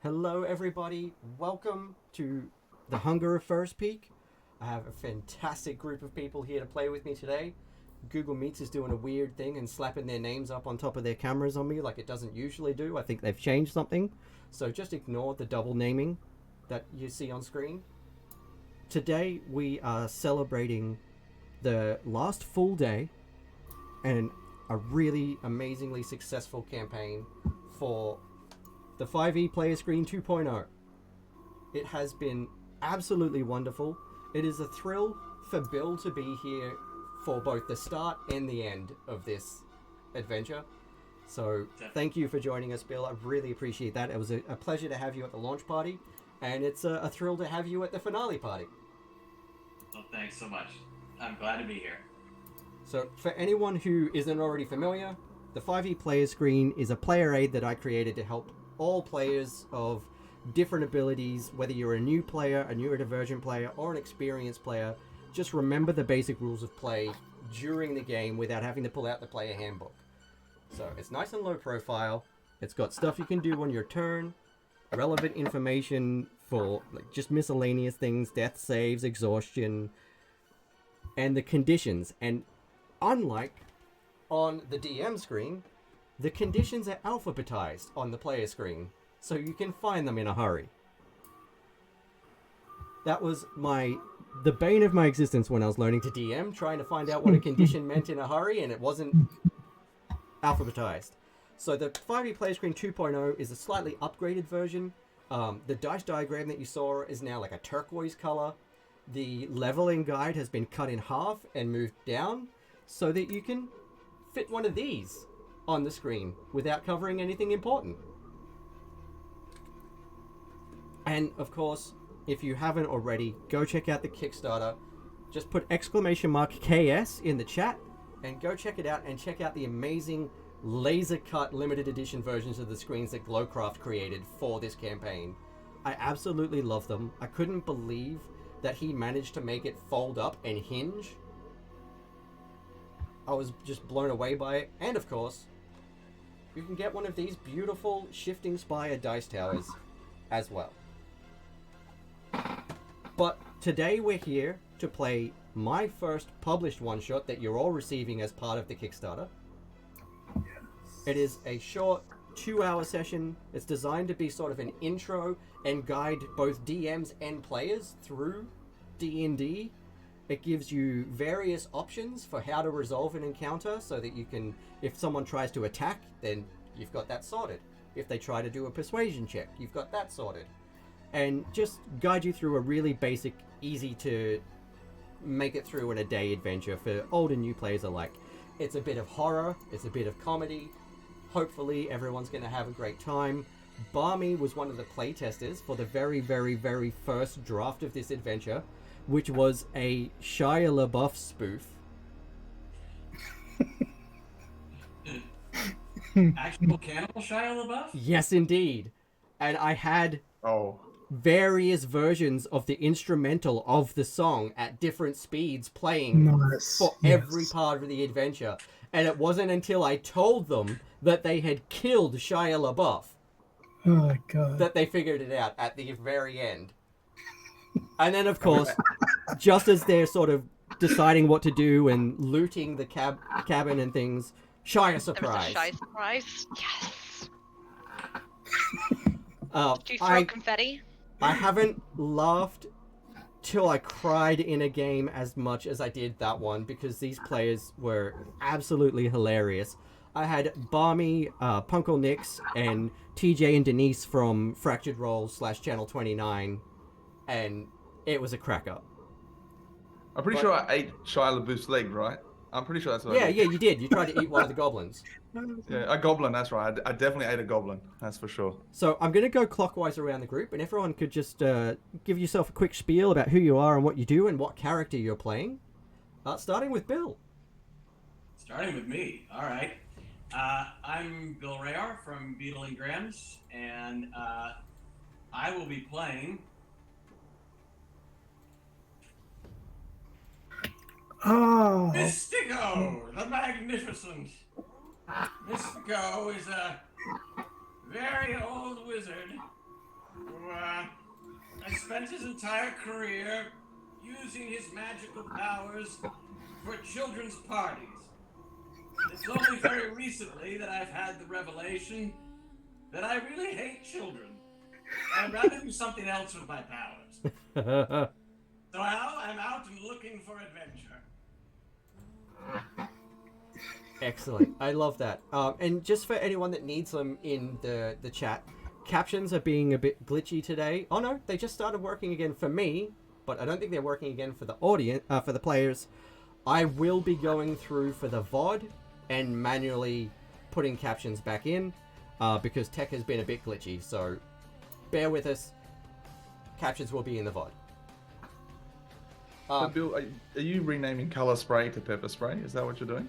Hello, everybody. Welcome to the Hunger of Firspeak. I have a fantastic group of people here to play with me today. Google Meets is doing a weird thing and slapping their names up on top of their cameras on me like it doesn't usually do. I think they've changed something. So just ignore the double naming that you see on screen. Today we are celebrating the last full day and a really amazingly successful campaign for the 5e Player Screen 2.0. It has been absolutely wonderful. It is a thrill for Bill to be here for both the start and the end of this adventure. So thank you for joining us, Bill. I really appreciate that. It was a pleasure to have you at the launch party, and it's a thrill to have you at the finale party. Well, thanks so much. I'm glad to be here. So for anyone who isn't already familiar, the 5e Player Screen is a player aid that I created to help all players of different abilities, whether you're a new player, a newer diversion player, or an experienced player, just remember the basic rules of play during the game without having to pull out the player handbook. So it's nice and low profile. It's got stuff you can do on your turn, relevant information for like just miscellaneous things, death saves, exhaustion, and the conditions. And unlike on the DM screen, the conditions are alphabetized on the player screen, so you can find them in a hurry. That was the bane of my existence when I was learning to DM, trying to find out what a condition meant in a hurry, and it wasn't alphabetized. So the 5e Player Screen 2.0 is a slightly upgraded version. The dice diagram that you saw is now like a turquoise color. The leveling guide has been cut in half and moved down so that you can fit one of these on the screen without covering anything important. And of course, if you haven't already, go check out the Kickstarter. Just put !KS in the chat and go check it out, and check out the amazing laser cut limited edition versions of the screens that Glowcraft created for this campaign. I absolutely love them. I couldn't believe that he managed to make it fold up and hinge. I was just blown away by it. And of course, you can get one of these beautiful shifting spire dice towers as well. But today we're here to play my first published one-shot that you're all receiving as part of the Kickstarter. Yes. It is a short 2-hour session. It's designed to be sort of an intro and guide both DMs and players through D&D. It gives you various options for how to resolve an encounter so that you can, if someone tries to attack, then you've got that sorted. If they try to do a persuasion check, you've got that sorted. And just guide you through a really basic, easy to make it through in a day adventure for old and new players alike. It's a bit of horror, it's a bit of comedy. Hopefully everyone's going to have a great time. BarmeArme was one of the playtesters for the very, very, very first draft of this adventure, which was a Shia LaBeouf spoof. Actual cannibal Shia LaBeouf? Yes, indeed. And I had various versions of the instrumental of the song at different speeds playing for every part of the adventure. And it wasn't until I told them that they had killed Shia LaBeouf that they figured it out at the very end. And then, of course, just as they're sort of deciding what to do and looting the cabin and things, Shia surprise. There was a Shia surprise. Yes. Did you throw confetti? I haven't laughed till I cried in a game as much as I did that one, because these players were absolutely hilarious. I had BarmeArme, Punkle Nix, and TJ and Denise from Fractured Roll / Channel 29. And it was a cracker. I'm pretty sure I ate Shia LaBeouf's leg, right? I'm pretty sure that's what I did. Yeah, you did. You tried to eat one of the goblins. Yeah, a goblin, that's right. I definitely ate a goblin, that's for sure. So I'm going to go clockwise around the group, and everyone could just give yourself a quick spiel about who you are and what you do and what character you're playing. Starting with Bill. Starting with me, all right. I'm Bill Rehor from Beadle Grimm, and I will be playing... Mystico, the Magnificent. Mystico is a very old wizard I spent his entire career using his magical powers for children's parties. It's only very recently that I've had the revelation that I really hate children. I'd rather do something else with my powers. So I'm out and looking for adventure. Excellent. I love that. And just for anyone that needs them in the chat, captions are being a bit glitchy today. Oh no, they just started working again for me, but I don't think they're working again for the audience, for the players. I will be going through for the VOD and manually putting captions back in because tech has been a bit glitchy. So bear with us. Captions will be in the VOD. So Bill, are you renaming color spray to pepper spray? Is that what you're doing?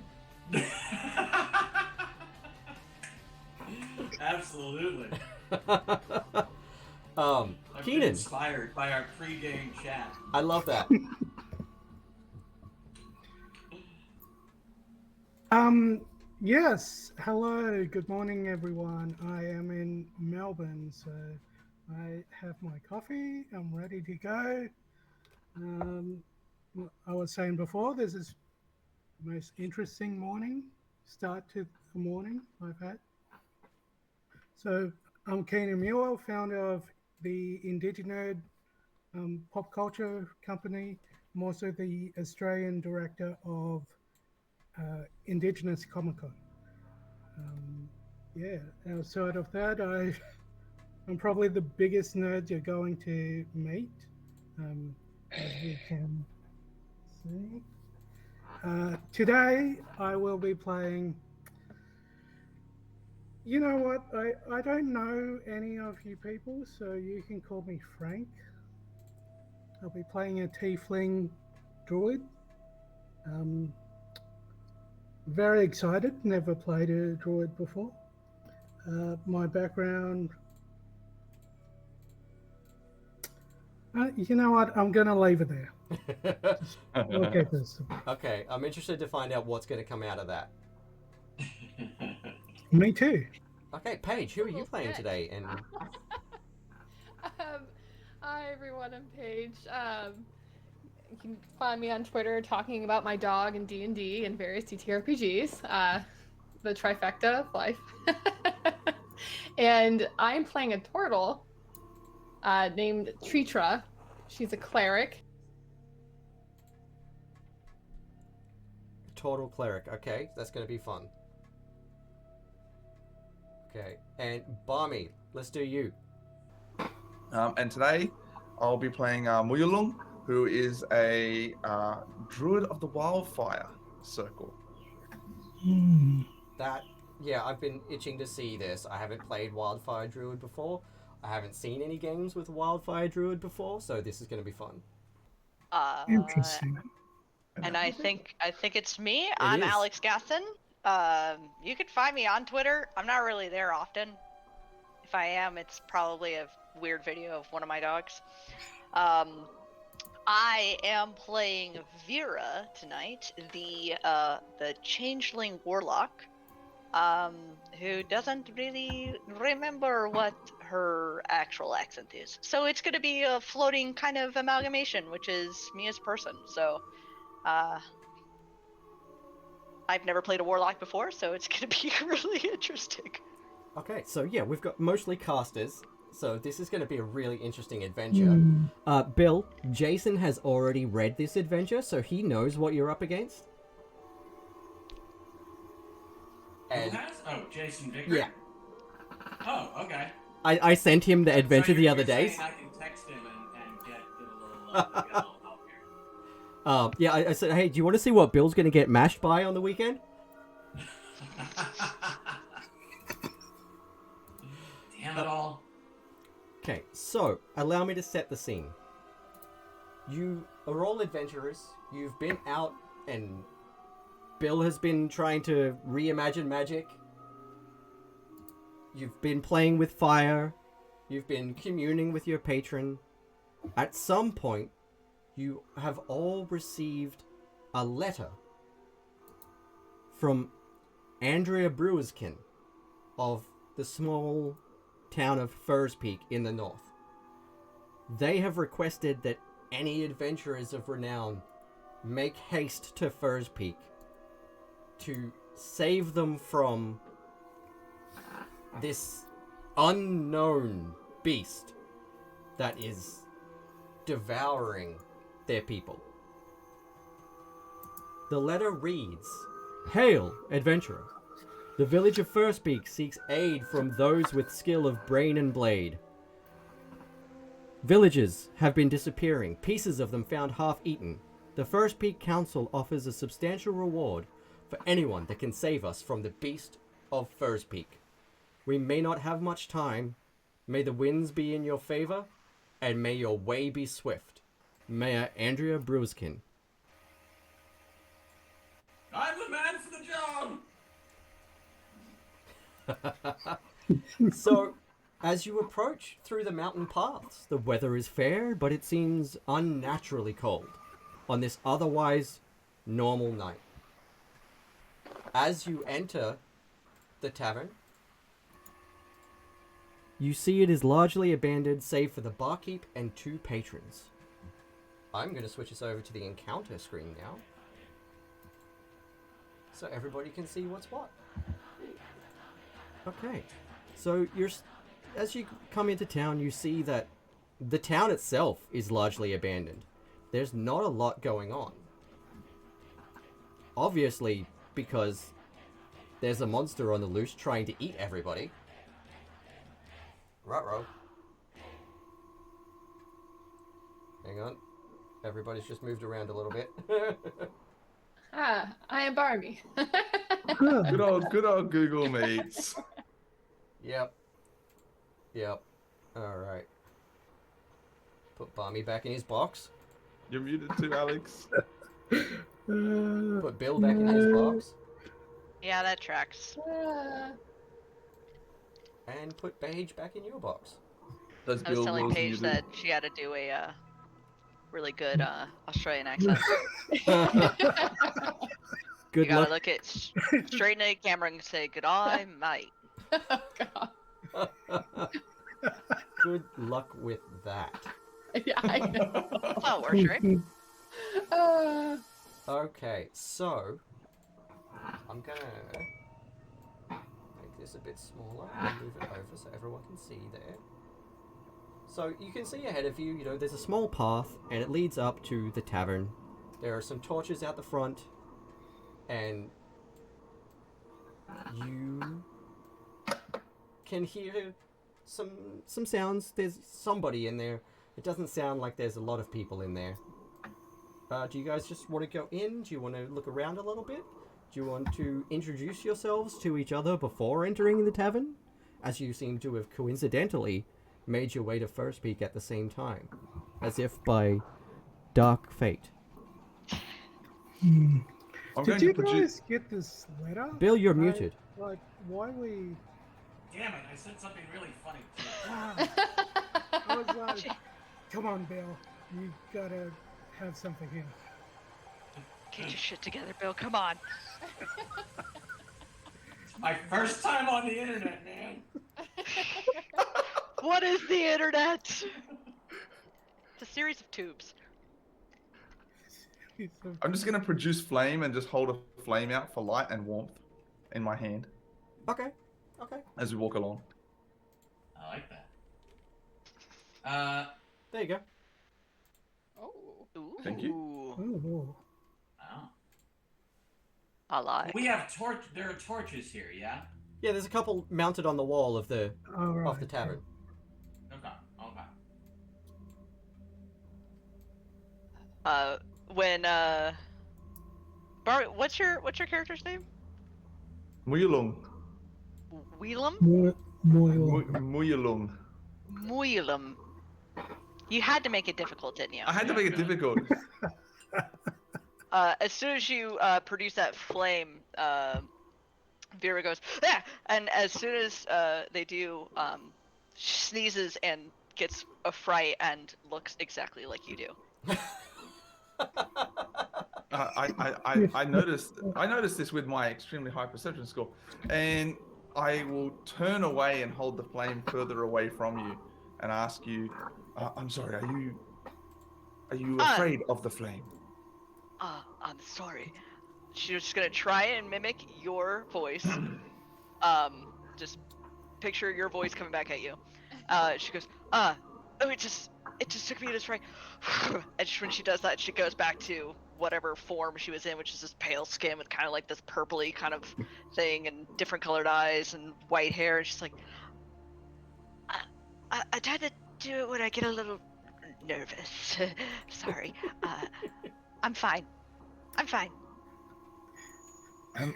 Absolutely. I've been Keenan, inspired by our pre-game chat. I love that. Yes. Hello. Good morning, everyone. I am in Melbourne, so I have my coffee. I'm ready to go. I was saying before, this is the most interesting start to the morning I've had. So I'm Cienan Muir, founder of the Indigenous pop culture company. I'm also the Australian director of Indigenous Comic Con. Outside of that, I'm probably the biggest nerd you're going to meet, as you can see. Today, I will be playing... You know what? I don't know any of you people, so you can call me Frank. I'll be playing a tiefling druid. Very excited, never played a druid before. My background... you know what? I'm going to leave it there. Okay, this. Okay, I'm interested to find out what's going to come out of that. Me too. Okay, Paige, who are you playing today? And hi everyone, I'm Paige. You can find me on Twitter talking about my dog and D&D and various TTRPGs, the trifecta of life. And I'm playing a turtle named Tritra. She's a cleric. Total cleric. Okay, that's going to be fun. Okay, and BarmeArme, let's do you. And today, I'll be playing Muyulung, who is a druid of the wildfire circle. Yeah, I've been itching to see this. I haven't played Wildfire Druid before. I haven't seen any games with Wildfire Druid before, so this is going to be fun. Interesting. And I think it's me. It I'm is. Alex Gaston. You can find me on Twitter. I'm not really there often. If I am, it's probably a weird video of one of my dogs. I am playing Vera tonight, the changeling warlock, who doesn't really remember what her actual accent is. So it's going to be a floating kind of amalgamation, which is me as a person. So I've never played a warlock before, so it's going to be really interesting. Okay, so yeah, we've got mostly casters, so this is going to be a really interesting adventure. Bill, Jason has already read this adventure, so he knows what you're up against. Who has? Oh, Jason Vicker? Yeah. Oh, okay. I sent him the adventure the other day. I can text him and get a little help here. Yeah, I said, hey, do you want to see what Bill's going to get mashed by on the weekend? Damn it all. Okay, so allow me to set the scene. You are all adventurers. You've been out, and Bill has been trying to reimagine magic. You've been playing with fire. You've been communing with your patron. At some point, you have all received a letter from Andrea Brewerskin of the small town of Firspeak in the north. They have requested that any adventurers of renown make haste to Firspeak to save them from this unknown beast that is devouring their people. The letter reads, "Hail, adventurer. The village of Firspeak seeks aid from those with skill of brain and blade. Villages have been disappearing, pieces of them found half-eaten. The Firspeak Council offers a substantial reward for anyone that can save us from the beast of Firspeak. We may not have much time. May the winds be in your favor, and may your way be swift. Mayor Andrea Bruskin." I'm the man for the job. So, as you approach through the mountain paths, the weather is fair, but it seems unnaturally cold on this otherwise normal night. As you enter the tavern, you see it is largely abandoned save for the barkeep and 2 patrons. I'm going to switch us over to the encounter screen now, so everybody can see what's what. Okay, so as you come into town, you see that the town itself is largely abandoned. There's not a lot going on. Obviously, because there's a monster on the loose trying to eat everybody. Ruh-roh. Hang on. Everybody's just moved around a little bit. I am BarmeArme. Good old Google Meets. Yep. Alright. Put BarmeArme back in his box. You're muted too, Alex. Put Bill back in his box. Yeah, that tracks. And put Paige back in your box. Those I was Bill telling rules Paige muted. that she had to do a really good Australian accent. Good You gotta luck. look it straight into the camera and say, "Good eye, mate." Oh, God. Good luck with that. Yeah, I know. Oh, works, right? Okay, so I'm gonna make this a bit smaller and move it over so everyone can see there. So you can see ahead of you, there's a small path and it leads up to the tavern. There are some torches out the front and you can hear some sounds. There's somebody in there. It doesn't sound like there's a lot of people in there. Do you guys just want to go in? Do you want to look around a little bit? Do you want to introduce yourselves to each other before entering the tavern? As you seem to have coincidentally made your way to Firspeak at the same time. As if by dark fate. I'm going Did to you produce. guys get this letter? Bill, you're muted. Like, why we... Damn it, I said something really funny too. I was like, come on, Bill. You gotta have something here. Get your shit together, Bill. Come on. It's my first time on the internet, man. What is the internet? It's a series of tubes. I'm just going to produce flame and just hold a flame out for light and warmth in my hand Okay. as we walk along. I like that. There you go. Oh. Ooh. Thank you. Oh, Oh. I like. We have there are torches here, yeah? Yeah, there's a couple mounted on the wall of the all right. of the tavern. Okay. When Bar, what's your character's name? Muyulung. Wheelum? Muyulung. Muilum. You had to make it difficult, didn't you? I had to make it difficult. As soon as you produce that flame, Vera goes, "Ah!" And as soon as they do, she sneezes and gets a fright and looks exactly like you do. I noticed this with my extremely high perception score, and I will turn away and hold the flame further away from you, and ask you, I'm sorry. Are you afraid of the flame? I'm sorry. She was just gonna try and mimic your voice. Just picture your voice coming back at you. She goes, oh, it just took me to this right. And when she does that, she goes back to whatever form she was in, which is this pale skin with kind of like this purpley kind of thing and different colored eyes and white hair. And she's like, I tend to do it when I get a little nervous. Sorry. I'm fine. I'm fine.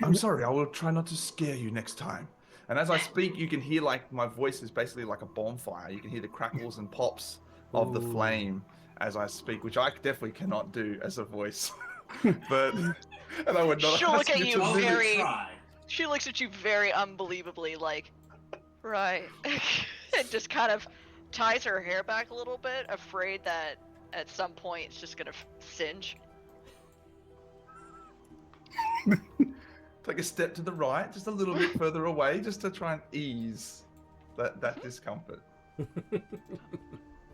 I'm sorry. I will try not to scare you next time. And as I speak, you can hear like my voice is basically like a bonfire. You can hear the crackles and pops of the flame as I speak, which I definitely cannot do as a voice. But and I would not. She'll look at you Only very. try. She looks at you very unbelievably, like, right, and just kind of ties her hair back a little bit, afraid that at some point it's just gonna singe. Take a step to the right, just a little bit further away, just to try and ease that discomfort.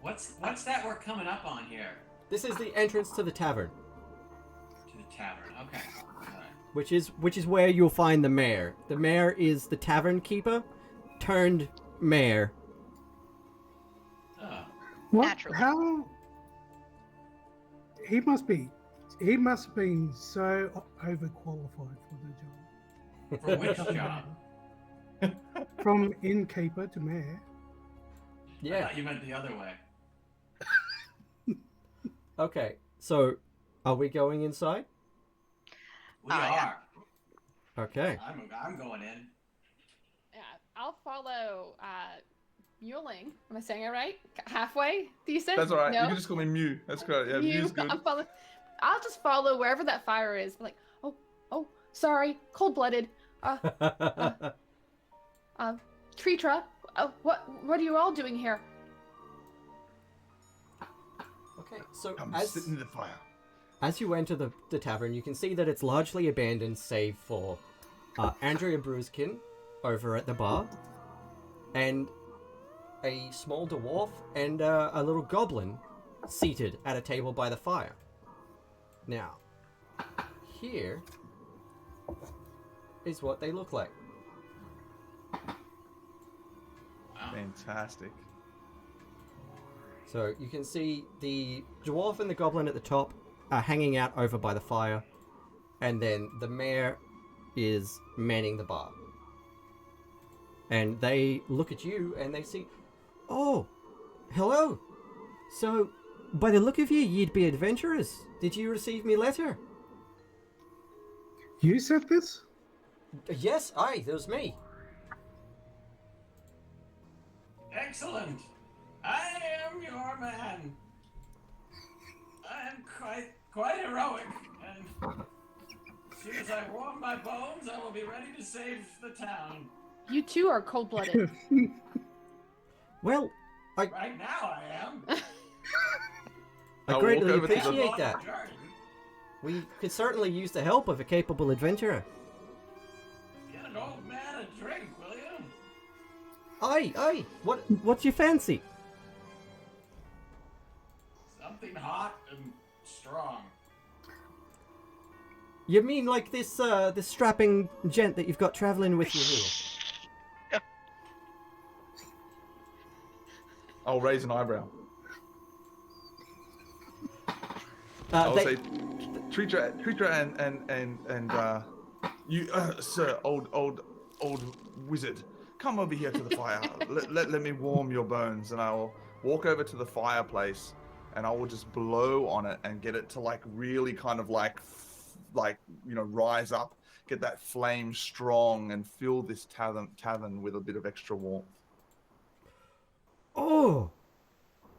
What's that we're coming up on here? This is the entrance to the tavern, To the tavern. Okay. All right. which is where you'll find the mayor. The mayor is the tavern keeper turned mayor. Oh. What? Naturally. How? He must have been so overqualified for the job. For which job? From innkeeper to mayor. I Yeah. thought you meant the other way. Okay. So, are we going inside? We yeah. are. Okay. I'm going in. Yeah, I'll follow Muling. Am I saying it right? Halfway decent? That's all right. No? You can just call me Mew. That's great. Yeah, Mew's good. I'll just follow wherever that fire is. Like, oh, sorry, cold-blooded. Tritra, what are you all doing here? Okay. So Come sit in the fire. as you enter the tavern, you can see that it's largely abandoned, save for Andrea Bruskin over at the bar, and a small dwarf and a little goblin seated at a table by the fire. Now, here is what they look like. Fantastic. So you can see the dwarf and the goblin at the top are hanging out over by the fire, and then the mayor is manning the bar. And they look at you and they see, oh, hello. So, by the look of you, you'd be adventurers. Did you receive me letter? You said this? Yes, aye, that was me. Excellent. I am your man. I am quite heroic, and as soon as I warm my bones, I will be ready to save the town. You too are cold-blooded. Well, Right now, I am. I I'll greatly walk over to the- appreciate Long that. journey. We could certainly use the help of a capable adventurer. Get an old man a drink, will you? Aye. What's your fancy? Something hot and strong. You mean like this strapping gent that you've got traveling with you here? I'll raise an eyebrow. I'll say, Tritra and you, sir, old wizard, come over here to the fire. let me warm your bones, and I will walk over to the fireplace, and I will just blow on it and get it to like really kind of like rise up, get that flame strong, and fill this tavern with a bit of extra warmth. Oh,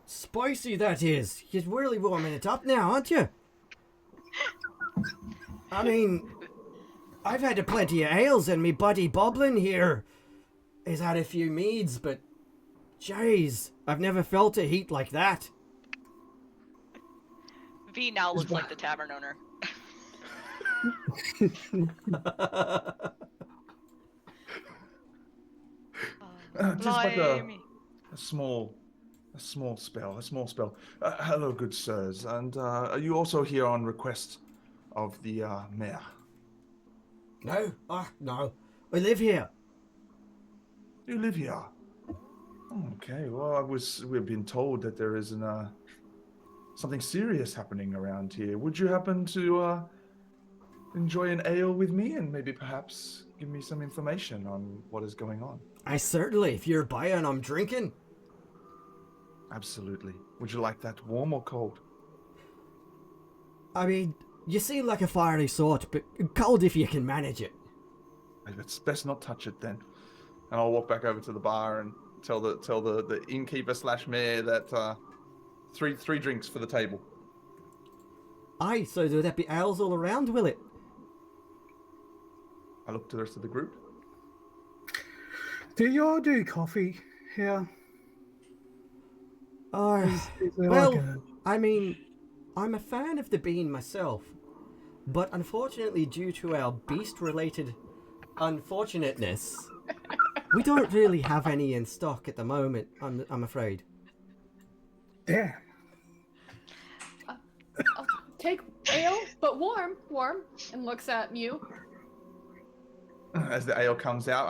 spicy that is. You're really warming it up now, aren't you? I mean, I've had a plenty of ales, and me buddy Boblin here has had a few meads, but jeez, I've never felt a heat like that. V now looks like the tavern owner. Just like a Blimey. small A small spell. Hello, good sirs. And are you also here on request of the mayor? No, no. I live here. You live here. Okay. Well, we've been told that there is something serious happening around here. Would you happen to enjoy an ale with me and maybe perhaps give me some information on what is going on? I certainly. If you're a buyer and I'm drinking. Absolutely. Would you like that warm or cold? I mean, you seem like a fiery sort, but cold if you can manage it. It's best not touch it then. And I'll walk back over to the bar and tell the innkeeper / mayor that three drinks for the table. Aye, so there'll be ales all around, will it? I look to the rest of the group. Do you all do coffee here? Is there Well, like a... I mean, I'm a fan of the bean myself, but unfortunately due to our beast-related unfortunateness, we don't really have any in stock at the moment, I'm afraid. Damn. I'll take ale, but warm, and looks at Mew. As the ale comes out,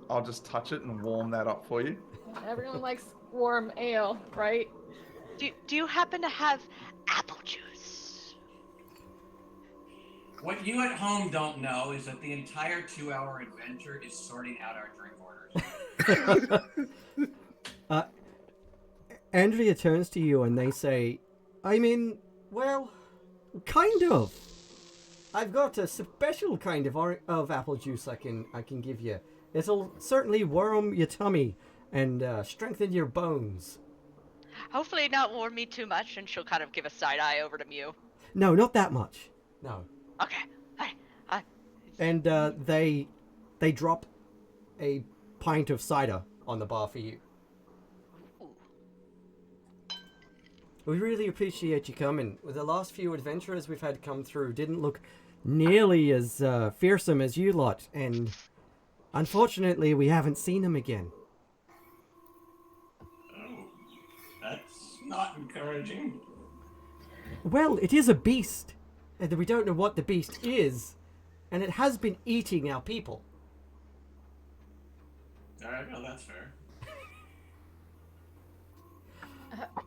I'll just touch it and warm that up for you. Everyone likes warm ale, right? Do you happen to have apple juice? What you at home don't know is that the entire 2-hour adventure is sorting out our drink orders. Andrea turns to you and they say, I mean, well, kind of. I've got a special kind of apple juice I can give you. It'll certainly warm your tummy and strengthen your bones. Hopefully not warm me too much, and she'll kind of give a side eye over to Mew. No, not that much. No. Okay. And they drop a pint of cider on the bar for you. Ooh. We really appreciate you coming. The last few adventurers we've had come through didn't look nearly as fearsome as you lot, and unfortunately we haven't seen them again. Oh, that's not encouraging. Well, it is a beast, and we don't know what the beast is, and it has been eating our people. Alright, well, that's fair.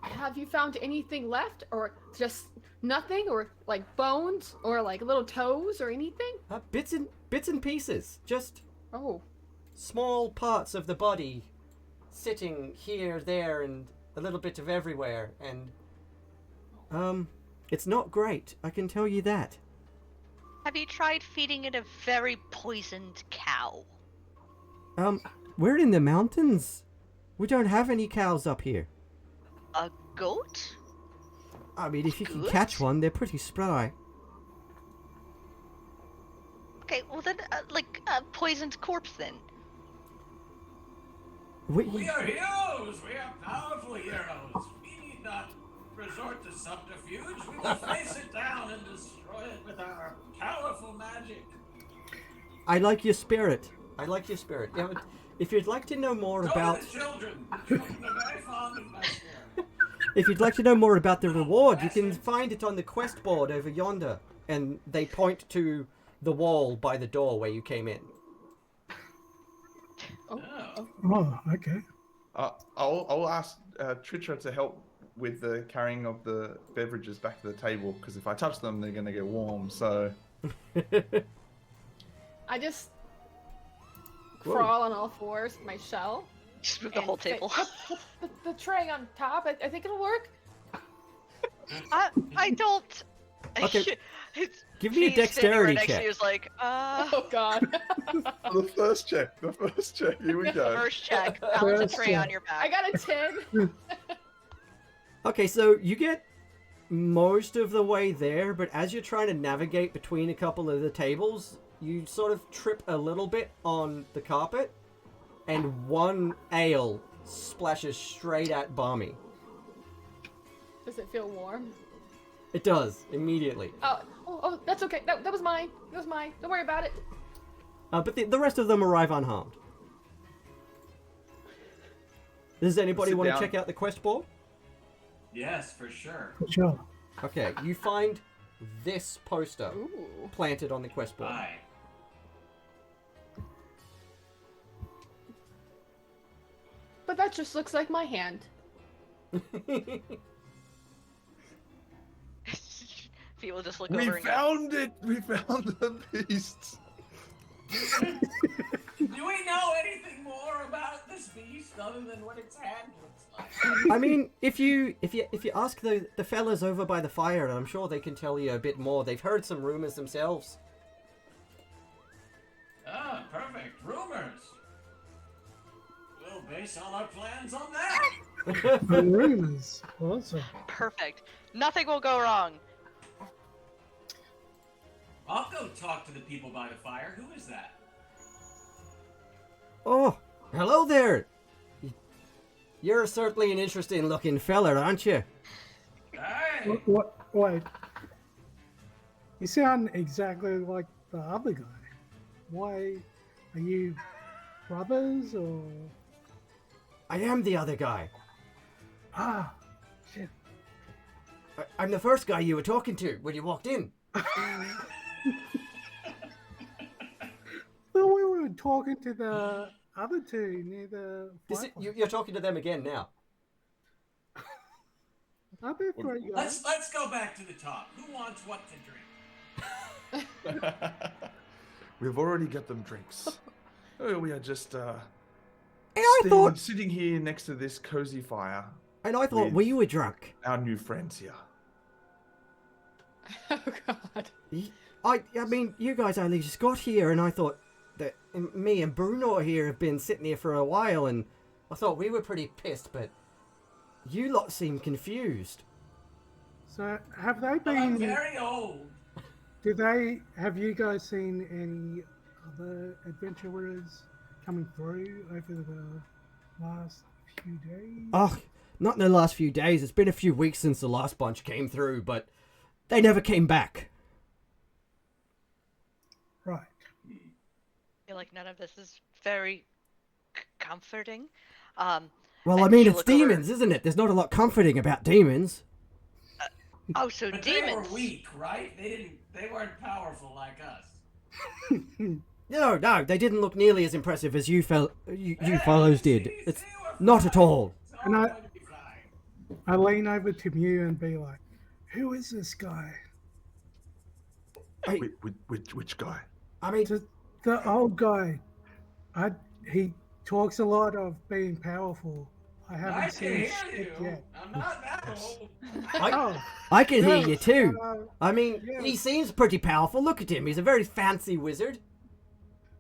Have you found anything left, or just nothing, or like bones, or like little toes, or anything? Bits and pieces, just Oh, small parts of the body sitting here, there, and a little bit of everywhere, and it's not great, I can tell you that. Have you tried feeding it a very poisoned cow? We're in the mountains. We don't have any cows up here. A goat? I mean, if you can Good. catch one, they're pretty spry. Okay, well then, like a poisoned corpse then. We are heroes! We are powerful heroes! We need not resort to subterfuge. We will face it down and destroy it with our powerful magic. I like your spirit. Yeah, but if you'd like to know more about... The children are very fond of my spirit. If you'd like to know more about the reward, you can find it on the quest board over yonder. And they point to the wall by the door where you came in. Oh, okay. I'll ask Tritra to help with the carrying of the beverages back to the table, because if I touch them, they're going to get warm, so... I just crawl on all fours, my shell. Just move the whole table. Put the tray on top. I think it'll work. I don't. Okay. Give me a She's standing dexterity right next to check. me, was like, Oh God. The first check, here we go. First check. Balance a First tray check. on your back. I got a 10. Okay, so you get most of the way there, but as you're trying to navigate between a couple of the tables, you sort of trip a little bit on the carpet, and one ale splashes straight at BarmeArme. Does it feel warm? It does, immediately. Oh, that's okay. That was mine. That was mine. Don't worry about it. But the rest of them arrive unharmed. Does anybody Sit want to down. check out the quest board? Yes, for sure. For sure. Okay, you find this poster Ooh. planted on the quest board. Aye. But that just looks like my hand. People just look We over and go, found it! We found the beast! Do we know anything more about this beast other than what its hand looks like? I mean, if you ask the fellas over by the fire, I'm sure they can tell you a bit more. They've heard some rumors themselves. Ah, perfect. Rumors. We'll base all our plans on that. Rumors. Awesome. perfect. Nothing will go wrong. I'll go talk to the people by the fire. Who is that? Oh, hello there. You're certainly an interesting looking fella, aren't you? Hey! Wait. You sound exactly like the other guy. Why? Are you brothers or? I am the other guy. Ah, shit. I'm the first guy you were talking to when you walked in. Well, we were talking to the other two near the fireplace. You're talking to them again now. Aren't there three guys? Let's go back to the top. Who wants what to drink? We've already got them drinks. Oh, we are just sitting here next to this cozy fire. And I thought with we were drunk. Our new friends here. Oh god. I mean, you guys only just got here, and I thought that me and Bruno here have been sitting here for a while, and I thought we were pretty pissed, but you lot seem confused. So, have they Well, I'm been? very old. Have you guys seen any other adventurers coming through over the last few days? Oh, not in the last few days. It's been a few weeks since the last bunch came through, but they never came back. Right. I feel like none of this is very comforting. Well, And I mean, you it's look over- demons, isn't it? There's not a lot comforting about demons. Oh, so But demons. they were weak, right? They weren't powerful like us. No, they didn't look nearly as impressive as you fellows did. See, It's we're not fine. at all. It's all And I- going to be fine. I lean over to Mew and be like, "Who is this guy?" I, Which guy? I mean, The old guy. He talks a lot of being powerful. I I haven't can seen hear shit you. yet. I'm not that old. Oh, I can hear yes, you too. I mean, yes. he seems pretty powerful. Look at him. He's a very fancy wizard.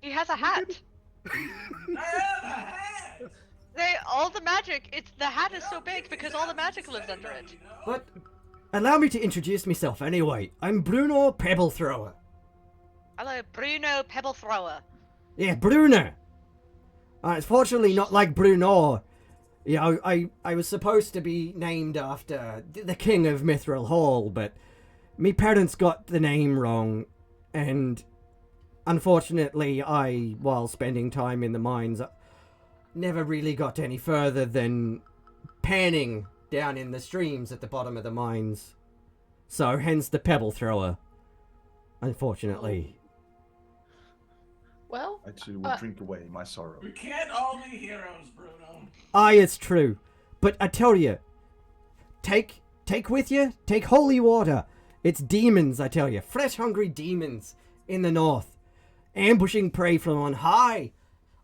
He has a hat. I have a hat. All the magic. The hat is so big because all the magic lives under it. You know? But allow me to introduce myself anyway. I'm Bruno Pebble Thrower. Hello, Bruno Pebble Thrower. Yeah, Bruno. It's fortunately not like Bruno. You know, I was supposed to be named after the king of Mithril Hall, but me parents got the name wrong, and unfortunately while spending time in the mines, never really got any further than panning down in the streams at the bottom of the mines. So hence the Pebble Thrower, unfortunately. Well, I too will drink away my sorrow. We can't all be heroes, Bruno. Aye, it's true. But I tell you, take with you, take holy water. It's demons, I tell you. Fresh, hungry demons in the north. Ambushing prey from on high.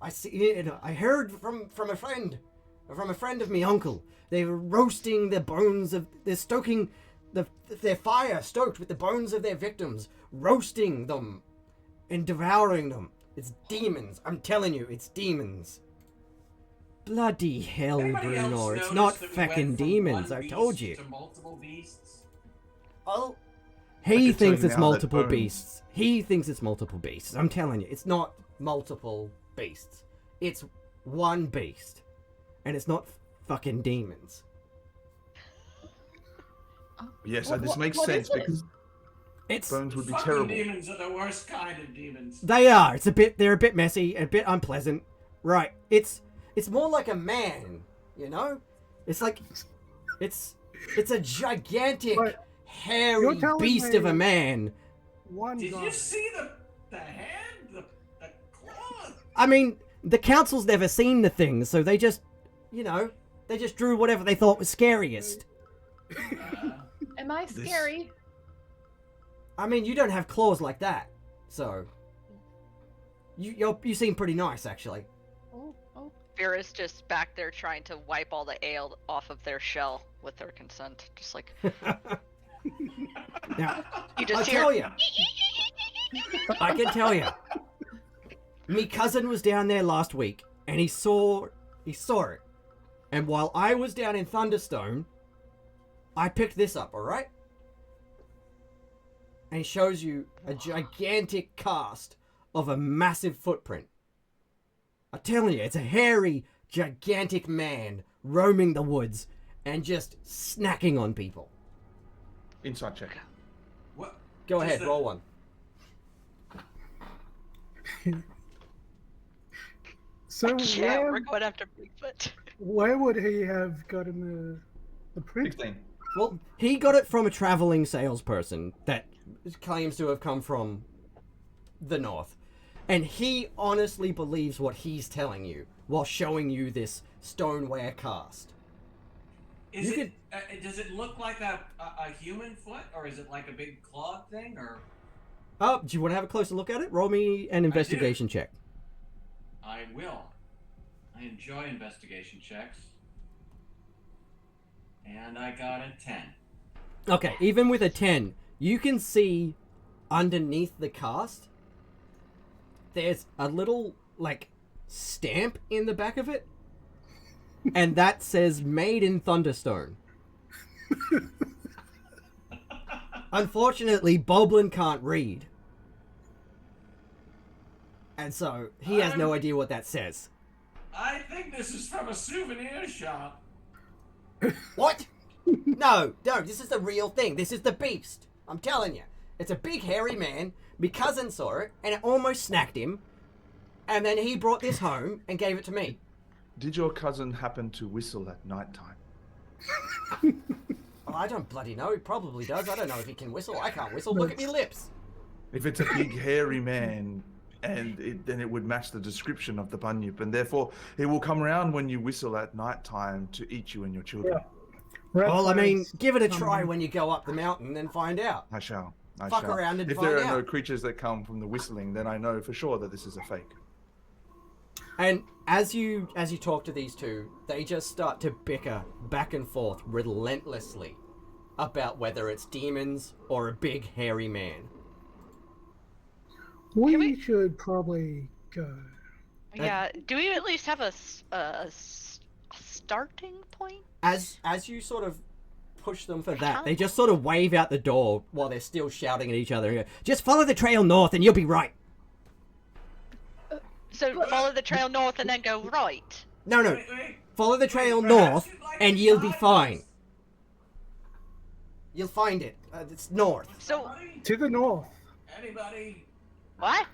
I heard from a friend of me uncle. They were roasting the bones of... They're stoking their fire stoked with the bones of their victims. Roasting them and devouring them. It's demons. I'm telling you, it's demons. Bloody hell, Anybody else Bruno. It's notice not that we fucking went from demons, one I told you. beast to multiple beasts? Oh, I he can tell thinks you it's now that multiple bones- beasts. He thinks it's multiple beasts. I'm telling you, it's not multiple beasts. It's one beast. And it's not fucking demons. Yes, What- this what- makes what sense is it? because It's... bones would be Fucking terrible. demons are the worst kind of demons. They are. They're a bit messy, a bit unpleasant. Right. It's more like a man, you know? It's like... It's It's a gigantic, But hairy you're telling beast me- of a man. One Did guy. you see the hand? The claw? I mean, the council's never seen the thing, so they just, they just drew whatever they thought was scariest. Am I This- scary? I mean, you don't have claws like that, so you seem pretty nice, actually. Oh. Vera's just back there trying to wipe all the ale off of their shell with their consent. Just like, Now, you I just hear. tell you, I can tell you, me cousin was down there last week, and he saw it, and while I was down in Thunderstone, I picked this up, all right? And he shows you a gigantic cast of a massive footprint. I'm telling you, it's a hairy, gigantic man roaming the woods and just snacking on people. Inside check. What? Go Just ahead, the- roll one. So Yeah, we're where, going after Bigfoot. where would he have gotten the print? 16. Well, he got it from a traveling salesperson that claims to have come from the north. And he honestly believes what he's telling you while showing you this stoneware cast. Is You it? Does it look like a human foot, or is it like a big clawed thing, or? Oh, do you want to have a closer look at it? Roll me an investigation check. I will. I enjoy investigation checks. And I got a 10. Okay, even with a 10, you can see underneath the cast, there's a little, stamp in the back of it. And that says, made in Thunderstone. Unfortunately, Boblin can't read. And so, he has no idea what that says. I think this is from a souvenir shop. What? No, this is the real thing. This is the beast. I'm telling you. It's a big hairy man. My cousin saw it, and it almost snacked him. And then he brought this home and gave it to me. Did your cousin happen to whistle at night time? Well, I don't bloody know. He probably does. I don't know if he can whistle. I can't whistle. Look at me lips. If it's a big hairy man, then it would match the description of the bunyip, and therefore it will come around when you whistle at night time to eat you and your children. Well, I mean, Reference give it a try something. when you go up the mountain and find out. I shall. Fuck around and if find there are no out. creatures that come from the whistling, then I know for sure that this is a fake. And as you talk to these two, they just start to bicker back and forth relentlessly about whether it's demons or a big hairy man. We should probably go. Yeah, do we at least have a starting point? As you sort of push them for that, they just sort of wave out the door while they're still shouting at each other. And go, just follow the trail north and you'll be right. So follow the trail north and then go right. No, Wait. follow the trail Perhaps north you'd like and to you'll be guide fine. us. You'll find it. It's north. So Somebody? To the north. Anybody? what?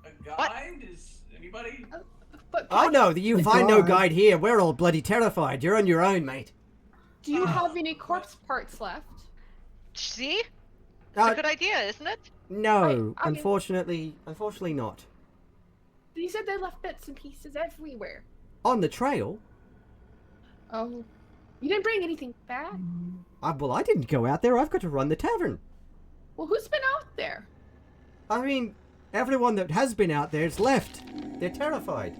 A guide? Is anybody? But Oh no, you find no God. guide here. We're all bloody terrified. You're on your own, mate. do you have any corpse parts left? See? It's Uh, a good idea, isn't it? No, I- unfortunately not. You said they left bits and pieces everywhere. On the trail? Oh. You didn't bring anything back? Well, I didn't go out there. I've got to run the tavern. Well, who's been out there? I mean, everyone that has been out there's left. They're terrified.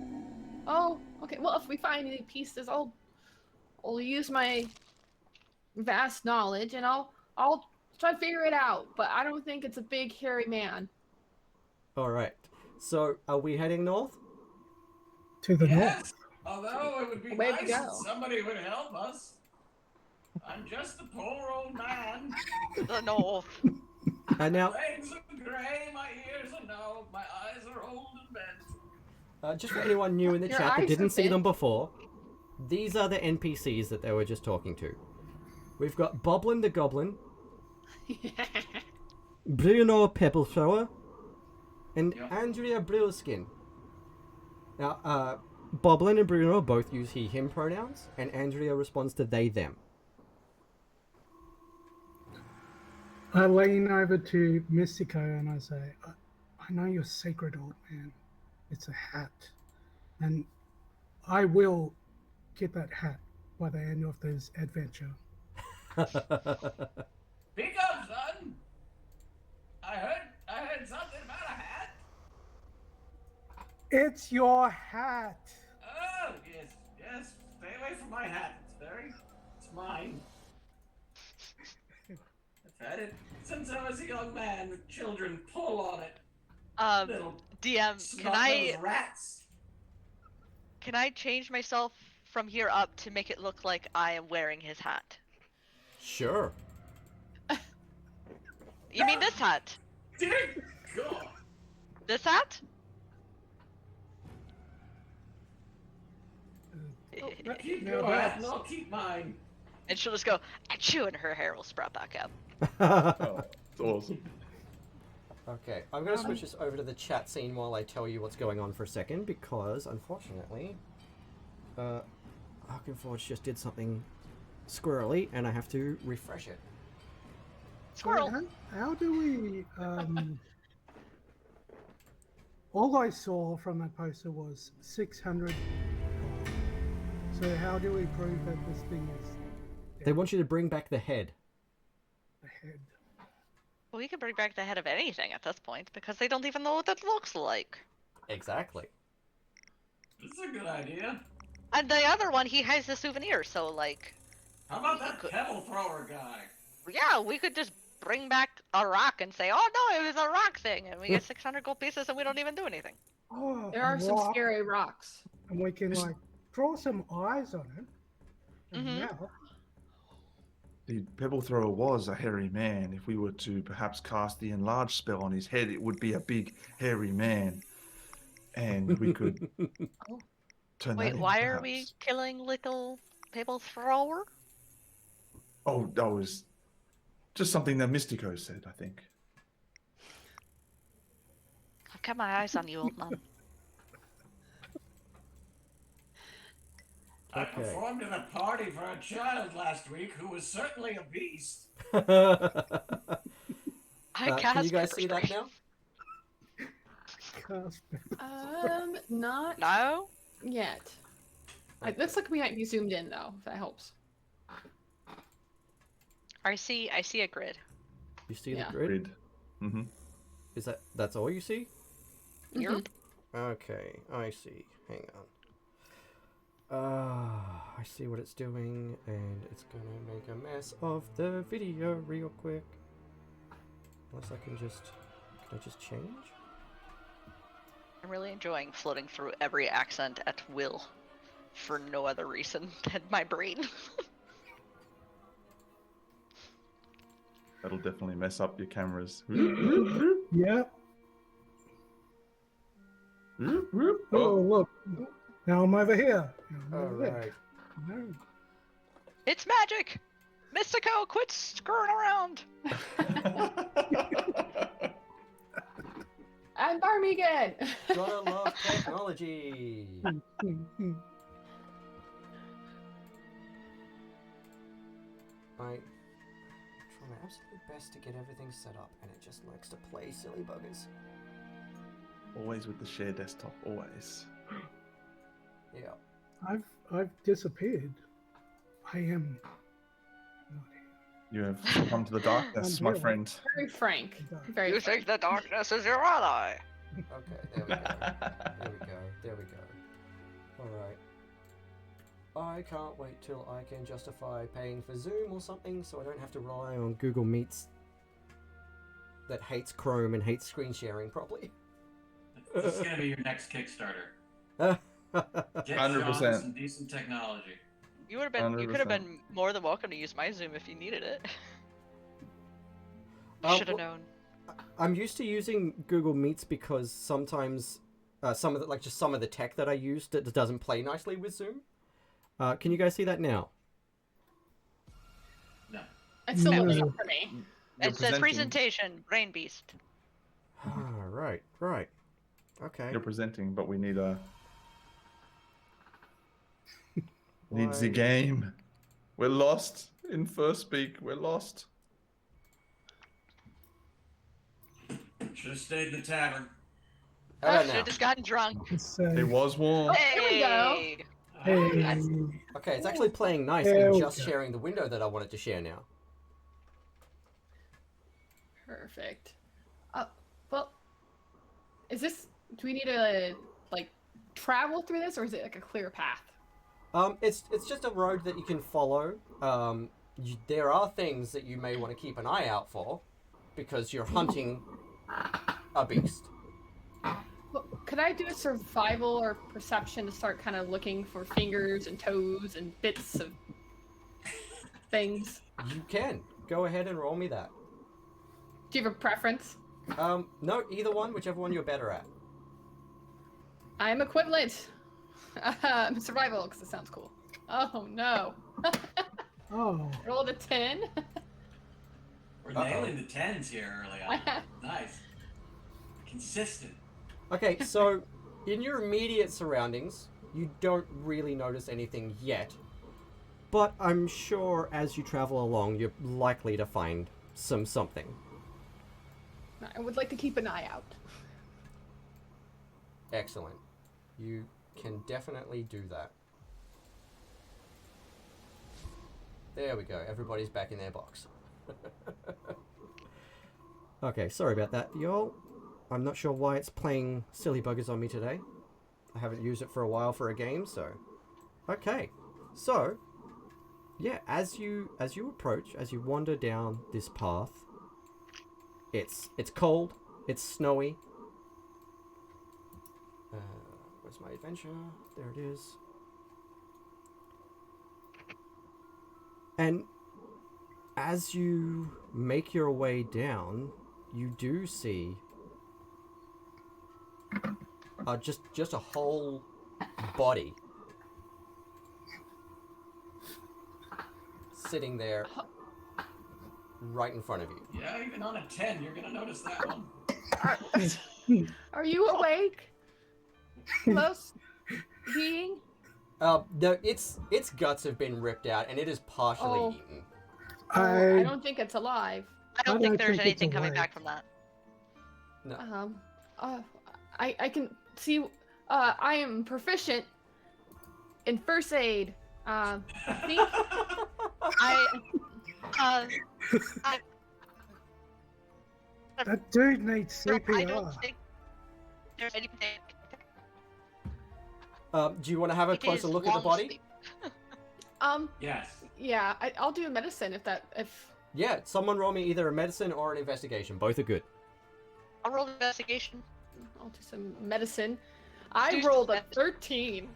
Oh, okay. Well, if we find any pieces, I'll use my vast knowledge and I'll try to figure it out. But I don't think it's a big hairy man. All right. So, are we heading north? To the north. Yes. Although it would be Way to nice go. if somebody would help us. I'm just a poor old man. The north. And now, Legs are gray, my ears are no, my eyes are old and bent. just for anyone new in the Your chat that eyes didn't are see bent. them before, these are the NPCs that they were just talking to. We've got Boblin the Goblin, Bruno Pebblethrower, and Yep. Andrea Brillskin. Now, Boblin and Bruno both use he/him pronouns, and Andrea responds to they/them. I lean over to Mystico and I say, I know you're sacred, old man. It's a hat. And I will get that hat by the end of this adventure. Speak up, son. I heard something about a hat. It's your hat. Oh, yes. Stay away from my hat. It's mine. I've had it since I was a young man. The children pull on it. Little DM, snot-nosed rats. can I change myself from here up to make it look like I am wearing his hat? Sure. You mean this hat? Dear God. This hat? Keep No, your but- hat and I'll keep mine. And she'll just go, achoo, and her hair will sprout back up. Oh, it's awesome. Okay, I'm going to switch this over to the chat scene while I tell you what's going on for a second, because, unfortunately, Arkenforge just did something squirrely, and I have to refresh it. Squirrel! How do we... all I saw from that poster was 600. So how do we prove that this thing is They want you to bring back the head. the head? Well, we can bring back the head of anything at this point, because they don't even know what that looks like. Exactly. This is a good idea. And the other one, he has the souvenir, so, like... How about that pebble thrower guy? Yeah, we could just bring back a rock and say, oh no, it was a rock thing, and we get 600 gold pieces and we don't even do anything. Oh, There are some rock, scary rocks. and we can like draw some eyes on it. And Mhm. mouth. The pebble thrower was a hairy man. If we were to perhaps cast the enlarge spell on his head, it would be a big hairy man, and we could turn that Wait, in, why are we perhaps. killing little pebble thrower? Oh, that was just something that Mystico said, I think. I've got my eyes on you, old man. I Okay. performed at a party for a child last week who was certainly a beast. I cast can you guys pepper see that spray. now? Cast Not No? yet. It looks like we might be zoomed in though, if that helps. I see a grid. You see Yeah. the grid? Grid. Mm-hmm. That's all you see? Yep. Okay, I see. Hang on. I see what it's doing, and it's gonna make a mess of the video real quick. Unless I can I just change? I'm really enjoying floating through every accent at will, for no other reason than my brain. That'll definitely mess up your cameras. Yeah. Oh, Oh, look. Now I'm over here. Now I'm over there. Alright. No. It's magic! Mystico, quit screwing around! And BarmeArme again! Gotta love technology! I'm trying my absolute best to get everything set up, and it just likes to play silly buggers. Always with the shared desktop, always. Yeah. I've disappeared. I am not You have succumbed to the darkness, my friend. Very frank. here. Very You frank. think the darkness is your ally! Okay, there we go. There we go. Alright. I can't wait till I can justify paying for Zoom or something so I don't have to rely on Google Meets that hates Chrome and hates screen sharing properly. This is gonna be your next Kickstarter. Get 100%. Sean some decent technology. You would have been. You could have 100%. been more than welcome to use my Zoom if you needed it. Should have known. I'm used to using Google Meets because sometimes some of the some of the tech that I use that doesn't play nicely with Zoom. Can you guys see that now? No. It's still No. looking up for me. You're It says presenting- presentation, Brainbeast. Right. Okay. You're presenting, but we need a... Needs the Why- game. We're lost in Firspeak. We're lost. Should have stayed in the tavern. How about Should now? have just gotten drunk. It's, It was warm. There we go. Hey! hey, Okay, it's actually playing nice There and we just go. sharing the window that I wanted to share now. Perfect. Well, is this? Do we need to like travel through this, or is it like a clear path? It's just a road that you can follow. There are things that you may want to keep an eye out for, because you're hunting a beast. Well, could I do a survival or perception to start kind of looking for fingers and toes and bits of things? You can. Go ahead and roll me that. Do you have a preference? No, either one, whichever one you're better at. I'm equivalent. Survival, because it sounds cool. Oh no. oh, Rolled a 10. We're nailing the tens here early on. Nice. Consistent. Okay, so in your immediate surroundings, you don't really notice anything yet. But I'm sure as you travel along, you're likely to find something. I would like to keep an eye out. Excellent. You can definitely do that. There we go. Everybody's back in their box. Okay, sorry about that, y'all. I'm not sure why it's playing silly buggers on me today. I haven't used it for a while for a game, so... Okay, so... Yeah, as you approach, as you wander down this path, it's cold, it's snowy. Where's my adventure? There it is. And as you make your way down, you do see just a whole body sitting there right in front of you. Yeah, even on a 10, you're gonna notice that one. Are you awake? Close being? No, its guts have been ripped out and it is partially eaten. I don't think it's alive. I don't think there's it's anything coming alive. back from that. No. I can see. I am proficient in first aid. I think that dude needs I CPR. don't think there's anything. Do you want to have a It closer is look at the long body? sleep. Yes. Yeah, I'll do a medicine if. Yeah, someone roll me either a medicine or an investigation. Both are good. I'll roll investigation. I'll do some medicine. I Do rolled some a 13.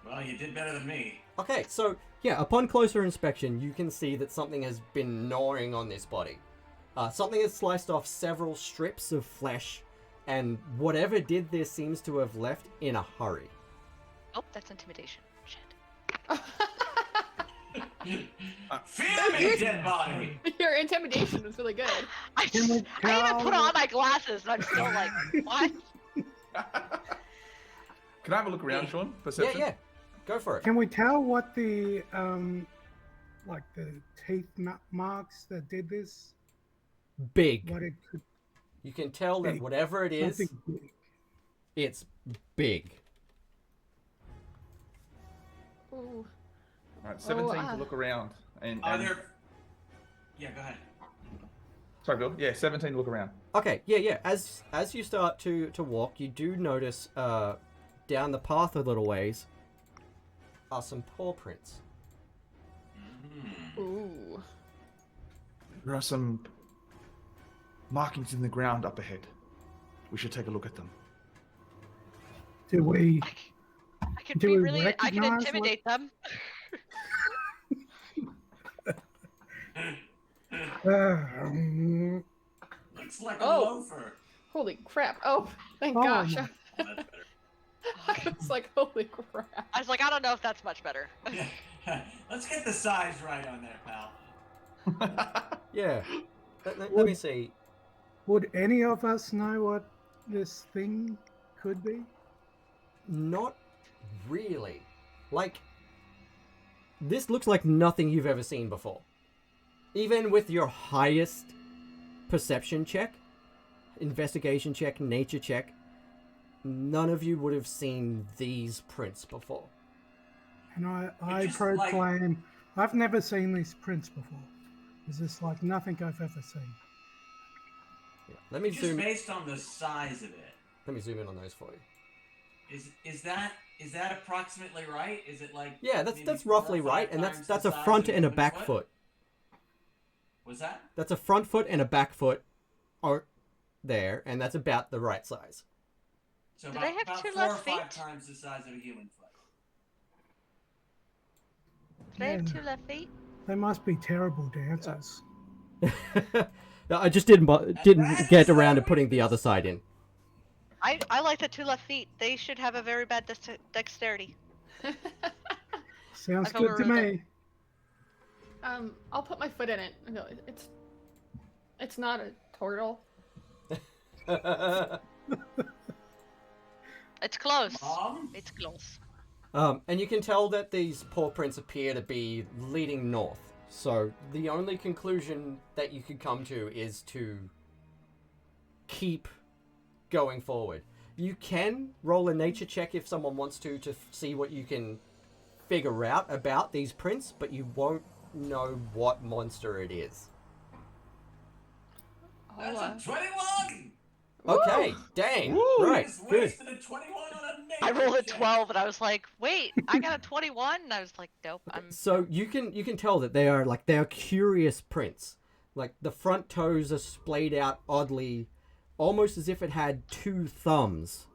Well, you did better than me. Okay, so yeah, upon closer inspection, you can see that something has been gnawing on this body. Something has sliced off several strips of flesh, and whatever did this seems to have left in a hurry. Oh, that's intimidation. Shit. Fear me, dead body! Your intimidation was really good. I even put on my glasses, and I'm still like, what? Can I have a look around, Sean? Perception? Yeah, go for it. Can we tell what the like the teeth marks that did this? Big. What it could You can tell that Big. whatever it is, something big. it's big. Ooh. Alright, 17 Oh, to look around. And Are there... Yeah, go ahead. Sorry, Bill. Yeah, 17 to look around. Okay, yeah. As you start to walk, you do notice down the path a little ways are some paw prints. Ooh. There are some markings in the ground up ahead. We should take a look at them. Do we? I could Do be we really. I could recognize intimidate them. Um, Looks like a Oh. loafer. Holy crap. Oh, thank Oh. gosh. That's better. I was like, holy crap. I was like, I don't know if that's much better. Let's get the size right on there, pal. Yeah. Let me see. would any of us know what this thing could be? Not really. Like, this looks like nothing you've ever seen before. Even with your highest perception check, investigation check, nature check. None of you would have seen these prints before. And I just proclaim, I've never seen these prints before. This is like nothing I've ever seen. Yeah. Let me Just zoom. based on the size of it. Let me zoom in on those for you. Is that approximately right? Is it like Yeah, maybe that's 4 or roughly 5 right, and times that's the a size front of and a human back foot. Was that? That's a front foot and a back foot, are there, and that's about the right size. So Do they have about 2 4 or left 5 feet? times the size of a human foot. Do they have Yeah. 2 left feet? They must be terrible dancers. No, I just didn't that get is around to our putting the weakness. other side in. I like the 2 left feet. They should have a very bad dexterity. Sounds I've good to overruled me. I'll put my foot in it and go, it's not a turtle. It's close. Mom? It's close. And you can tell that these paw prints appear to be leading north. So the only conclusion that you could come to is to keep going forward. You can roll a nature check if someone wants to see what you can figure out about these prints, but you won't know what monster it is. That's I'll, a 21! Okay, dang. Woo! Right, Just good. wasted a 21 on a nature I rolled a check. 12 and I was like, wait, I got a 21? And I was like, nope, So you can tell that they are curious prints. Like the front toes are splayed out oddly, almost as if it had 2 thumbs.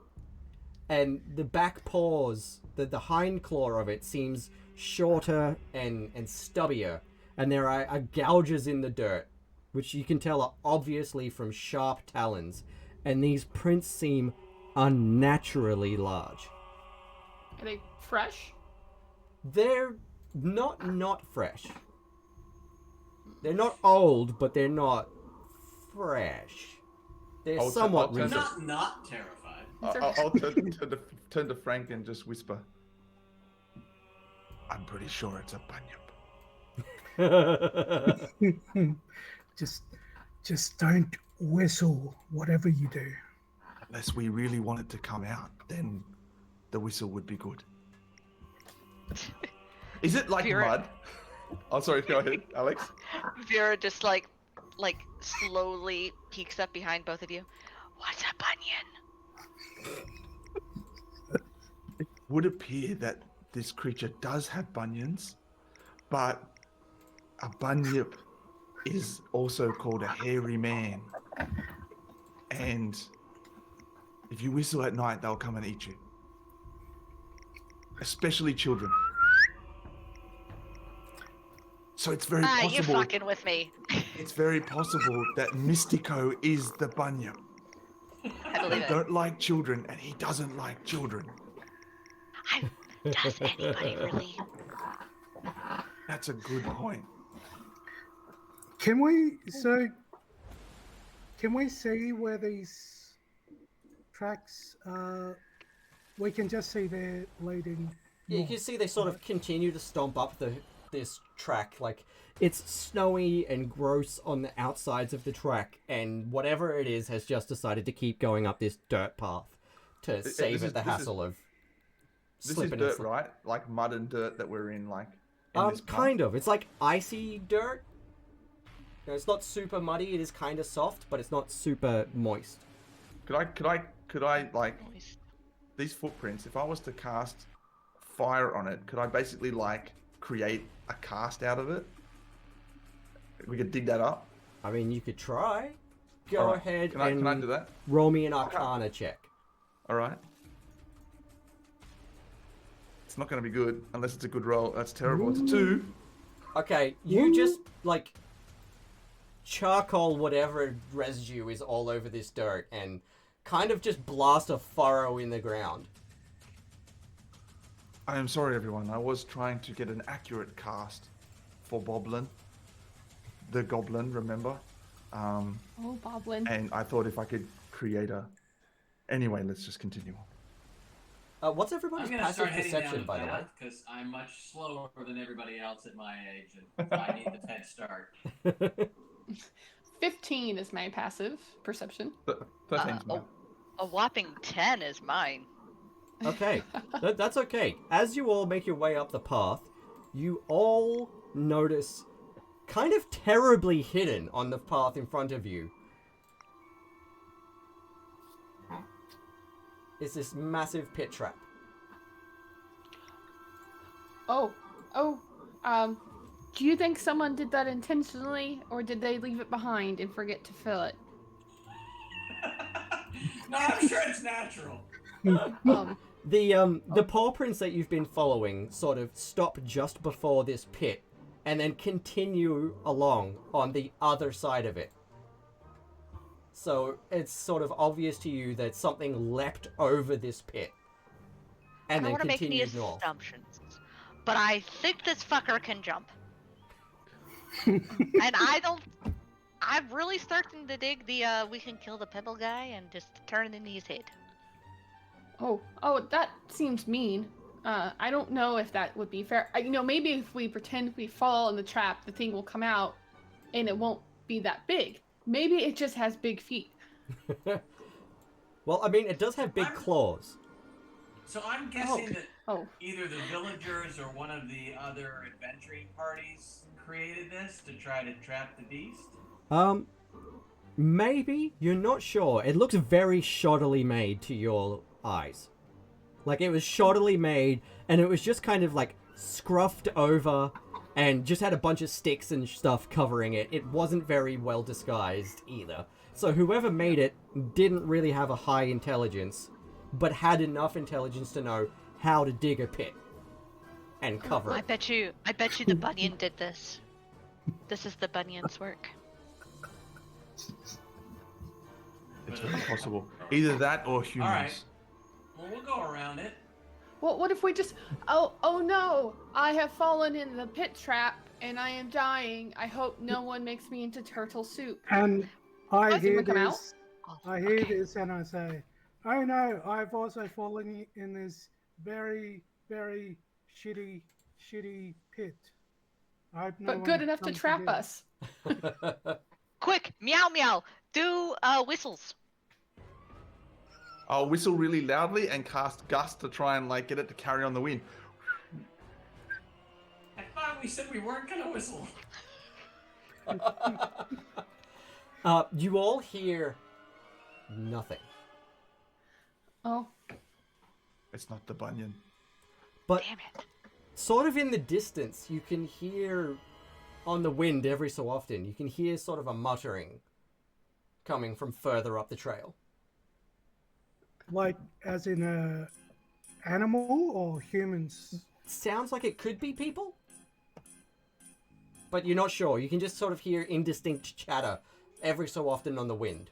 And the back paws, the hind claw of it seems shorter and stubbier. And there are gouges in the dirt, which you can tell are obviously from sharp talons. And these prints seem unnaturally large. Are they fresh? They're not fresh. They're not old, but they're not fresh. They're somewhat I'll turn recent. Not terrified. I'll turn to Frank and just whisper. I'm pretty sure it's a bunyip. Just don't whistle, whatever you do. Unless we really want it to come out, then the whistle would be good. Is it like Vera- mud? Oh, sorry, go ahead, Alex. Vera just like slowly peeks up behind both of you. What's a bunion? It would appear that this creature does have bunions, but a bunyip is also called a hairy man. And if you whistle at night, they'll come and eat you. Especially children. So it's very You possible. fucking with me. It's very possible that Mystico is the bunyip. I believe They it. don't like children, and he doesn't like children. Does anybody really? That's a good point. Can we see where these tracks we can just see they're leading Yeah, you north, can see they sort right? of continue to stomp up this track. Like, it's snowy and gross on the outsides of the track, and whatever it is has just decided to keep going up this dirt path to save it the hassle of This is slipping and dirt, slipping. right? Like mud and dirt that we're in, like. In this path? Kind of. It's like icy dirt. You know, it's not super muddy. It is kind of soft, but it's not super moist. Could I like these footprints? If I was to cast fire on it, could I basically like create a cast out of it? We could dig that up. I mean, you could try. Go All right. ahead Can I and do that? roll me an Arcana check. All right. It's not going to be good unless it's a good roll. That's terrible. It's a 2. Okay, you just, like, charcoal whatever residue is all over this dirt and kind of just blast a furrow in the ground. I am sorry, everyone. I was trying to get an accurate cast for Boblin. The goblin, remember? Oh, Boblin. And I thought if I could create a... Anyway, let's just continue on. What's I'm everybody's gonna passive start heading down perception, the by the way? path because I'm much slower than everybody else at my age, and I need the head start. 15. 14 is my passive perception. 13's mine. A whopping 10 is mine. Okay, that's okay. As you all make your way up the path, you all notice, kind of terribly hidden on the path in front of you, is this massive pit trap. Do you think someone did that intentionally, or did they leave it behind and forget to fill it? No, I'm sure it's natural. The paw prints that you've been following sort of stop just before this pit, and then continue along on the other side of it. So it's sort of obvious to you that something leapt over this pit, and then I don't want to make any continued north. assumptions, but I think this fucker can jump. And I'm really starting to dig the we can kill the pebble guy and just turn it into his head. Oh, that seems mean. I don't know if that would be fair. Maybe if we pretend we fall in the trap, the thing will come out, and it won't be that big. Maybe it just has big feet. Well, I mean, it does have big claws. So I'm guessing that Oh. either the villagers or one of the other adventuring parties created this to try to trap the beast? Maybe? You're not sure. It looks very shoddily made to your eyes. Like, it was shoddily made, and it was just kind of, like, scruffed over, and just had a bunch of sticks and stuff covering it. It wasn't very well disguised, either. So whoever made it didn't really have a high intelligence, but had enough intelligence to know how to dig a pit and cover I it. bet you the Bunyan did this. This is the Bunyan's work. It's very possible. Either that or humans. Alright. Well, we'll go around it. Well, what if we just... Oh no! I have fallen in the pit trap, and I am dying. I hope no one makes me into turtle soup. And I Does hear someone come out? this. Oh, I hear okay. this, and I say, "Oh no! I've also fallen in this very, very shitty pit. I hope no But one good enough to comes trap get it." us. Quick, meow meow. Do whistles. I'll whistle really loudly and cast Gust to try and get it to carry on the wind. I thought we said we weren't gonna whistle. You all hear nothing. Oh. It's not the Bunyan. But Damn it. sort of in the distance, you can hear on the wind every so often, you can hear sort of a muttering coming from further up the trail. Like, as in a animal or humans? Sounds like it could be people, but you're not sure. You can just sort of hear indistinct chatter every so often on the wind.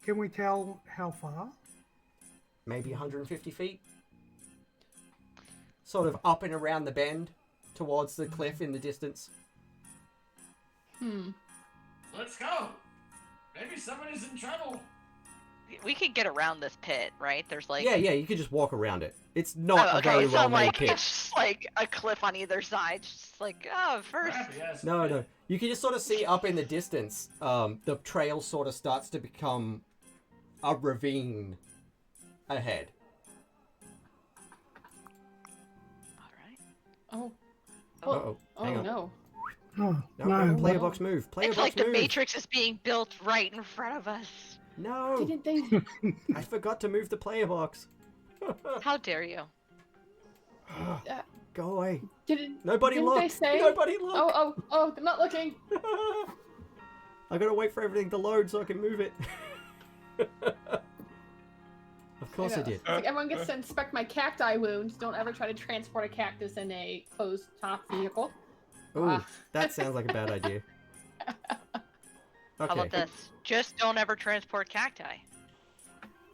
Can we tell how far? Maybe 150 feet. Sort of up and around the bend towards the cliff in the distance. Let's go. Maybe somebody's in trouble. We could get around this pit, right? There's like Yeah, you could just walk around it. It's not a very so well-made like pit. it's just like a cliff on either side. Just like first. Crap, yes. No. You can just sort of see up in the distance, the trail sort of starts to become a ravine ahead. All right. Oh. Uh-oh. Hang on. No. Oh, No, player no. box move. Player It's box like the move. Matrix is being built right in front of us. No, Didn't they? I forgot to move the player box. How dare you? Go away. Didn't Nobody didn't look. they say? Nobody look. Oh, I'm not looking. I gotta wait for everything to load so I can move it. Of course I did. It's like everyone gets to inspect my cacti wounds. Don't ever try to transport a cactus in a closed top vehicle. Ooh, that sounds like a bad idea. How Okay, about this? Just don't ever transport cacti.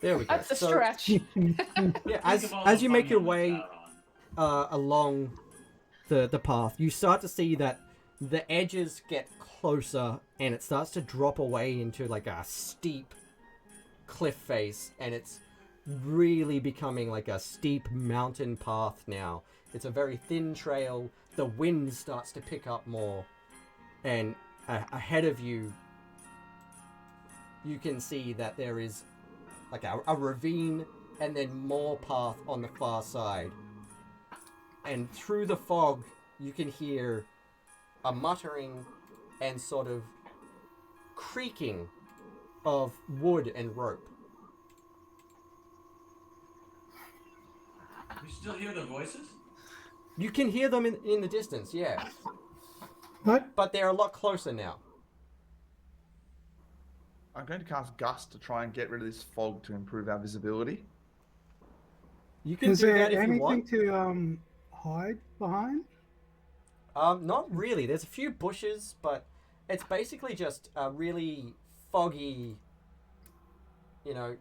there we go. That's a So, stretch. yeah, Think of all as the you fun make your missed way out on. along the path, you start to see that the edges get closer and it starts to drop away into like a steep cliff face, and it's really becoming like a steep mountain path now. It's a very thin trail. The wind starts to pick up more, and ahead of you you can see that there is like a ravine and then more path on the far side. And through the fog, you can hear a muttering and sort of creaking of wood and rope. You still hear the voices? You can hear them in the distance, yeah. What? But they're a lot closer now. I'm going to cast Gust to try and get rid of this fog to improve our visibility. You can Is do there that if you anything want. to hide behind? Not really. There's a few bushes, but it's basically just a really foggy, you know,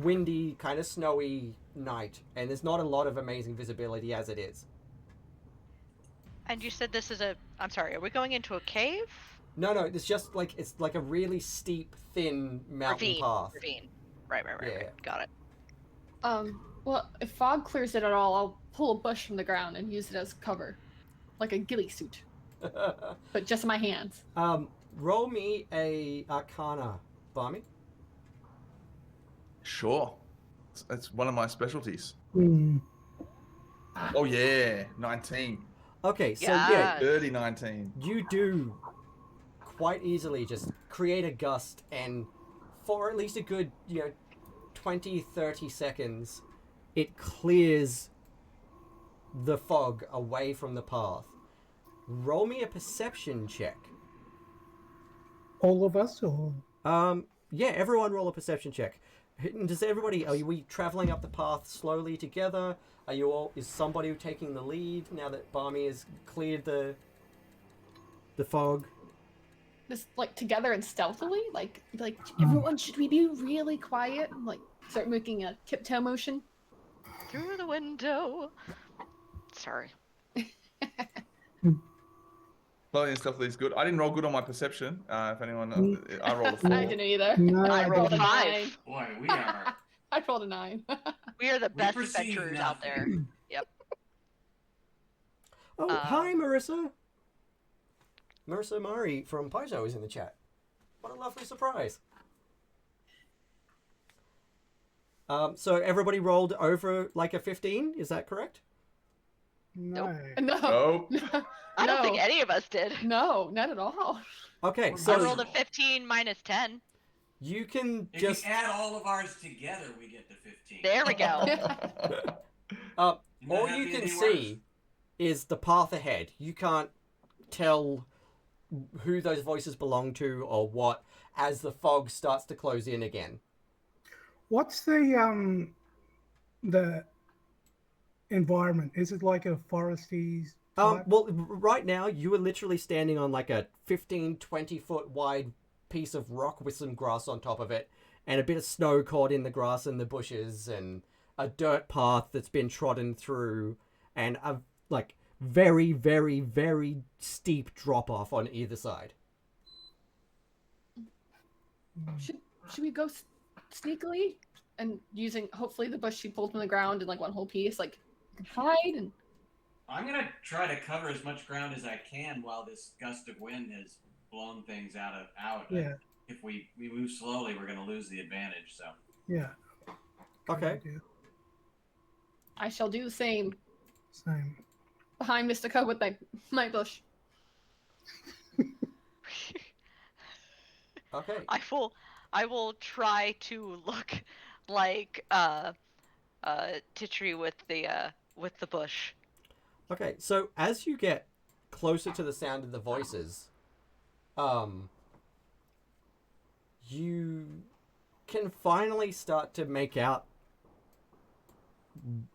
windy, kind of snowy night, and there's not a lot of amazing visibility as it is. And you said this is a... I'm sorry, are we going into a cave? No, it's just like, it's like a really steep, thin mountain path. Ravine. Right. Yeah. Got it. Well, if fog clears it at all, I'll pull a bush from the ground and use it as cover. Like a ghillie suit. But just my hands. Roll me a Arcana, BarmeArme. Sure. It's one of my specialties. Hmm. Oh, yeah. 19. Okay, so Yeah. Dirty 19. you do quite easily just create a gust, and for at least a good, 20-30 seconds, it clears the fog away from the path. Roll me a perception check. All of us, or Yeah, everyone roll a perception check. Does everybody, are we traveling up the path slowly together? Is somebody taking the lead now that BarmeArme has cleared the fog? Just like together and stealthily? Like everyone, should we be really quiet? And like start making a tiptoe motion? Through the window. Sorry. Slowly and stealthily is good. I didn't roll good on my perception. If anyone, I rolled a 4. I didn't either. no, I rolled a rolled a 5. 9. Boy, we are. I rolled a 9. We are the best perceive adventurers out there. nothing. Yep. Oh, hi, Marissa. Marissa Murray from Paizo is in the chat. What a lovely surprise. So everybody rolled over like a 15, is that correct? no. No. Nope. I don't think No. any of us did. No, not at all. Okay, We're so I rolled a 15 minus 10. you can If just... you add all of ours together, we get to 15. There we go. all Not you be can any see is the path ahead. You can't tell who those voices belong to or what as the fog starts to close in again. What's the environment? Is it like a foresty type? Well, right now you are literally standing on like a 15-20 foot wide piece of rock with some grass on top of it, and a bit of snow caught in the grass and the bushes, and a dirt path that's been trodden through, and a like very, very, very steep drop off on either side. Should we go sneakily and using hopefully the bush she pulled from the ground in like one whole piece, like hide and. I'm gonna try to cover as much ground as I can while this gust of wind has blown things out. Yeah. If we move slowly, we're gonna lose the advantage. So. Yeah. Okay. Good idea. I shall do the same Same. behind Mr. Co with my bush. Okay. I will try to look like Titri with the bush. Okay, so as you get closer to the sound of the voices, you can finally start to make out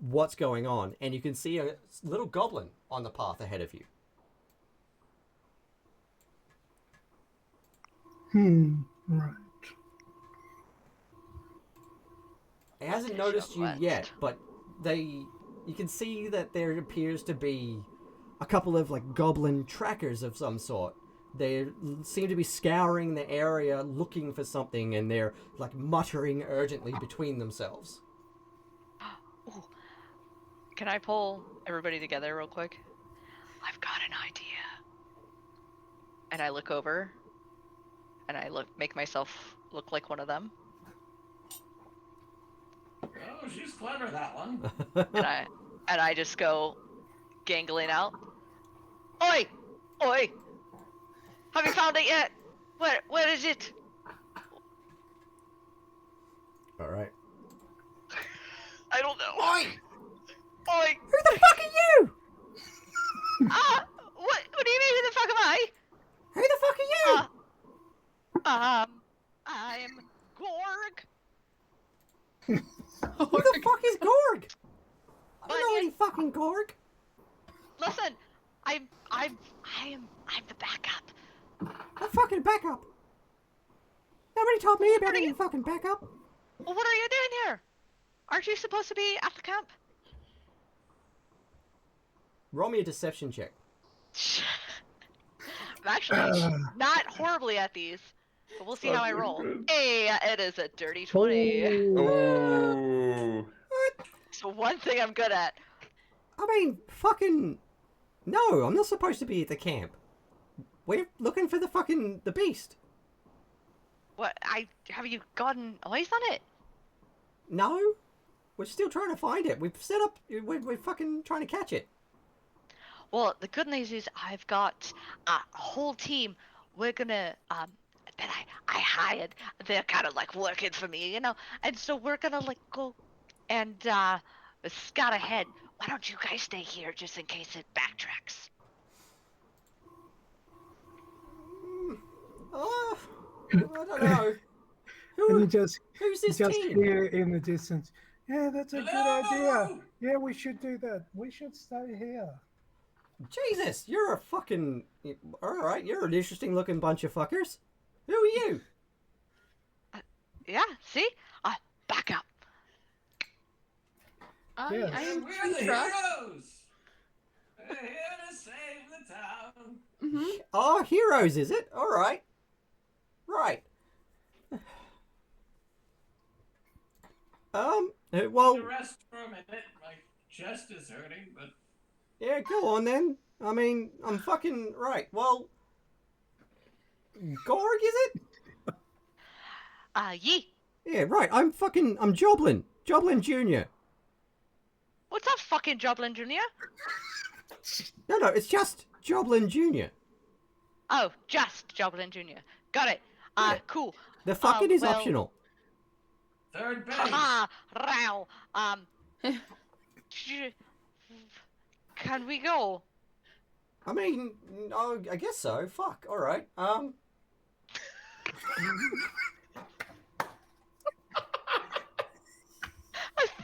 what's going on, and you can see a little goblin on the path ahead of you. Right. It hasn't noticed you yet, but you can see that there appears to be a couple of like goblin trackers of some sort. They seem to be scouring the area looking for something, and they're like muttering urgently between themselves. Ooh. Can I pull everybody together real quick? I've got an idea. And I look over, and I make myself look like one of them. Oh, she's clever, that one. And I just go gangling out. Oi! Oi! Have you found it yet? Where is it? All right. I don't know. Oi! Oi! Who the fuck are you? What do you mean, who the fuck am I? Who the fuck are you? I'm Gorg. Who the fuck is Gorg? I don't know Bunyan. any fucking Gorg. Listen, I'm the backup. A fucking backup. Nobody told me about any fucking backup. Well, what are you doing here? Aren't you supposed to be at the camp? Roll me a deception check. I'm actually not horribly at these, but we'll see how I roll. Hey, it is a dirty 20. Oh. So one thing I'm good at. I mean, fucking... No, I'm not supposed to be at the camp. We're looking for the beast. What? Have you gotten eyes on it? No? We're still trying to find it. We've set up... We're fucking trying to catch it. Well, the good news is I've got a whole team. We're gonna, that I hired. They're kind of like working for me, you know? And so we're gonna like go and, scout ahead. Why don't you guys stay here just in case it backtracks? Oh, I don't know. And you just Who's this just team? hear in the distance. Yeah, that's a good Hello? idea. Yeah, we should do that. We should stay here. Jesus, you're a fucking... Alright, you're an interesting looking bunch of fuckers. Who are you? Yeah, see? Back up. Yes. I am We're the Tritra. heroes. We're here to save the town. Mm-hmm. Oh, heroes, is it? Alright. Right. Well... The rest for a minute. My chest is hurting, but... Yeah, go on then. I mean, I'm fucking... Right, well... Gorg, is it? Yee. Yeah, right, I'm Joblin. Joblin Jr. What's up, fucking Joblin Jr.? No, it's just Joblin Jr. Oh, just Joblin Jr. Got it. Yeah. Cool. The fucking is well- optional. Third base. Haha, row. Can we go? I mean, oh, I guess so. Fuck, alright. I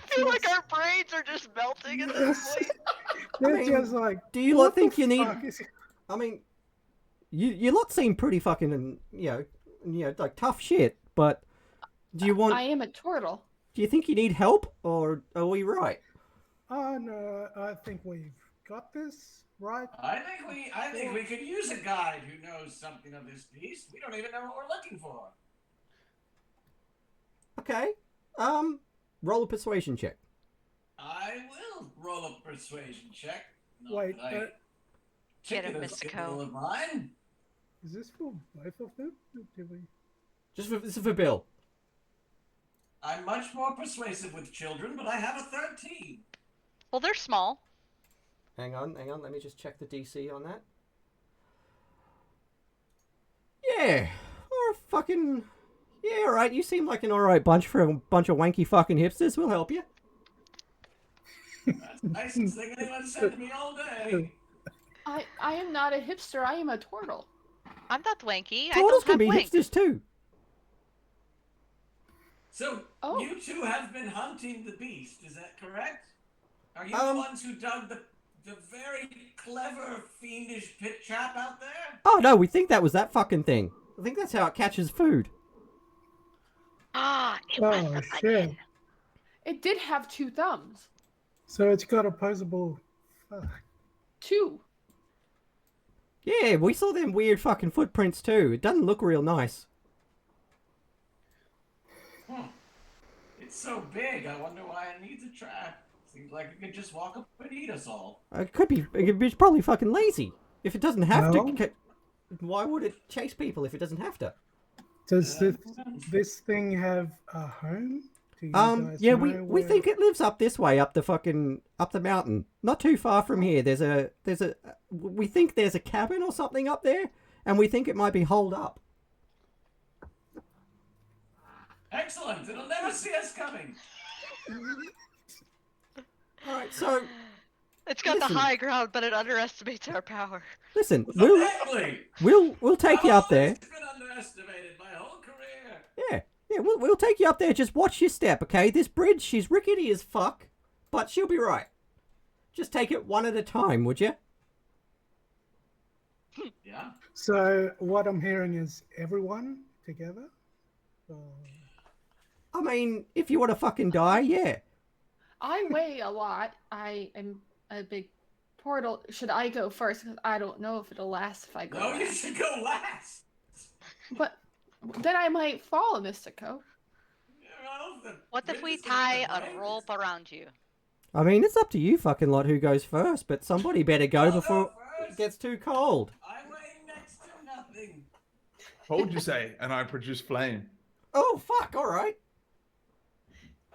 feel like our brains are just melting at this point. They're mean, just like, do you what lot think the you need... fuck is it? I mean, you lot seem pretty fucking, like tough shit, but do you want... I am a turtle. Do you think you need help, or are we right? Oh no, I think we've got this right. I think we could use a guide who knows something of this beast. We don't even know what we're looking for. Okay. Roll a persuasion check. I will roll a persuasion check. Not Wait, that I Get him, particular Mr. skill Cole. of mine. Is this for both of them? Did we? This is for Bill. I'm much more persuasive with children, but I have a 13. Well, they're small. Hang on. Let me just check the DC on that. Yeah. Or fucking... Yeah, alright. You seem like an alright bunch for a bunch of wanky fucking hipsters. We'll help you. That's the nicest thing anyone said to me all day. I am not a hipster. I am a turtle. I'm not wanky. I Turtles don't can have be wings. hipsters too. So, Oh. you two have been hunting the beast, is that correct? Are you the Um, ones who dug the very clever, fiendish pit trap out there? Oh no, we think that was that fucking thing. I think that's how it catches food. It was Oh the shit! onion. It did have 2 thumbs. So it's got opposable. Fuck. 2. Yeah, we saw them weird fucking footprints too. It doesn't look real nice. It's so big, I wonder why it needs a trap. Seems like it could just walk up and eat us all. It could be. It's probably fucking lazy. If it doesn't have No. to, why would it chase people if it doesn't have to? Does this thing have a home? Do you guys Yeah, know we where... think it lives up this way, up the mountain, not too far from here. We think there's a cabin or something up there, and we think it might be holed up. Excellent. It'll never see us coming. All right, so It's got listen. the high ground, but it underestimates our power. listen, Exactly. we'll take you up there. I've always been underestimated my whole career. Yeah, we'll take you up there. Just watch your step, okay? This bridge, she's rickety as fuck, but she'll be right. Just take it one at a time, would you? Yeah. So what I'm hearing is everyone together? I mean, if you want to fucking die, yeah. I weigh a lot. I am a big portal. Should I go first? Because I don't know if it'll last if I go No, last. you should go last. But then I might fall, Mystico. What if we tie a rope around you? I mean, it's up to you fucking lot who goes first, but somebody better go before it gets too cold. I'm weighing next to nothing. Hold, you say, and I produce flame. Oh, fuck, all right.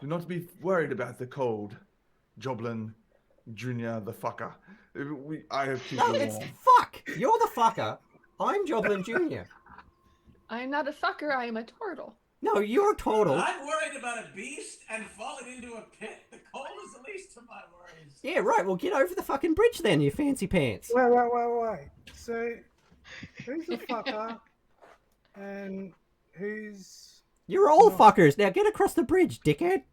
Do not be worried about the cold, Joblin Junior, the fucker. I have keep No, you it's warm. fuck. You're the fucker. I'm Joblin Jr. I am not a fucker, I am a turtle. No, you're total. I'm worried about a beast and falling into a pit. The cold is the least of my worries. Yeah, right. Well, get over the fucking bridge then, you fancy pants. Wait. So, who's the fucker? And who's... You're all No. fuckers. Now get across the bridge, dickhead.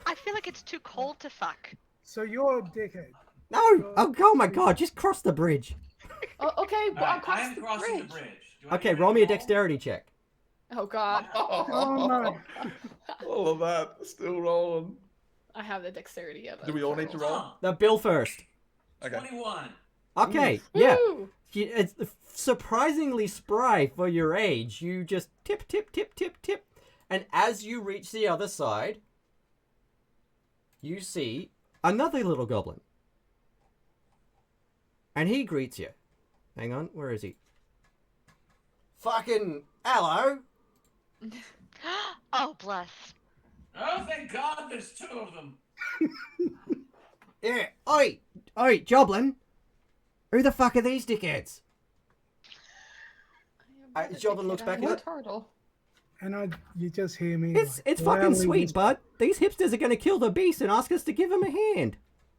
I feel like it's too cold to fuck. So you're a dickhead. No. Oh my god, just cross the bridge. Oh, okay, well, I'll Alright, cross I'm the crossing bridge. the bridge. Do I Okay, need roll me a roll? dexterity check. Oh god. Oh no. All of that, still rolling. I have the dexterity of it. Do we all need to roll? Oh, Now, Bill first. Okay. 21. Okay, yeah. Woo! It's surprisingly spry for your age. You just tip, tip, tip, tip, tip. And as you reach the other side, you see another little goblin. And he greets you. Hang on, where is he? Fucking hello. Oh, bless. Oh, thank God there's two of them. Yeah, oi, Joblin. Who the fuck are these dickheads? I am not a Joblin dickhead, looks back I am a at it. turtle. And you just hear me. It's like, fucking loudly sweet, whisper, bud. These hipsters are gonna kill the beast and ask us to give them a hand.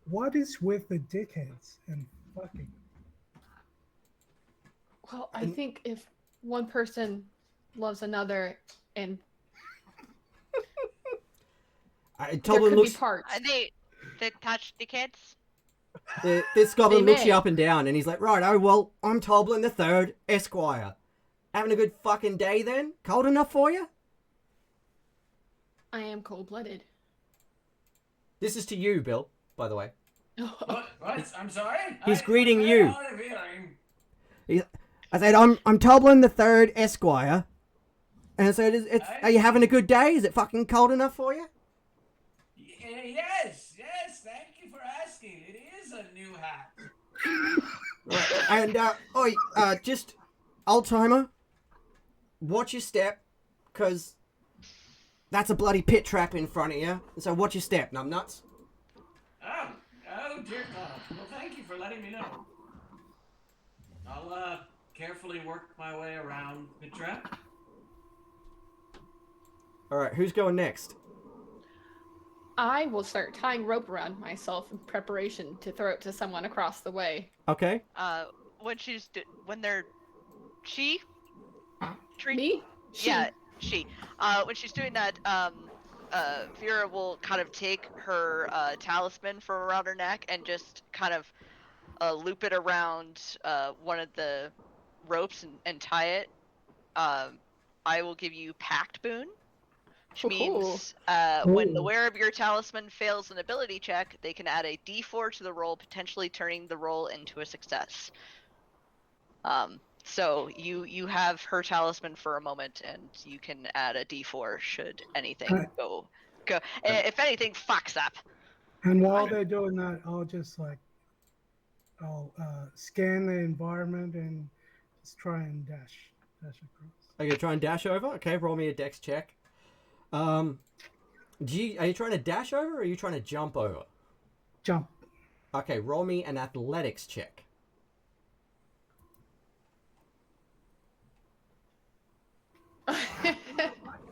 What is with the dickheads and fucking? Well, I think if one person loves another and there Joblin could looks. be parts. They touch the kids? This goblin They looks you may. up and down, and he's like, "Right, oh well, I'm Toblin the Third, Esquire. Having a good fucking day then? Cold enough for you?" I am cold-blooded. This is to you, Bill. By the way, What? I'm sorry? He's greeting you. hard of hearing. I said, "I'm Toblin the Third, Esquire." And I said, "Are you having a good day? Is it fucking cold enough for you?" Yes, thank you for asking. It is a new hat. Right. And just old timer, watch your step, cause that's a bloody pit trap in front of you. So watch your step, numbnuts. Oh dear God. Well, thank you for letting me know. I'll carefully work my way around the trap. All right, who's going next? I will start tying rope around myself in preparation to throw it to someone across the way. Okay. When she? Me? She. Yeah, she. When she's doing that, Vera will kind of take her talisman from around her neck and just kind of loop it around one of the ropes and tie it. I will give you Pact Boon, which means when the wearer of your talisman fails an ability check, they can add a D4 to the roll, potentially turning the roll into a success. So you have her talisman for a moment, and you can add a D4 should anything go. If anything fucks up. And while they're doing that, I'll scan the environment and just try and dash Dash across. Are you gonna try and dash over? Okay, roll me a dex check. Are you trying to dash over or are you trying to jump over? Jump. Okay, roll me an athletics check.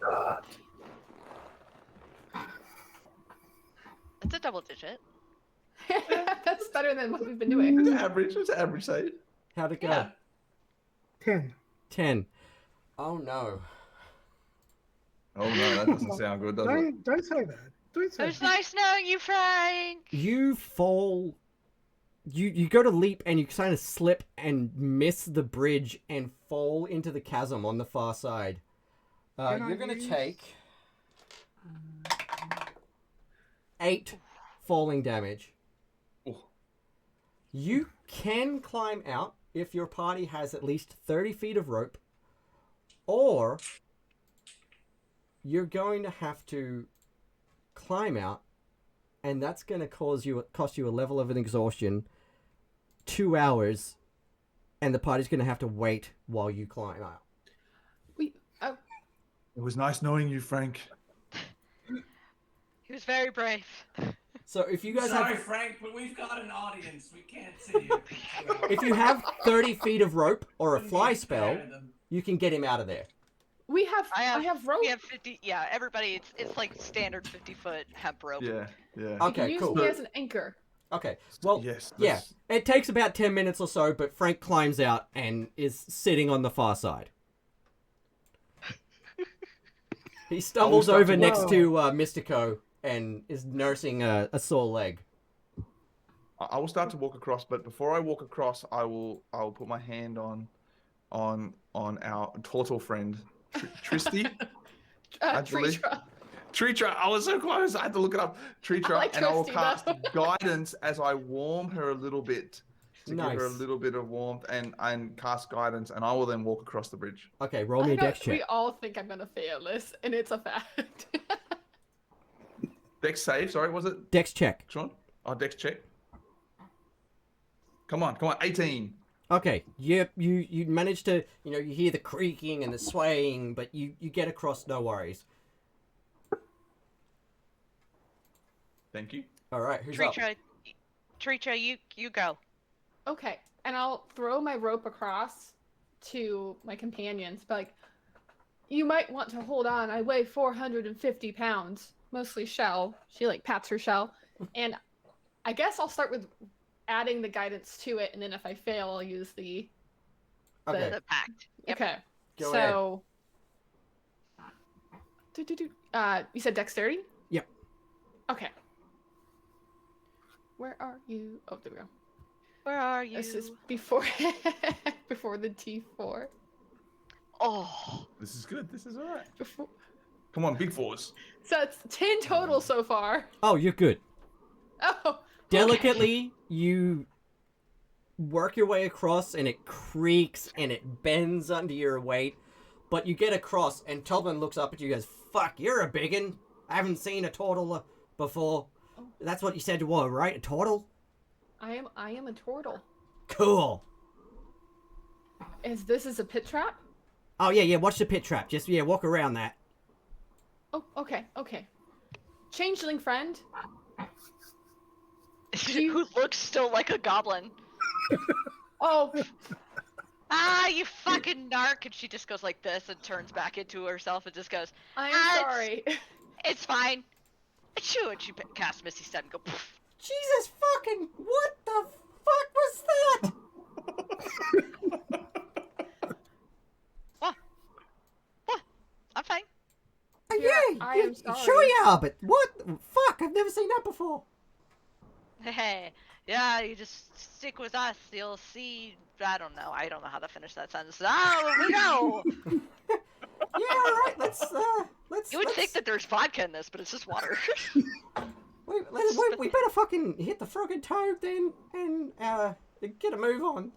God. It's a double digit. That's better than what we've been doing. It's average. It's average, say. How'd it go? Yeah. 10. 10. Oh no. Oh no, that doesn't sound good, does it? Don't say that. Don't say It was that. nice knowing you, Frank. You fall. You go to leap and you kind of slip and miss the bridge and fall into the chasm on the far side. You're going to take 8 falling damage. Oh. You can climb out if your party has at least 30 feet of rope, or you're going to have to climb out, and that's going to cost you a level of an exhaustion, 2 hours, and the party's going to have to wait while you climb out. It was nice knowing you, Frank. He was very brave. So if you guys Sorry, have, Frank, but we've got an audience. We can't sit here. if you have 30 feet of rope or a Couldn't fly be spell, fair to them. you can get him out of there. I have rope. We have 50. Yeah, everybody. It's like standard 50-foot hemp rope. Yeah, yeah. You Okay, can use cool. me as an anchor. Okay, well, Yes. yeah, let's- it takes about 10 minutes or so, but Frank climbs out and is sitting on the far side. He stumbles start over to next walk. to Mystico and is nursing a sore leg. I will start to walk across, but before I walk across, I'll put my hand on our turtle friend, Tristy. Actually. Tritra. Tritra, I was so close. I had to look it up. Tritra, I like and I will Tristy, cast though. guidance as I warm her a little bit to give her a Nice. little bit of warmth and cast guidance, and I will then walk across the bridge. Okay, roll me a dex We check. all think I'm gonna fail this, and it's a fact. Dex save, sorry, was it, Dex check. Sean? Oh, Dex check. Come on, 18. Okay, you manage to, you hear the creaking and the swaying, but you get across, no worries. Thank you. All right, who's up? Tritra, you go. Okay, and I'll throw my rope across to my companions, but like, you might want to hold on. I weigh 450 pounds, mostly shell. She like pats her shell, and I guess I'll start with adding the guidance to it, and then if I fail, I'll use the. Okay, The pact. Yep. Okay. Go So. You said dexterity? Yep. Okay. Where are you? Oh, there we go. Where are you? This is before before the T4. Oh. This is good. This is all right. Before... Come on, big fours. So it's 10 total so far. Oh, you're good. Oh. okay. Delicately, you work your way across, and it creaks and it bends under your weight. But you get across, and Tobin looks up at you and goes, "Fuck, you're a biggin. I haven't seen a turtle before." That's what you said you were, right? A turtle? I am a turtle. Cool. This is a pit trap? Oh, yeah, watch the pit trap. Just, walk around that. Oh, okay. Changeling friend. Who looks still like a goblin. Oh, You fucking narc. And she just goes like this and turns back into herself and just goes, I'm it's- sorry. "It's fine." Shoo, and she casts Misty Step and go, poof. Jesus fucking, what the fuck was that? What? I'm fine. I am sorry. Sure you are, but what? Fuck, I've never seen that before. Hey, yeah, you just stick with us. You'll see. I don't know how to finish that sentence. Oh, we know. Yeah, alright, let's You would think that there's vodka in this, but it's just water. we better fucking hit the friggin' toad then, and get a move on. Hit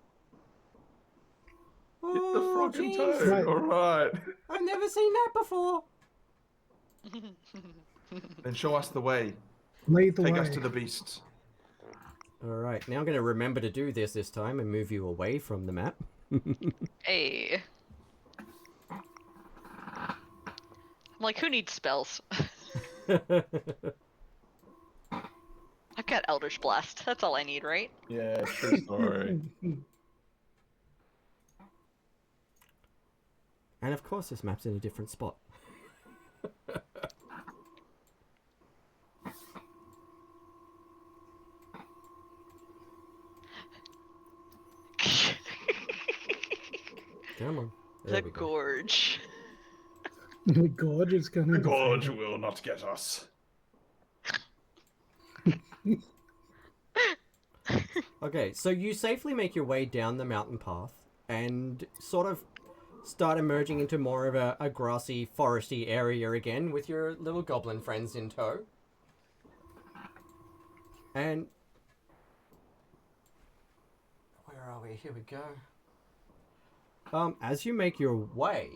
the Oh, frogging jeez. toad. Right. All right. I've never seen that before. Then show us the way. Lead the Take way. us to the beasts. Alright, now I'm gonna remember to do this time and move you away from the map. Hey. like, who needs spells? I've got Eldritch Blast. That's all I need, right? Yeah, true story. And of course, this map's in a different spot. Come on. There The we go. gorge. The gorge is gonna. The gorge will not get us. Okay, so you safely make your way down the mountain path and sort of start emerging into more of a grassy, foresty area again with your little goblin friends in tow. And where are we? Here we go. As you make your way,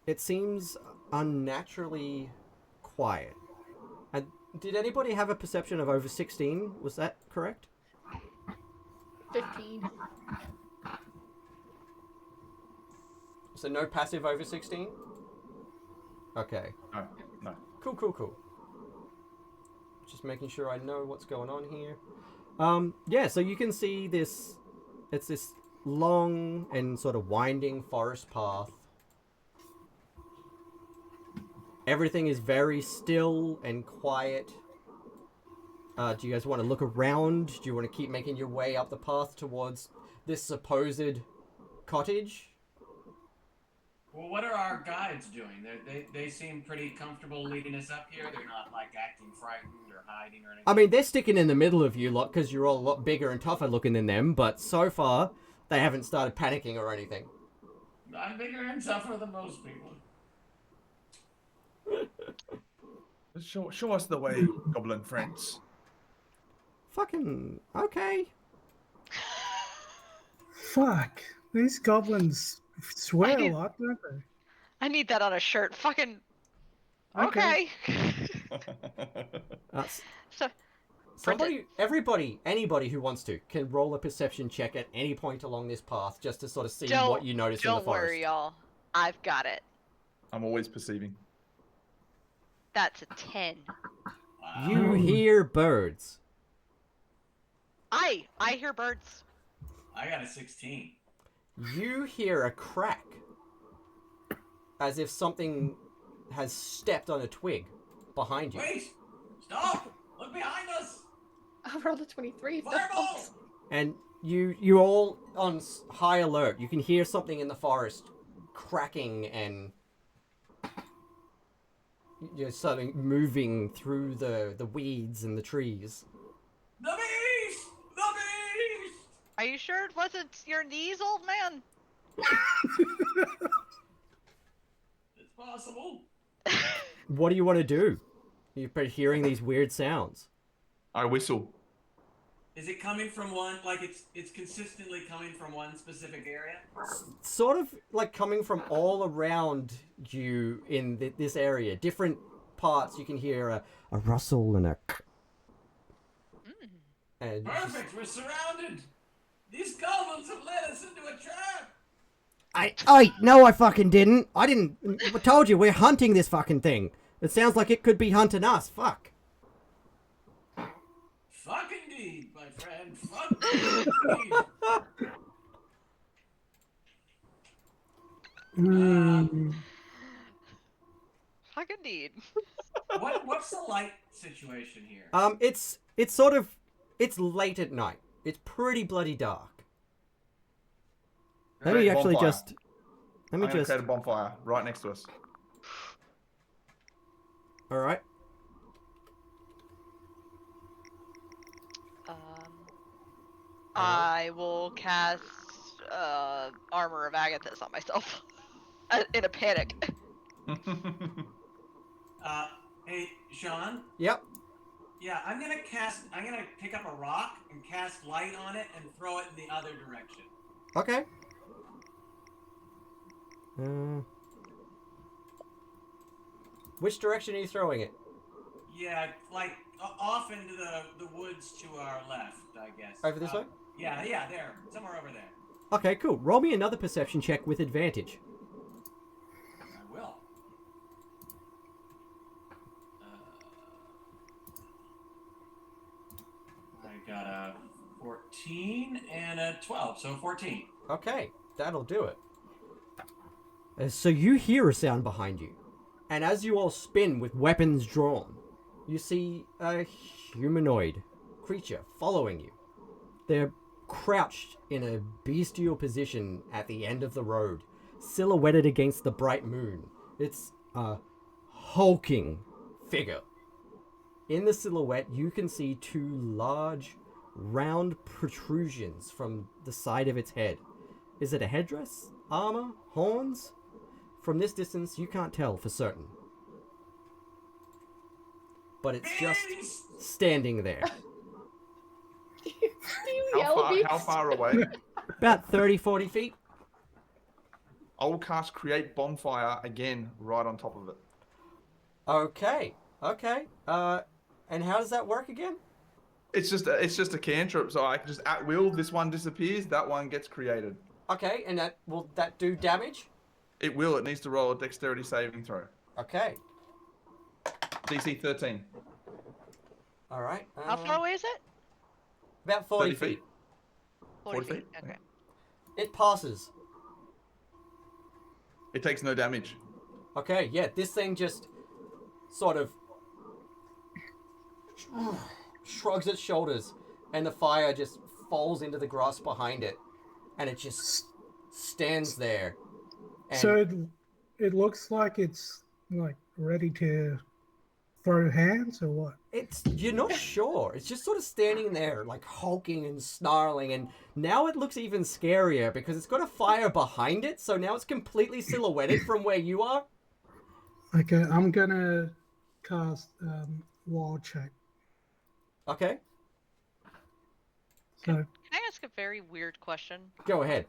it seems unnaturally quiet. And did anybody have a perception of over 16? Was that correct? 15. So no passive over 16? Okay. No. Cool. Just making sure I know what's going on here. Yeah, so you can see this. It's this long and sort of winding forest path. Everything is very still and quiet. Do you guys want to look around? Do you want to keep making your way up the path towards this supposed cottage? Well, what are our guides doing? They seem pretty comfortable leading us up here. They're not like acting frightened or hiding or anything. I mean, they're sticking in the middle of you lot because you're all a lot bigger and tougher looking than them, but so far, they haven't started panicking or anything. I'm bigger and tougher than most people. Show us the way, goblin friends. Fucking okay. Fuck. These goblins swear a lot, don't they? I need that on a shirt. Fucking. Okay. So. Anybody who wants to can roll a perception check at any point along this path just to sort of see what you notice in the forest. Don't worry, y'all. I've got it. I'm always perceiving. That's a 10. Wow. You hear birds. I hear birds. I got a 16. You hear a crack. As if something has stepped on a twig behind you. Wait! Stop! Look behind us! I rolled a 23. Fireball! And you're all on high alert. You can hear something in the forest cracking and you're suddenly moving through the weeds and the trees. The beast! The beast! Are you sure it wasn't your knees, old man? It's possible. What do you want to do? You've been hearing these weird sounds. I whistle. Is it coming from one, like it's consistently coming from one specific area? Sort of like coming from all around you in this area. Different parts you can hear a rustle and a... And Perfect, we're surrounded! These goblins have led us into a trap! No, I fucking didn't. I told you, we're hunting this fucking thing. It sounds like it could be hunting us. Fuck. Fuck indeed, my friend. Fuck indeed. Fuck indeed. What's the light situation here? It's late at night. It's pretty bloody dark. Let me Bonfire. Let me I'm gonna create a bonfire right next to us. All right. I will cast Armor of Agathis on myself in a panic. Hey, Sean? Yep. Yeah, I'm gonna pick up a rock and cast light on it and throw it in the other direction. Okay. Which direction are you throwing it? Yeah, like off into the woods to our left, I guess. Over this way? Yeah, there. Somewhere over there. Okay, cool. Roll me another perception check with advantage. 13 and a 12, so 14. Okay, that'll do it. So you hear a sound behind you, and as you all spin with weapons drawn, you see a humanoid creature following you. They're crouched in a bestial position at the end of the road, silhouetted against the bright moon. It's a hulking figure. In the silhouette, you can see two large, round protrusions from the side of its head. Is it a headdress? Armor? Horns? From this distance, you can't tell for certain. But it's just standing there. Do you yell Beast? How far away? About 30, 40 feet. I will cast Create Bonfire again right on top of it. Okay. And how does that work again? It's just a cantrip, so I can just at will. This one disappears, that one gets created. Okay, and will that do damage? It will. It needs to roll a Dexterity saving throw. Okay. DC 13. All right. How far away is it? About 40 30 feet. 40 40 feet. Okay. It passes. It takes no damage. Okay, yeah, this thing just sort of shrugs its shoulders, and the fire just falls into the grass behind it, and it just stands there. And So it looks like it's like ready to throw hands or what? you're not sure. It's just sort of standing there, like hulking and snarling, and now it looks even scarier because it's got a fire behind it, so now it's completely silhouetted from where you are. Okay, I'm gonna cast Wild Check. Okay, So Can I ask a very weird question? go ahead.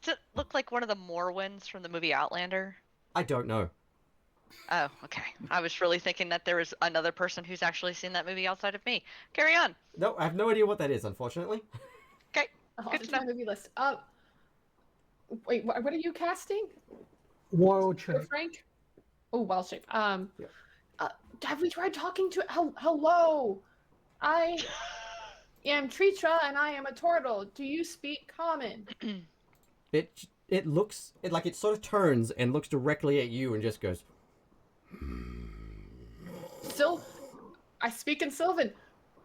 Does it look like one of the Morwins from the movie Outlander? I don't know. Oh, okay. I was really thinking that there was another person who's actually seen that movie outside of me. Carry on. No, I have no idea what that is, unfortunately. Okay. Oh, Good it's to my know. movie list. Wait, what are you casting? Wild For Check. Frank? Oh, Wild Shape. Yeah. Have we tried talking to? Hello, I am Tritra and I am a turtle. Do you speak common? It looks like it sort of turns and looks directly at you and just goes. I speak in Sylvan.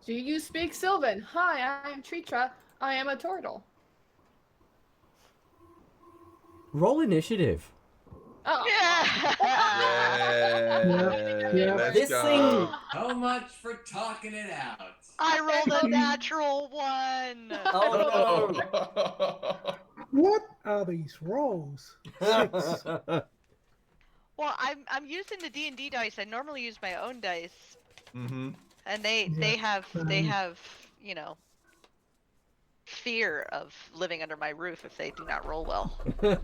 Do you speak Sylvan? Hi, I am Tritra. I am a turtle. Roll initiative. Oh. Yeah. Yeah. Let's This go. thing. So much for talking it out. I rolled a natural one. Oh no. What are these rolls? 6. Well, I'm using the D&D dice. I normally use my own dice, Mm-hmm. and they have you know, fear of living under my roof if they do not roll well. But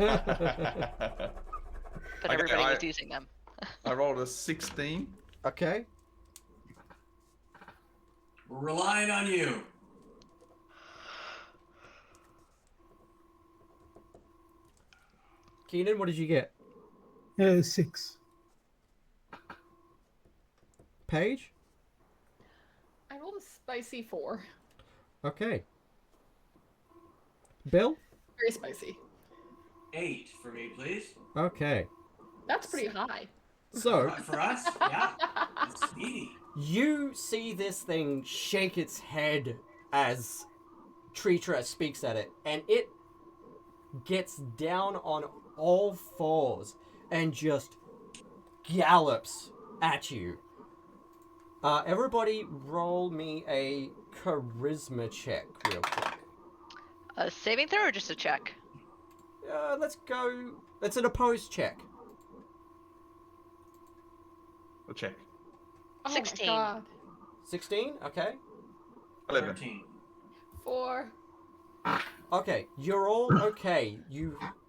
Okay, everybody was using them. I rolled a 16. Okay. We're relying on you. Keenan, what did you get? 6. Paige? I rolled a spicy 4. Okay. Bill? Very spicy. 8 for me, please. Okay. That's pretty high. So, For us? Yeah. It's speedy. you see this thing shake its head as Tritra speaks at it, and it gets down on all fours and just gallops at you. Everybody roll me a charisma check real quick. A saving throw or just a check? Let's go. It's an opposed check. I'll check. Oh 16. my god. 16? Okay. 11. 13. 4. Okay, you're all okay.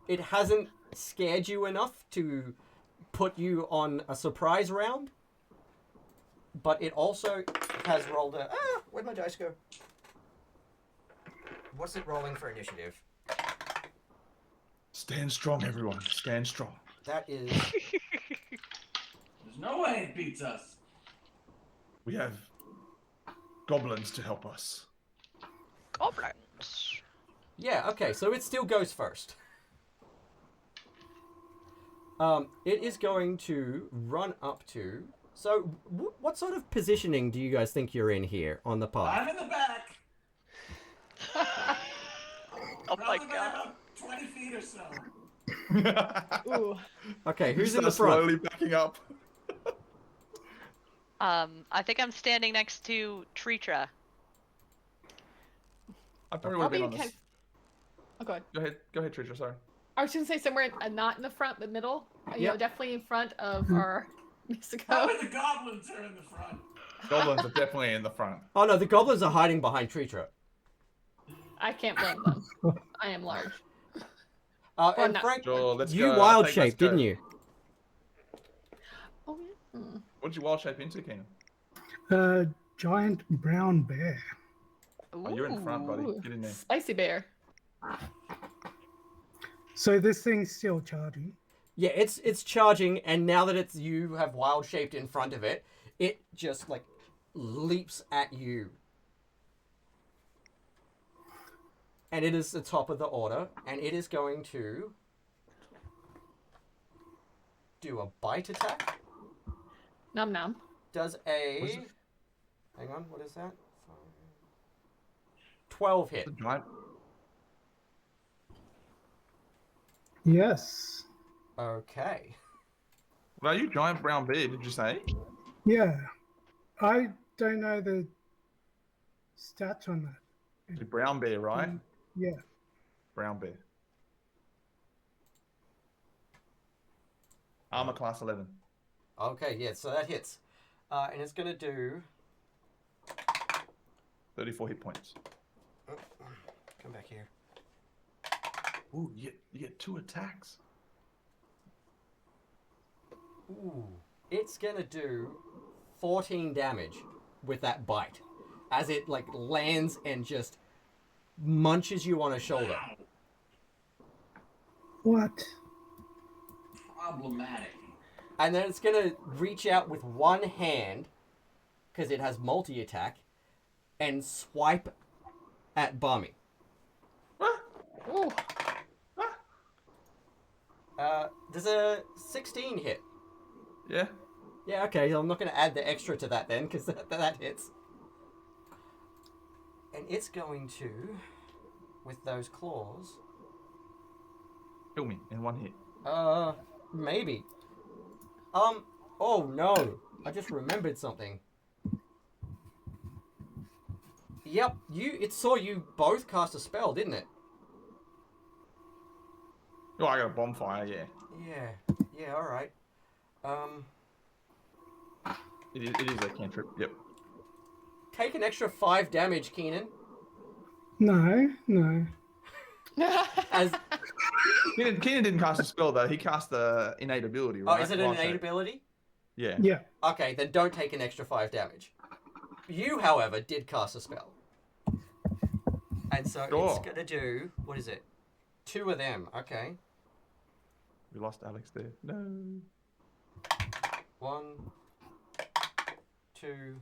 It hasn't scared you enough to put you on a surprise round, but it also has rolled a... where'd my dice go? What's it rolling for initiative? Stand strong, everyone. Stand strong. That is... There's no way it beats us. We have goblins to help us. Goblins. Yes. Yeah, okay, so it still goes first. It is going to run up to... So, what sort of positioning do you guys think you're in here on the path? I'm in the back. Oh my Probably by god. about 20 feet or so. Ooh. Okay, You who's in the start front? slowly backing up. I think I'm standing next to Tritra. I probably would I'll have be been on kind this. of... Oh, go ahead. Go ahead, Trisha. Sorry. I was going to say somewhere not in the front, but middle. You know, Yep. definitely in front of our Mystico. Probably the goblins are in the front. Goblins are definitely in the front. Oh no, the goblins are hiding behind Tritra. I can't blame them. I am large. And not- Frank, Sure, let's you go. wild Let's shaped, go. didn't you? Oh, yeah. What did you wild shape into, Keenan? Giant brown bear. Oh, you're in front, buddy. Ooh, Get in there. Spicy bear. So this thing's still charging. Yeah, it's charging, and now that you have wild shaped in front of it, it just like leaps at you. And it is the top of the order, and it is going to do a bite attack. Nom nom. Does a... Hang on, what is that? 12 hit. Giant. Yes. Okay. Well, you giant brown bear, did you say? Yeah. I don't know the stats on that. The brown bear, right? Yeah. Brown bear. Armor class 11. Okay, yeah, so that hits. And it's going to do... 34 hit points. Come back here. Ooh, you get 2 attacks. Ooh. It's going to do 14 damage with that bite. As it, like, lands and just munches you on a shoulder. What? Problematic. And then it's going to reach out with one hand, because it has multi-attack, and swipe at BarmeArme. Ooh. Does a 16 hit? Yeah. Yeah, okay, I'm not going to add the extra to that then, because that hits. And it's going to, with those claws... Kill me in 1 hit. Maybe. Oh no, I just remembered something. Yep, it saw you both cast a spell, didn't it? Oh, I got a bonfire, yeah. Yeah, alright. It is a cantrip, yep. Take an extra 5 damage, Keenan. No. As Keenan didn't cast a spell, though. He cast the innate ability, right? Oh, is it an Wild innate shape. ability? Yeah. Yeah. Okay, then don't take an extra 5 damage. You, however, did cast a spell. And so Sure. it's gonna do, what is it? 2 of them, okay. We lost Alex there. No. 1, 2,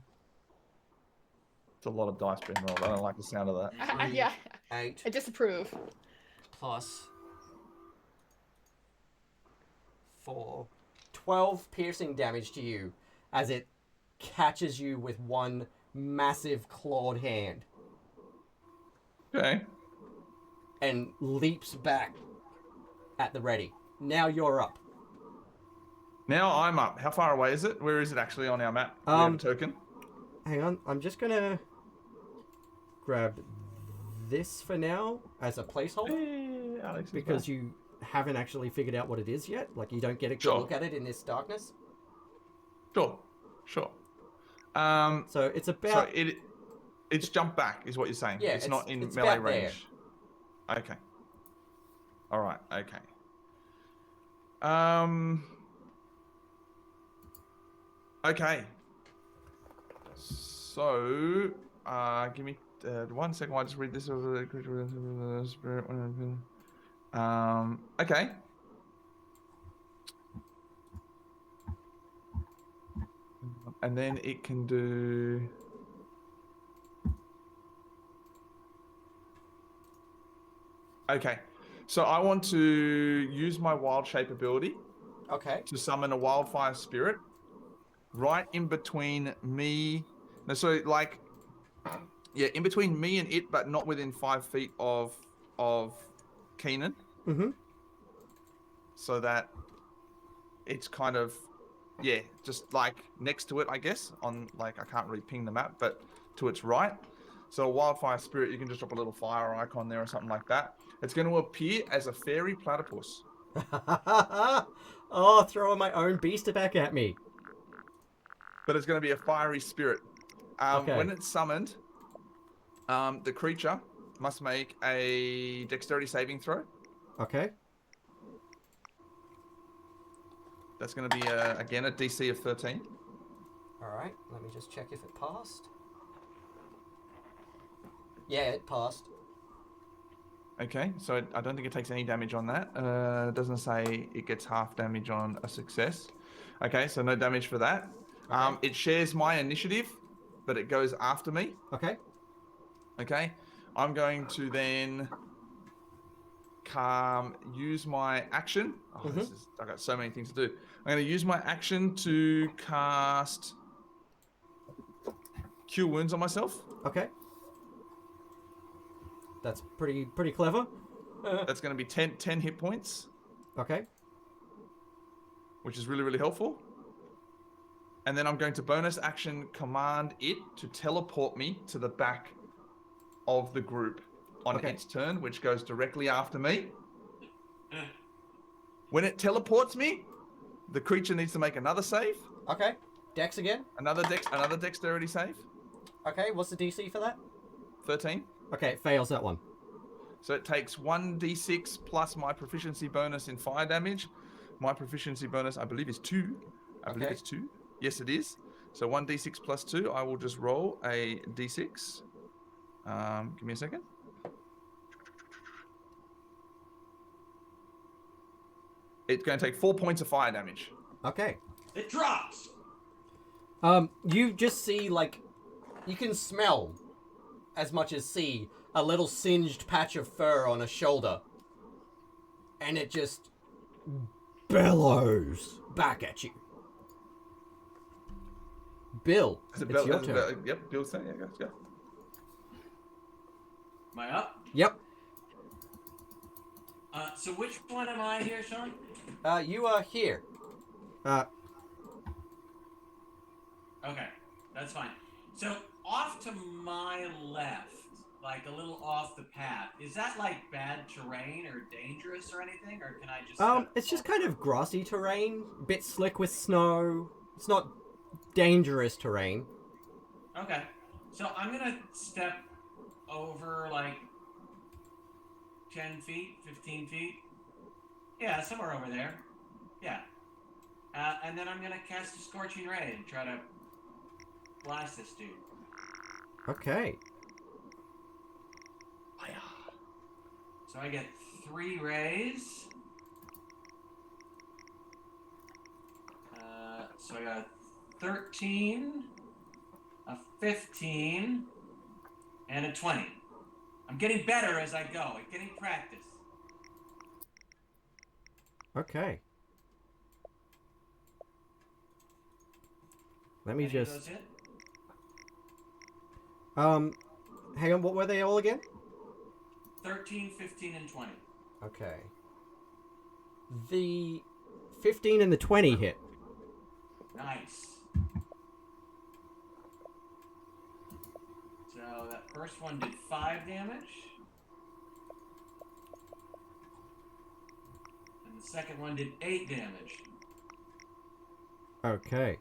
It's a lot of dice being rolled. I don't like the sound of that. 3, Yeah. 8, I disapprove. plus 4, 12 piercing damage to you as it catches you with one massive clawed hand Okay. and leaps back at the ready. Now you're up. Now I'm up. How far away is it? Where is it actually on our map? Do we have a token? Hang on, I'm just gonna grab this for now as a placeholder Yeah, Alex is because back. you haven't actually figured out what it is yet. Like, you don't get a Sure. look at it in this darkness. Sure. So it's about... So it's jumped back, is what you're saying. Yeah, it's not in it's melee about there. range. Okay. All right. Okay. Okay. So, give me 1 second. I'll just read this over the spirit. Okay. And then it can do. Okay. So I want to use my wild shape ability Okay. to summon a wildfire spirit right in between me. No, so like, yeah, in between me and it, but not within 5 feet of Cienan. Mm-hmm. So that it's kind of, yeah, just like next to it, I guess. On like, I can't really ping the map, but to its right. So a wildfire spirit, you can just drop a little fire icon there or something like that. It's going to appear as a fairy platypus. Oh, throwing my own beast back at me. But it's going to be a fiery spirit. Okay. When it's summoned, the creature must make a dexterity saving throw. Okay. That's going to be, again, a DC of 13. Alright, let me just check if it passed. Yeah, it passed. Okay, so I don't think it takes any damage on that. It doesn't say it gets half damage on a success. Okay, so no damage for that. Okay. It shares my initiative, but it goes after me. Okay. Okay, I'm going to then use my action. Oh, I got so many things to do. I'm going to use my action to cast Cure Wounds on myself. Okay. That's pretty clever. That's going to be 10 hit points, Okay. which is really, really helpful. And then I'm going to bonus action command it to teleport me to the back of the group on its turn, which goes directly after me. When it teleports me, the creature needs to make another save. Okay. Dex again? Another dexterity save. Okay, what's the DC for that? 13. Okay, it fails that one. So it takes 1d6 plus my proficiency bonus in fire damage. My proficiency bonus, I believe, is 2. I believe it's 2. Yes, it is. So 1d6 plus 2. I will just roll a d6. Give me a second. It's going to take 4 points of fire damage. Okay. It drops. You just see, like, you can smell as much as see a little singed patch of fur on a shoulder. And it just bellows back at you. Bill, it's your turn. Yep, Bill's turn. Yeah, go. Am I up? Yep. So which one am I here, Sean? You are here. Okay, that's fine. So off to my left, like a little off the path, is that like bad terrain or dangerous or anything, or can I just? It's just kind of grassy terrain, bit slick with snow. It's not dangerous terrain. Okay, so I'm gonna step over like 10 feet, 15 feet. Yeah, somewhere over there. Yeah. And then I'm gonna cast a Scorching Ray and try to blast this dude. Okay. So I get 3 rays. So I got 13, a 15, and a 20. I'm getting better as I go. I'm getting practice. Okay. Let me Any of just... those hit? Hang on, what were they all again? 13, 15, and 20. Okay. The 15 and the 20 hit. Nice. So that first one did 5 damage. And the second one did 8 damage. Okay.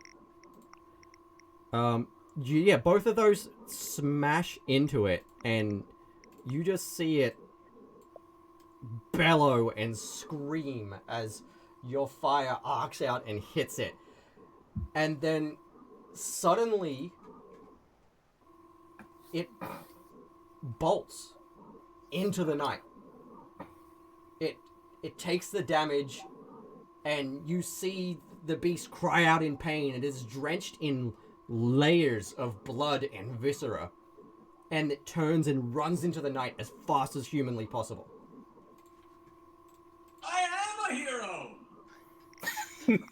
Yeah, both of those smash into it, and you just see it bellow and scream as your fire arcs out and hits it. And then suddenly it bolts into the night. It takes the damage, and you see the beast cry out in pain. It is drenched in layers of blood and viscera, and it turns and runs into the night as fast as humanly possible. I've even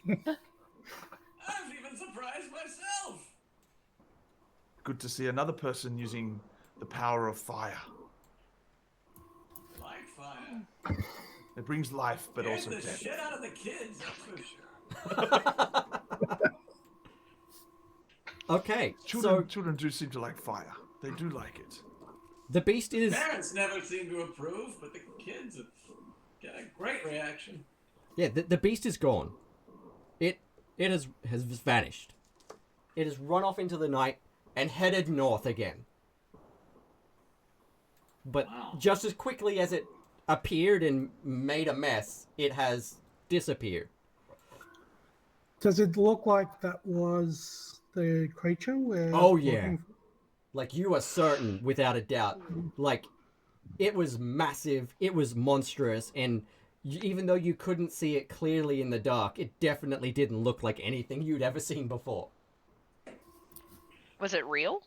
surprised myself. Good to see another person using the power of fire. Like fire. It brings life, but Scared also the death. shit out of the kids, that's for sure. Okay, Children do seem to like fire. They do like it. the beast is... Parents never seem to approve, but the kids have got a great reaction. Yeah, the beast is gone. It has vanished. It has run off into the night and headed north again. But just as quickly as it appeared and made a mess, it has disappeared. Does it look like that was the creature we're Oh, yeah. looking for? Like, you are certain, without a doubt. Like, it was massive, it was monstrous, and even though you couldn't see it clearly in the dark, it definitely didn't look like anything you'd ever seen before. Was it real?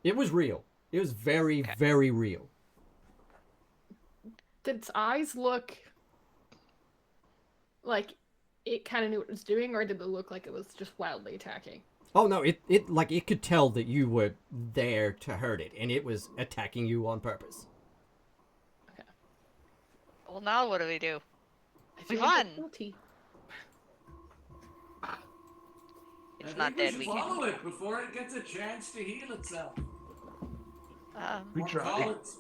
It was real. It was very, very real. Did its eyes look like it kind of knew what it was doing, or did it look like it was just wildly attacking? Oh no, it could tell that you were there to hurt it, and it was attacking you on purpose. Okay. Well, now what do we do? I We feel a bit won. guilty. It's I not think dead. we We should can. follow it before it gets a chance to heal itself. We Or try. call its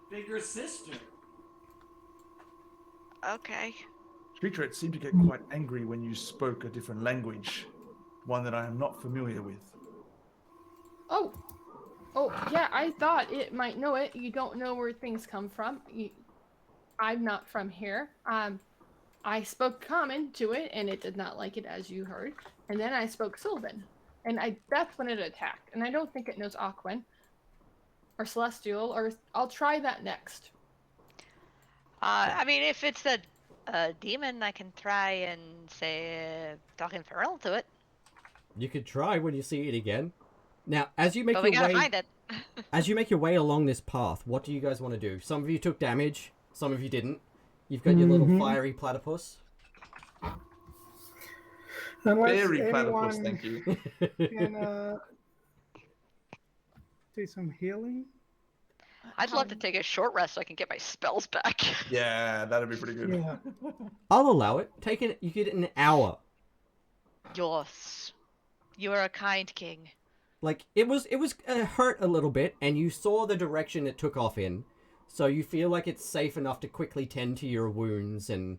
bigger sister. Okay. Creature, it seemed to get quite angry when you spoke a different language, one that I am not familiar with. Oh, yeah. I thought it might know it. You don't know where things come from. I'm not from here. I spoke Common to it, and it did not like it, as you heard. And then I spoke Sylvan, and that's when it attacked. And I don't think it knows Aquan or Celestial, or I'll try that next. I mean, if it's a demon, I can try and say talk infernal to it. You could try when you see it again. Now, as you make But we your gotta way, find it. as you make your way along this path, what do you guys want to do? Some of you took damage, some of you didn't. You've got your little fiery platypus. Unless Very anyone platypus, thank you. can do some healing. I'd love to take a short rest so I can get my spells back. Yeah, that'd be pretty good. Yeah. I'll allow it. You get an hour. Yes. You are a kind king. Like, it was hurt a little bit, and you saw the direction it took off in, so you feel like it's safe enough to quickly tend to your wounds and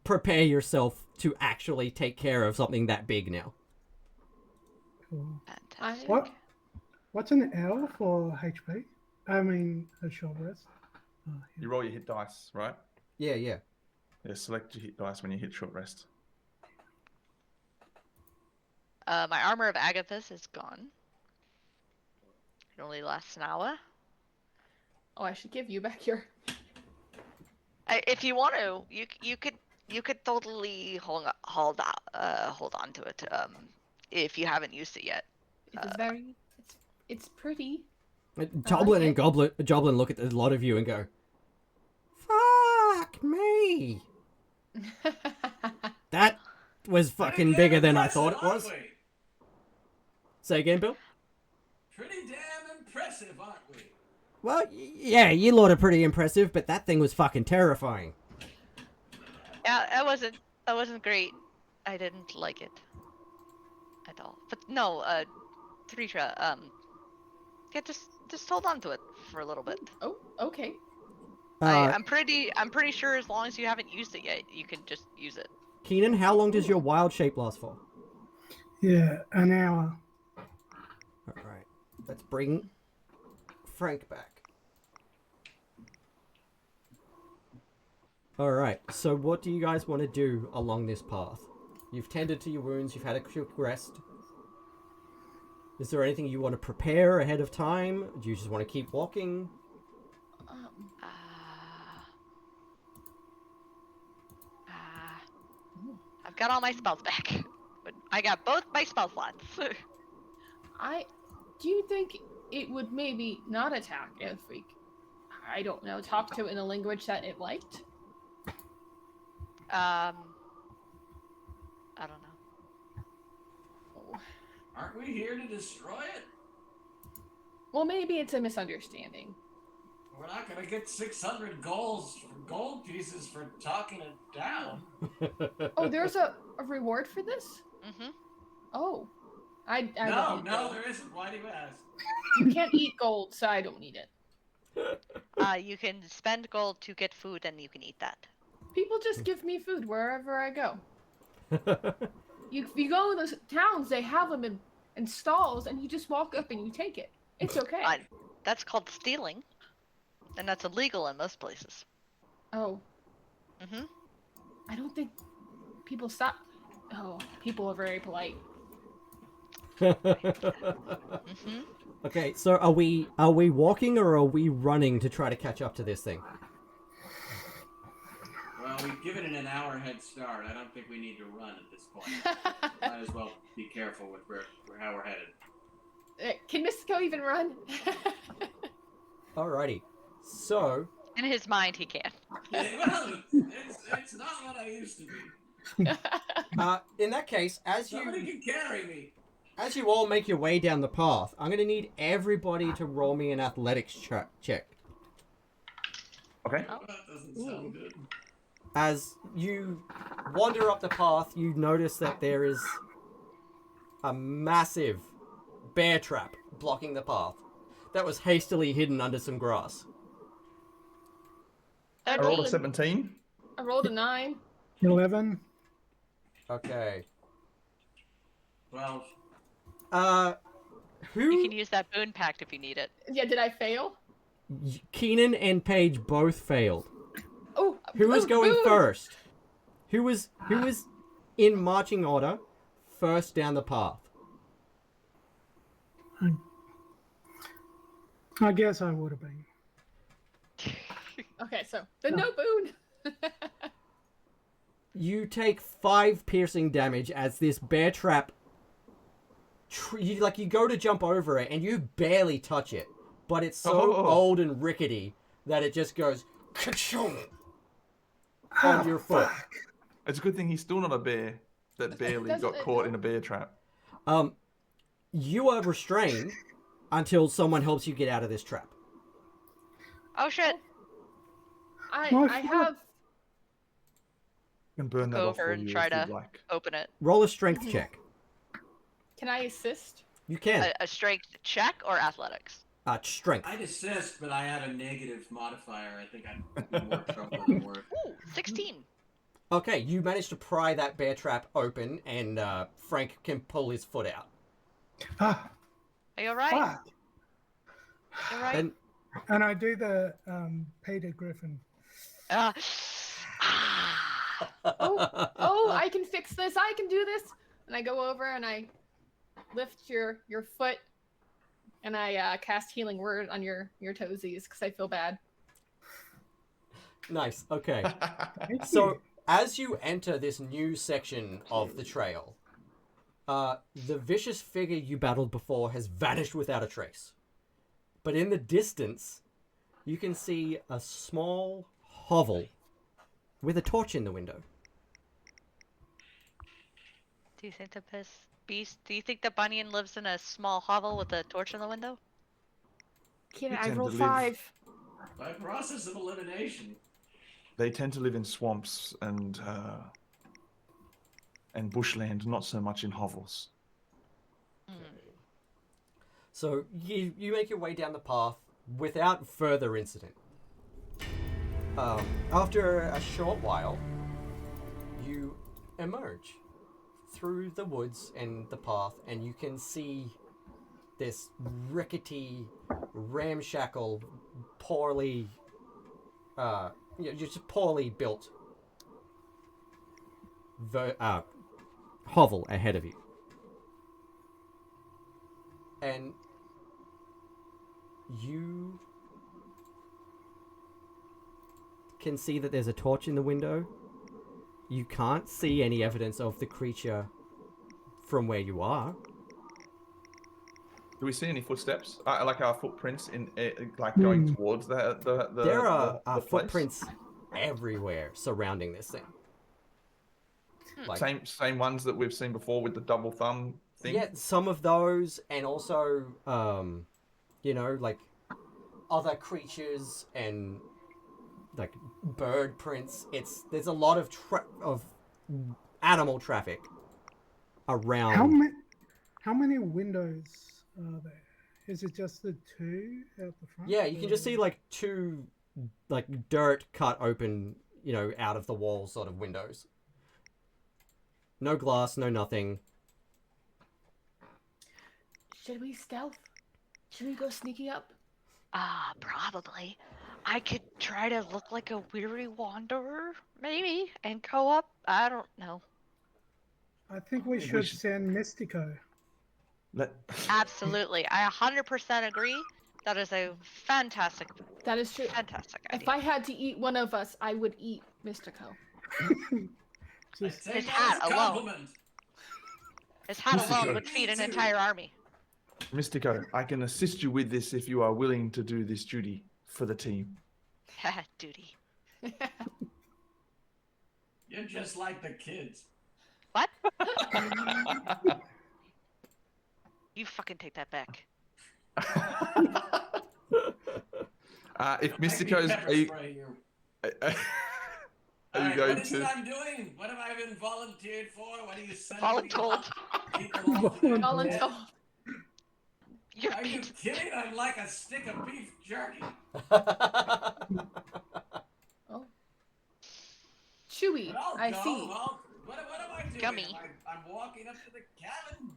prepare yourself to actually take care of something that big now. Cool. Fantastic. What's an hour for HP? I mean, a short rest. Oh, yeah. You roll your hit dice, right? Yeah. Yeah, select your hit dice when you hit short rest. My armor of Agathis is gone. It only lasts an hour. Oh, I should give you back your. If you want to, you could totally hold on to it. If you haven't used it yet. It is very. It's pretty. Joblin and it. Joblin look at the lot of you and go, "Fuck me! That was fucking bigger than I thought it was." Aren't we? Say again, Bill? Pretty damn impressive, aren't we? Well, yeah, you lot are pretty impressive, but that thing was fucking terrifying. Yeah, that wasn't great. I didn't like it at all. But no, Trisha, yeah, just hold on to it for a little bit. Oh, okay. I'm pretty sure as long as you haven't used it yet, you can just use it. Keenan, how long does your wild shape last for? Yeah, an hour. Alright, let's bring Frank back. Alright, so what do you guys want to do along this path? You've tended to your wounds, you've had a quick rest. Is there anything you want to prepare ahead of time? Do you just want to keep walking? I've got all my spells back. But I got both my spell slots. Do you think it would maybe not attack if we, I don't know, talk to it in a language that it liked? I don't know. Aren't we here to destroy it? Well, maybe it's a misunderstanding. We're not gonna get 600 gold pieces for talking it down. Oh, there's a reward for this? Mm-hmm. Oh. I No, don't need gold. there isn't. Why do you ask? You can't eat gold, so I don't need it. You can spend gold to get food, and you can eat that. People just give me food wherever I go. You go in those towns, they have them in stalls, and you just walk up and you take it. It's okay. That's called stealing, and that's illegal in most places. Oh. Mm-hmm. I don't think people stop. Oh, people are very polite. Mm-hmm. Okay, so are we walking or are we running to try to catch up to this thing? Well, we've given it an hour head start. I don't think we need to run at this point. Might as well be careful with how we're headed. Can Mystico even run? Alrighty, so In his mind, he can. Well, it's not what I used to be. in that case, Somebody can carry me. as you all make your way down the path, I'm gonna need everybody to roll me an athletics check. Okay. Oh. That doesn't sound good. As you wander up the path, you notice that there is a massive bear trap blocking the path that was hastily hidden under some grass. I rolled a 17. I rolled a 9. 11. Okay. 12. Who? You can use that boon pact if you need it. Yeah, did I fail? Cienan and Paige both failed. Oh, Who was going boon. first? Who was in marching order first down the path? I guess I would have been. Okay, so the no boon. You take 5 piercing damage as this bear trap. You go to jump over it and you barely touch it, but it's so old and rickety that it just goes ka-choom on your foot. It's a good thing he's still not a bear that barely got caught in a bear trap. You are restrained until someone helps you get out of this trap. Oh shit! I My have. You can burn that Go off over for and you try if you'd to like. open it. Roll a strength check. Can I assist? You can. A strength check or athletics? Strength. I'd assist, but I have a negative modifier. I think I'd be more trouble than work. Ooh, 16. Okay, you managed to pry that bear trap open, and Frank can pull his foot out. Ah, Are you alright? fuck. You alright? And I do the Peter Griffin. Oh, I can fix this. I can do this. And I go over and I lift your foot, and I cast Healing Word on your toesies because I feel bad. Nice. Okay. Thank So you. as you enter this new section of the trail, the vicious figure you battled before has vanished without a trace. But in the distance, you can see a small hovel with a torch in the window. Do you think the beast? Do you think the Bunyan lives in a small hovel with a torch in the window? Kid, You I tend to rolled live- 5. By process of elimination. They tend to live in swamps and bushland, not so much in hovels. So you make your way down the path without further incident. After a short while, you emerge through the woods and the path, and you can see this rickety, ramshackle, poorly, just poorly built hovel ahead of you. And you can see that there's a torch in the window. You can't see any evidence of the creature from where you are. Do we see any footsteps? Like our footprints in going towards the There are the place? footprints everywhere surrounding this thing. Like, same ones that we've seen before with the double thumb thing. yeah, some of those, and also, you know, like other creatures and like bird prints. There's a lot of animal traffic around. How many windows are there? Is it just the two out the front? Yeah, you can just see like two like dirt cut open, you know, out of the wall sort of windows. No glass, no nothing. Should we stealth? Should we go sneaky up? Probably. I could try to look like a weary wanderer, maybe, and go up. I don't know. I think we should send Mystico. Absolutely. I 100% agree. That is a fantastic. That is true. Fantastic idea. If I had to eat one of us, I would eat Mystico. His hat alone. His hat alone would feed an entire army. Mystico, I can assist you with this if you are willing to do this duty for the team. Duty. You're just like the kids. What? You fucking take that back. If Mystico's... Are you going what is to... it I'm doing? What have I been volunteered for? What are you sending Voluntold. Voluntold. Are you kidding? I'm like a stick of beef jerky. Oh. Chewy, I see. Well, what am I doing? Gummy. I'm walking up to the cabin.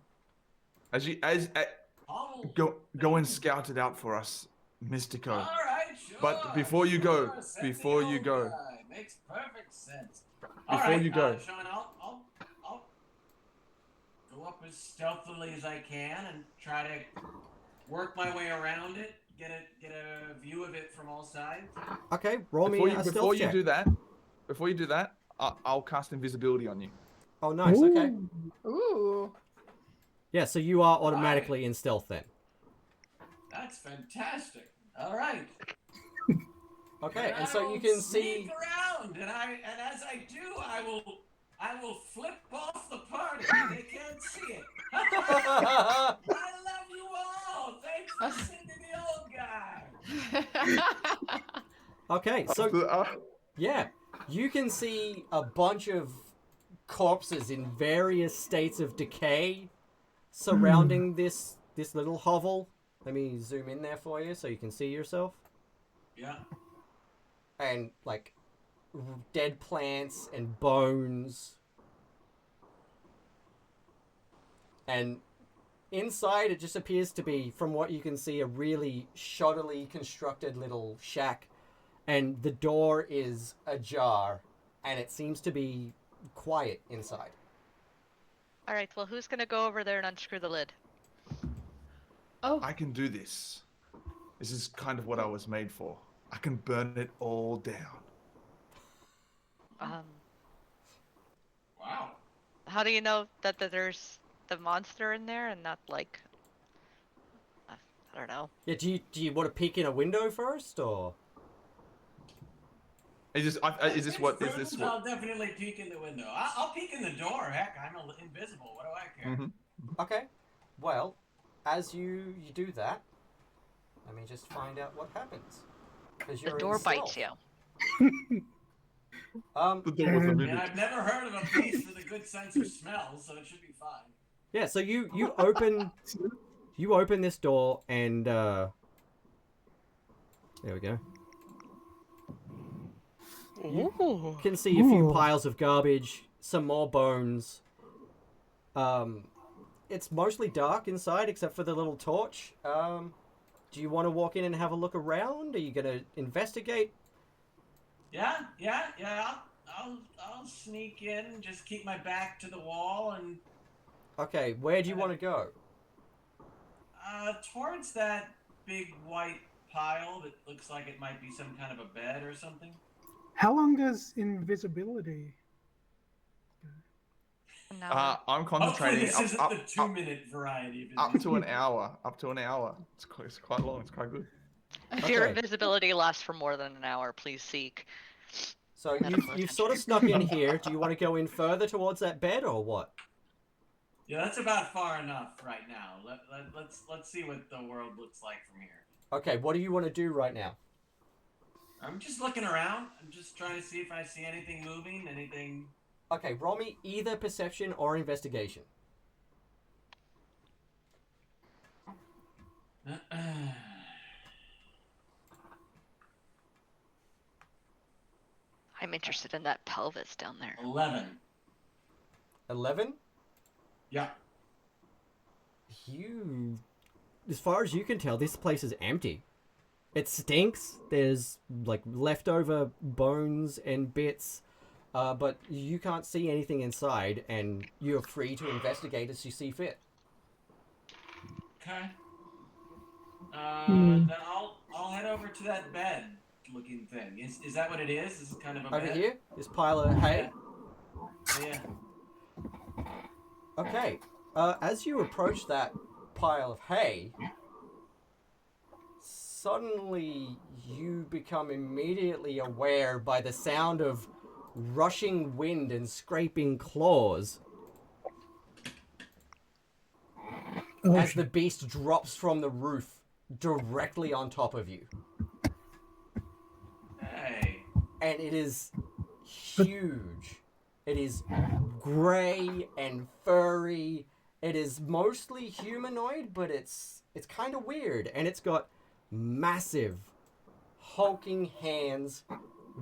Go and scout it out for us, Mystico. All right, sure. But before you go, Makes perfect sense. Before you go, Sean, I'll go up as stealthily as I can and try to work my way around it, get a view of it from all sides. Okay, roll me a stealth check. Before you do that, I'll cast invisibility on you. Oh, nice. Okay. Ooh. Yeah, so you are automatically in stealth then. That's fantastic. All right. Okay, and so you can see around, and as I do, I will flip off the party. They can't see it. I love you all. Thanks for sending the old guy. Okay, so yeah, you can see a bunch of corpses in various states of decay surrounding this little hovel. Let me zoom in there for you so you can see yourself. Yeah. And like dead plants and bones. And inside it just appears to be, from what you can see, a really shoddily constructed little shack. And the door is ajar. And it seems to be quiet inside. Alright, well, who's gonna go over there and unscrew the lid? Oh. I can do this. This is kind of what I was made for. I can burn it all down. Wow. How do you know that there's the monster in there and not like... I don't know. Yeah, do you want to peek in a window first, or...? Is this what? I'll definitely peek in the window. I'll peek in the door. Heck, I'm invisible. What do I care? Mm-hmm. Okay. Well, as you do that, let me just find out what happens. The door bites you. The door was a And I've never heard of a beast with a good sense of smell, so it should be fine. Yeah. So you open this door and there we go. You can see a few piles of garbage, some more bones. It's mostly dark inside except for the little torch. Do you want to walk in and have a look around? Are you going to investigate? Yeah. I'll sneak in and just keep my back to the wall and... Okay, where do you want to go? Towards that big white pile that looks like it might be some kind of a bed or something. How long does invisibility No. I'm concentrating. Hopefully this isn't the 2-minute variety. Up to an hour. It's quite long. It's quite good. If your invisibility lasts for more than an hour, please seek. So Medical you've sort of attention. snuck in here. Do you want to go in further towards that bed or what? Yeah, that's about far enough right now. Let's see what the world looks like from here. Okay, what do you want to do right now? I'm just looking around. I'm just trying to see if I see anything moving, anything. Okay, roll me either perception or investigation. I'm interested in that pelvis down there. 11. 11? Yeah. As far as you can tell, this place is empty. It stinks. There's like leftover bones and bits, but you can't see anything inside, and you're free to investigate as you see fit. Okay. Then I'll head over to that bed looking thing. Is that what it is? Is it kind of a Over bed? here, this pile of hay. Yeah. Okay. As you approach that pile of hay, suddenly you become immediately aware by the sound of rushing wind and scraping claws as the beast drops from the roof directly on top of you. Hey. And it is huge. It is grey and furry. It is mostly humanoid, but it's kind of weird. And it's got massive, hulking hands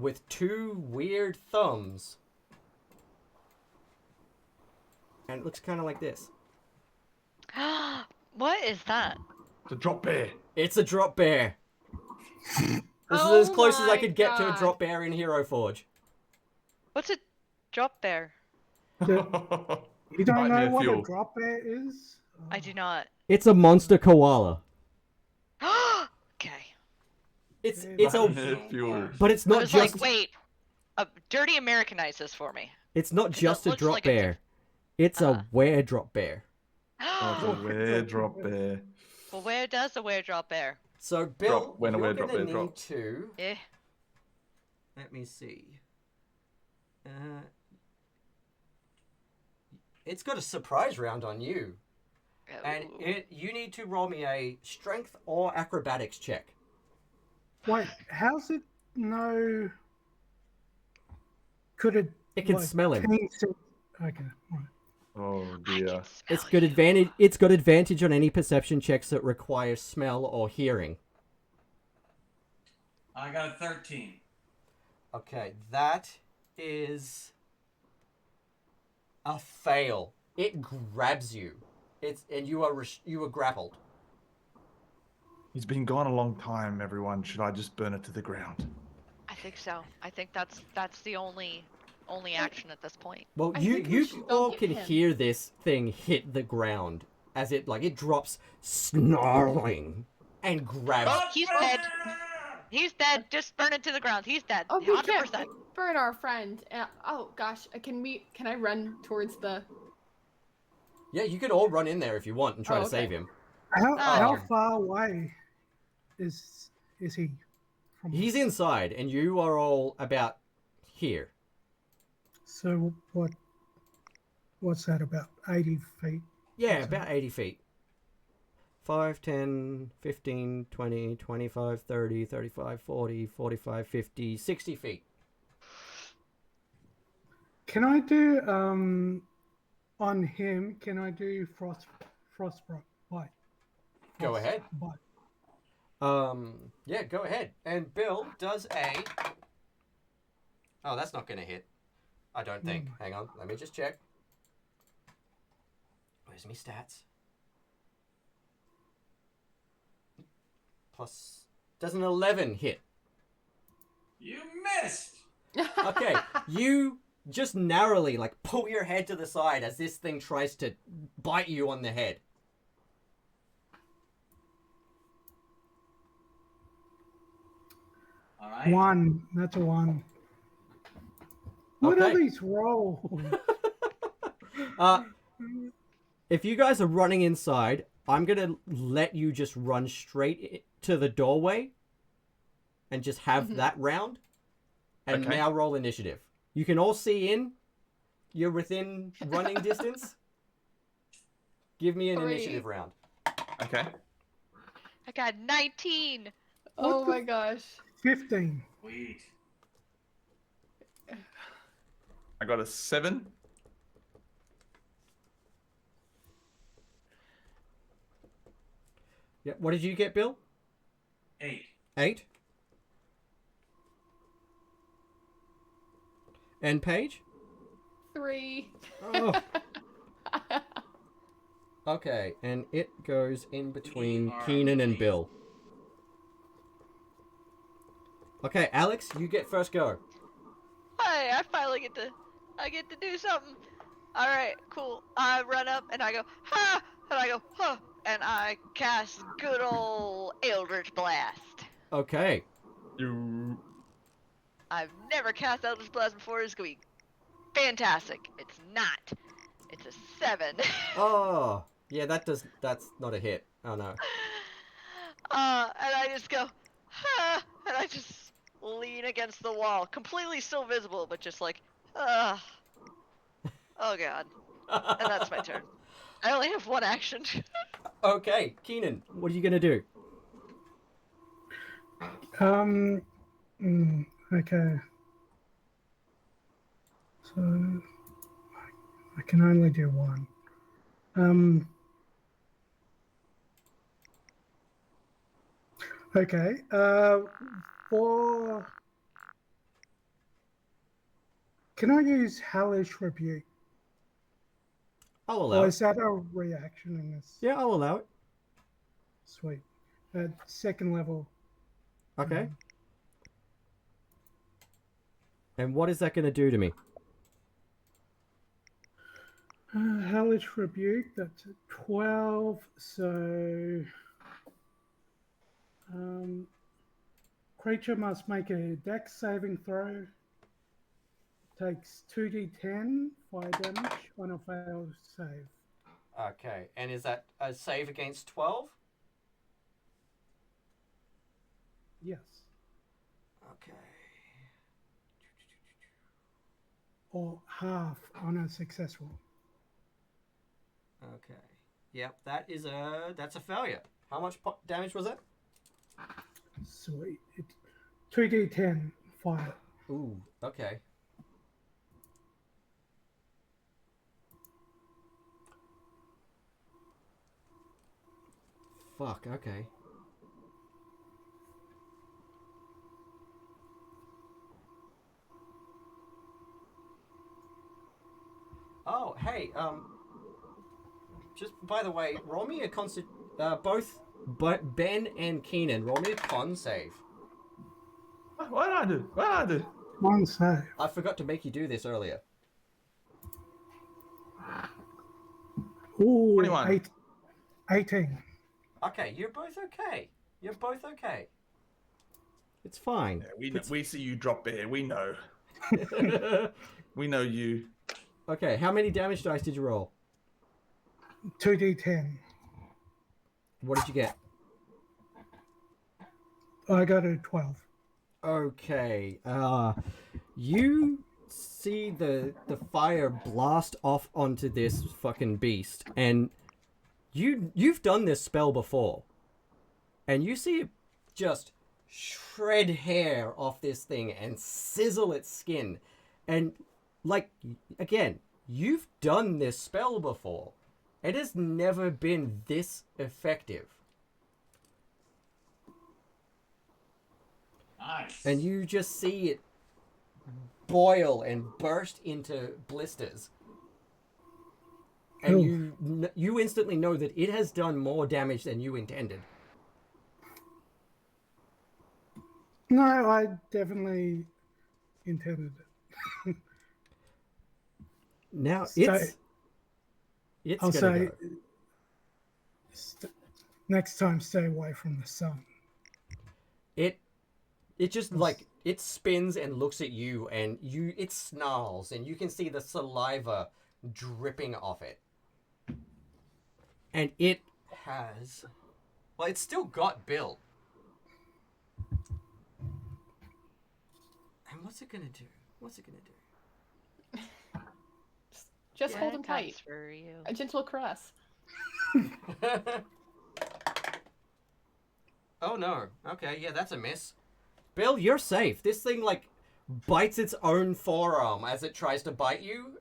with two weird thumbs. And it looks kind of like this. What is that? The drop bear. It's a drop bear. This is Oh as close as I my could get to a God. drop bear in Hero Forge. What's a drop bear? You don't know Nightmare what fuel. a drop bear is? I do not. It's a monster koala. Okay. It's Nightmare a, fuel. but it's I not was just. like, wait, dirty Americanize this for me. It's not 'Cause just it a looks drop like a bear. It's a were drop bear. Oh, it's a weird drop bear. Well, where does a were drop bear? So Bill, Drop, when a you're were drop gonna bear need drops. to. Eh. Let me see. It's got a surprise round on you, and Ooh. you need to roll me a strength or acrobatics check. Wait, how's it know? Could it? It can smell him. Okay, right. Oh I dear. can It's smell good you. advantage. It's got advantage on any perception checks that require smell or hearing. I got a 13. Okay, that is a fail. It grabs you. And you are grappled. He's been gone a long time, everyone. Should I just burn it to the ground? I think so. I think that's the only action at this point. Well, I you think we should go all get can him. hear this thing hit the ground as it drops snarling and grabs. Oh, he's dead. He's dead. Just burn it to the ground. He's dead. Oh, we 100%. can't burn our friend. Oh gosh, can I run towards the? Yeah, you can all run in there if you want and try Oh, to okay. save him. How Oh. far away is he from? He's inside, and you are all about here. So what's that, about 80 feet? Yeah, about 80 feet. 5, 10, 15, 20, 25, 30, 35, 40, 45, 50, 60 feet. Can I do on him? Can I do frostbite? Go ahead. Bite. Yeah, go ahead. And Bill does a... Oh, that's not going to hit. I don't think. Hang on, let me just check. Where's me stats? Plus... Does an 11 hit? You missed. Okay, you just narrowly, pull your head to the side as this thing tries to bite you on the head. All right. 1. That's a 1. What Okay. are these rolls? If you guys are running inside, I'm going to let you just run straight to the doorway and just have that round. And Okay. now roll initiative. You can all see in. You're within running distance. Give me an 3. initiative round. Okay. I got 19. Oh my gosh. 15. Sweet. I got a 7. Yeah. What did you get, Bill? 8. 8. And Paige? 3. Oh. Okay, and it goes in between Keenan and Bill. Okay, Alex, you get first go. Hey, I finally get to do something. All right, cool. I run up and I go, ha, and I go, huh, and I cast good old Eldritch Blast. Okay. You. I've never cast Eldritch Blast before. It's gonna be fantastic. It's not. It's a 7. Oh, yeah, that's not a hit. Oh no. And I just go, ha, and I just lean against the wall, completely still visible, but just like, oh god. And that's my turn. I only have one action. Okay, Keenan, what are you gonna do? Okay. So I can only do one. Okay. For can I use Hellish Rebuke? I'll allow Or it. is that a reaction in this? Yeah, I'll allow it. Sweet. At second level. Okay. And what is that gonna do to me? Hellish Rebuke, that's a 12. So creature must make a dex saving throw. Takes 2d10 fire damage on a failed save. Okay, and is that a save against 12? Yes. Okay. Or half on a successful. Okay. Yep, that's a failure. How much damage was it? Sweet. 2d10 fire. Ooh, okay. Fuck, okay. Oh, hey, just by the way, roll me a both Ben and Keenan, roll me a con save. What did I do? What did I do? One save. I forgot to make you do this earlier. Ooh, 21. 18. Okay, you're both okay. You're both okay. It's fine. Yeah, we see you drop beer. We know. We know you. Okay, how many damage dice did you roll? 2d10. What did you get? I got a 12. Okay, you see the fire blast off onto this fucking beast, and you've done this spell before, and you see it just shred hair off this thing and sizzle its skin, and like again, you've done this spell before. It has never been this effective. Nice. And you just see it boil and burst into blisters. And you instantly know that it has done more damage than you intended. No, I definitely intended it. Now Stay- it's I'll gonna say go. next time stay away from the sun. It just like it spins and looks at you, and it snarls, and you can see the saliva dripping off it. And it has, well, it's still got Bill. And And what's it gonna do? What's it gonna do? Just hold him tight. For you. A gentle caress. Oh no. Okay, yeah, that's a miss. Bill, you're safe. This thing, like, bites its own forearm as it tries to bite you.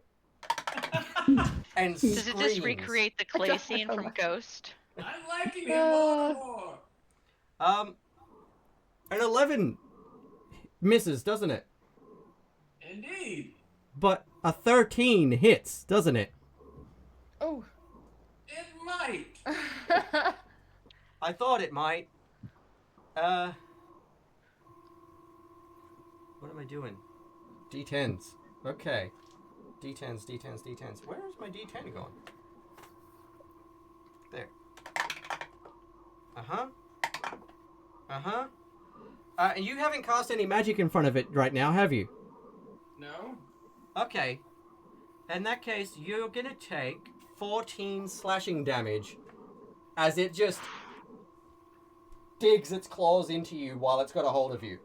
And Does screams. it just recreate the clay scene from Ghost? I'm liking him more and more. An 11 misses, doesn't it? Indeed. But a 13 hits, doesn't it? Oh. It might. I thought it might. What am I doing? D10s. Okay. D10s. Where is my D10 going? There. And you haven't cast any magic in front of it right now, have you? No. Okay. In that case, you're gonna take 14 slashing damage as it just digs its claws into you while it's got a hold of you.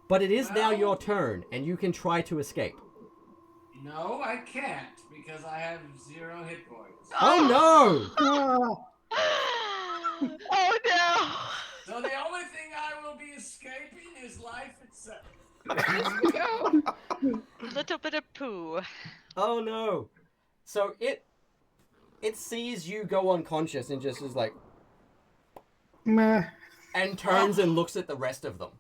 But it is now your turn, and you can try to escape. No, I can't because I have 0 hit points. Oh no! Oh no! So the only thing I will be escaping is life itself. Little bit of poo. Oh no! So it sees you go unconscious and just is like, Meh. and turns and looks at the rest of them.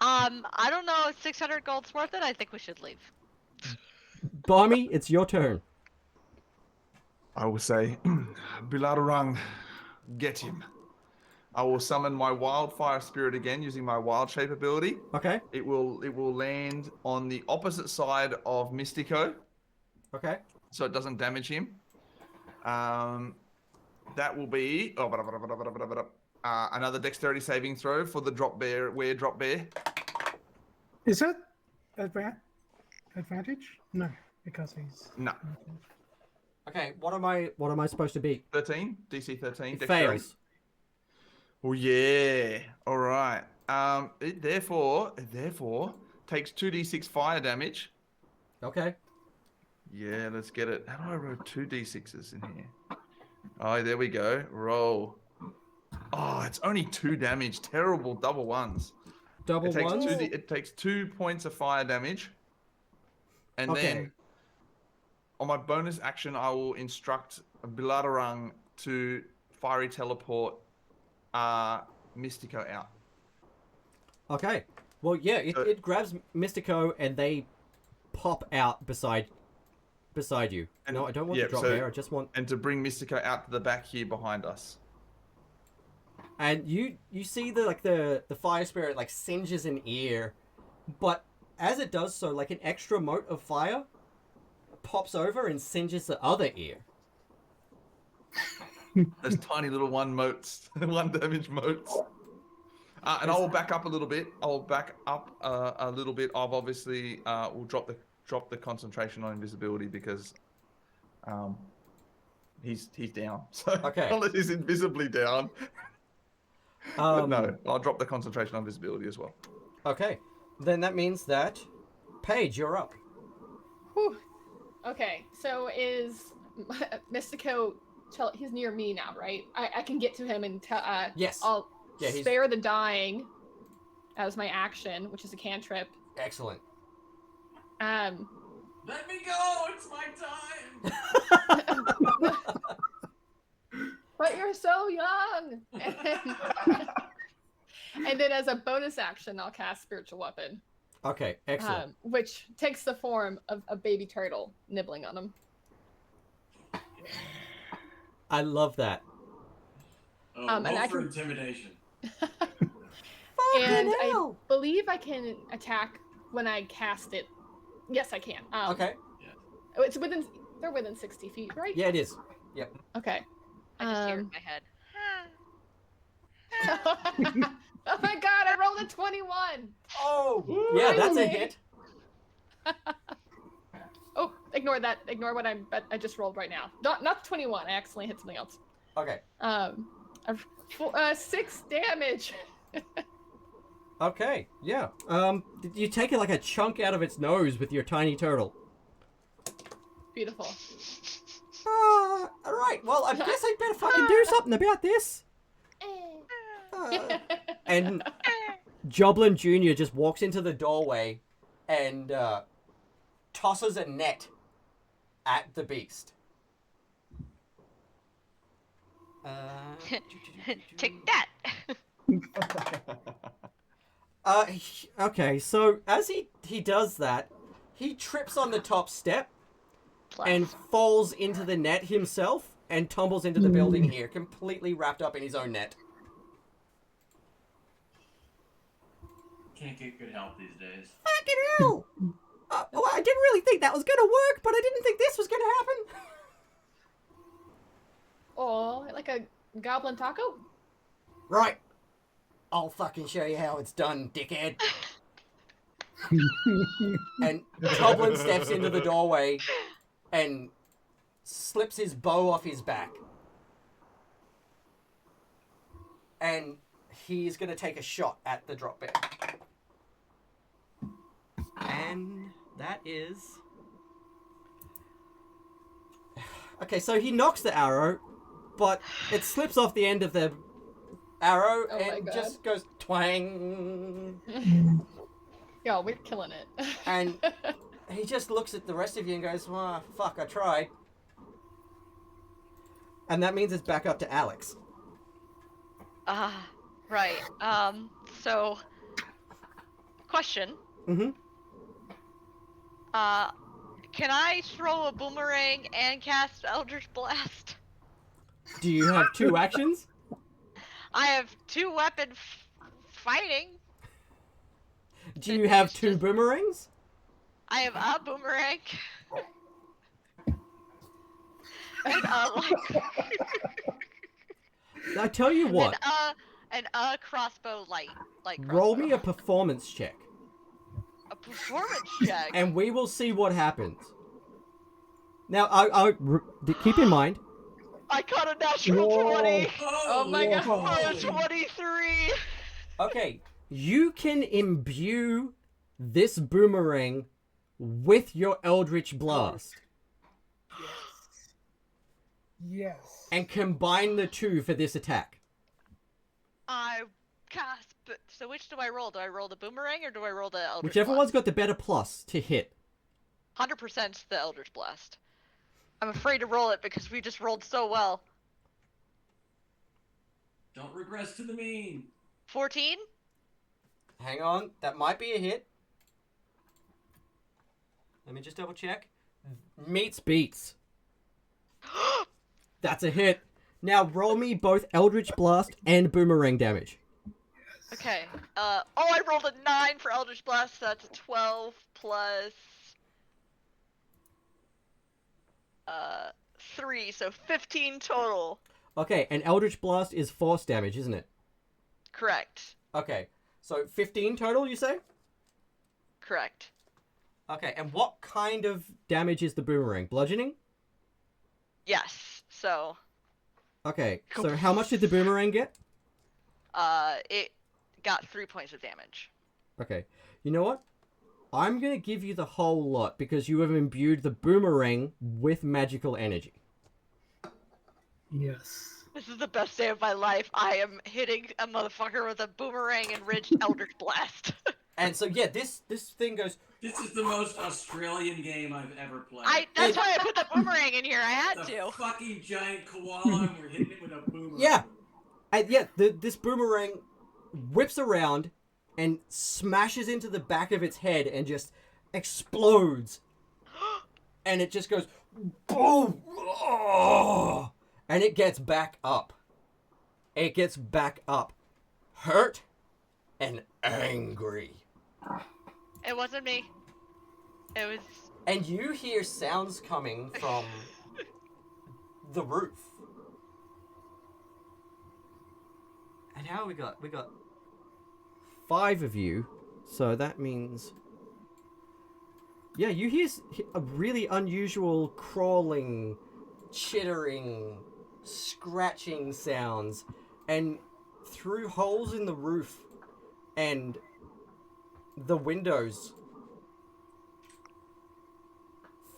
I don't know if 600 gold's worth it. I think we should leave. BarmeArme, it's your turn. I will say, Bilarang, get him. I will summon my wildfire spirit again using my wild shape ability. Okay. It will land on the opposite side of Mystico, Okay. so it doesn't damage him. That will be another dexterity saving throw for the drop bear. Is that advantage? No, because he's No. Okay. What am I supposed to beat? 13, DC 13. It Dexterity. fails. Oh yeah. All right. It therefore takes 2d6 fire damage. Okay. Yeah, let's get it. How do I roll 2d6s in here? Oh, there we go. Roll. Oh, it's only 2 damage. Terrible double ones. Double It takes ones? it takes 2 points of fire damage. And then on my bonus action, I will instruct Bilarang to fiery teleport Mystico out. Okay. Well, yeah, it grabs Mystico and they pop out beside you. And, no, I don't want to drop there. I just want... And to bring Mystico out to the back here behind us. And you see the fire spirit like singes an ear, but as it does so, like an extra mote of fire pops over and singes the other ear. Those tiny little one damage motes. And I will back up a little bit. I'll back up a little bit. I've obviously will drop the concentration on invisibility because he's down. So Okay. unless he's invisibly down. But no, I'll drop the concentration on visibility as well. Okay. Then that means that Paige, you're up. Whew. Okay, so is Mystico? He's near me now, right? I can get to him and yes. I'll spare the dying as my action, which is a cantrip. Excellent. Let me go. It's my time. But you're so young. And then as a bonus action, I'll cast Spiritual Weapon. Okay, excellent. Which takes the form of a baby turtle nibbling on him. I love that. Oh, and I for can... intimidation. And I believe I can attack when I cast it. Yes, I can. Okay. It's they're within 60 feet, right? Yeah, it is. Yep. Okay. I just hear it in my head. Oh my god, I rolled a 21! Oh! Yeah, that's a hit. Oh, ignore that. Ignore what I just rolled right now. Not 21. I accidentally hit something else. Okay. 6 damage. Okay, yeah. You take like a chunk out of its nose with your tiny turtle. Beautiful. Alright, well, I guess I better fucking do something about this. And Joblin Jr. just walks into the doorway and tosses a net at the beast. Take that. Okay, so as he does that, he trips on the top step and falls into the net himself and tumbles into the building here, completely wrapped up in his own net. Can't get good help these days. Fucking hell! Well, I didn't really think that was gonna work, but I didn't think this was gonna happen. Oh, like a goblin taco? Right. I'll fucking show you how it's done, dickhead. And Toblin steps into the doorway and slips his bow off his back. And he's going to take a shot at the drop bear. And that is... Okay, so he knocks the arrow, but it slips off the end of the arrow and just goes twang. Yo, we're killing it. And he just looks at the rest of you and goes, well, fuck, I tried. And that means it's back up to Alex. Right. So, question. Mm-hmm. Can I throw a boomerang and cast Eldritch Blast? Do you have two actions? I have two weapon fighting. Do you have two boomerangs? I have a boomerang. And I tell you what. And a crossbow light. Roll me a performance check. A performance check? And we will see what happens. Now, I keep in mind. I got a natural 20. Oh my god. Oh, 23. Okay, you can imbue this boomerang with your Eldritch Blast. Yes. And combine the two for this attack. I cast. So which do I roll? Do I roll the boomerang or do I roll the Eldritch Whichever Blast? one's got the better plus to hit. 100% the Eldritch Blast. I'm afraid to roll it because we just rolled so well. Don't regress to the mean. 14? Hang on, that might be a hit. Let me just double check. Meets beats. That's a hit. Now roll me both Eldritch Blast and Boomerang damage. Okay. I rolled a 9 for Eldritch Blast, so that's a 12 plus 3, so 15 total. Okay, and Eldritch Blast is force damage, isn't it? Correct. Okay, so 15 total, you say? Correct. Okay, and what kind of damage is the boomerang? Bludgeoning? Yes, so... Okay, so how much did the boomerang get? It got 3 points of damage. Okay, you know what? I'm going to give you the whole lot because you have imbued the boomerang with magical energy. Yes. This is the best day of my life. I am hitting a motherfucker with a boomerang enriched Eldritch Blast. And so, yeah, this thing goes... This is the most Australian game I've ever played. That's why I put the boomerang in here. I had the to. fucking giant koala and we're hitting it with a boomerang. Yeah! And yeah, this boomerang whips around and smashes into the back of its head and just explodes. And it just goes... Boom! Oh! And it gets back up. It gets back up. Hurt and angry. It wasn't me. It was... And you hear sounds coming from the roof. And how we got 5 of you, so that means... Yeah, you hear a really unusual crawling, chittering, scratching sounds, and through holes in the roof and the windows,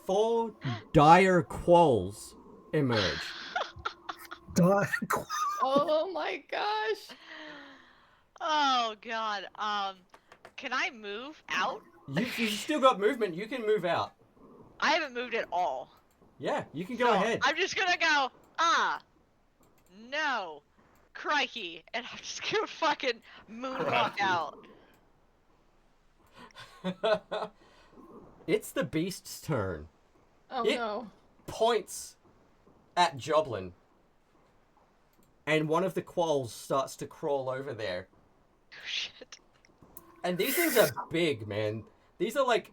4 dire quolls emerge. Oh my gosh. Oh god. Can I move out? You've still got movement. You can move out. I haven't moved at all. Yeah, you can go So, ahead. I'm just gonna go, no. Crikey. And I'm just gonna fucking moonwalk out. It's the beast's turn. Oh It no. points at Joblin. And one of the quolls starts to crawl over there. Oh, shit. And these things are big, man. These are like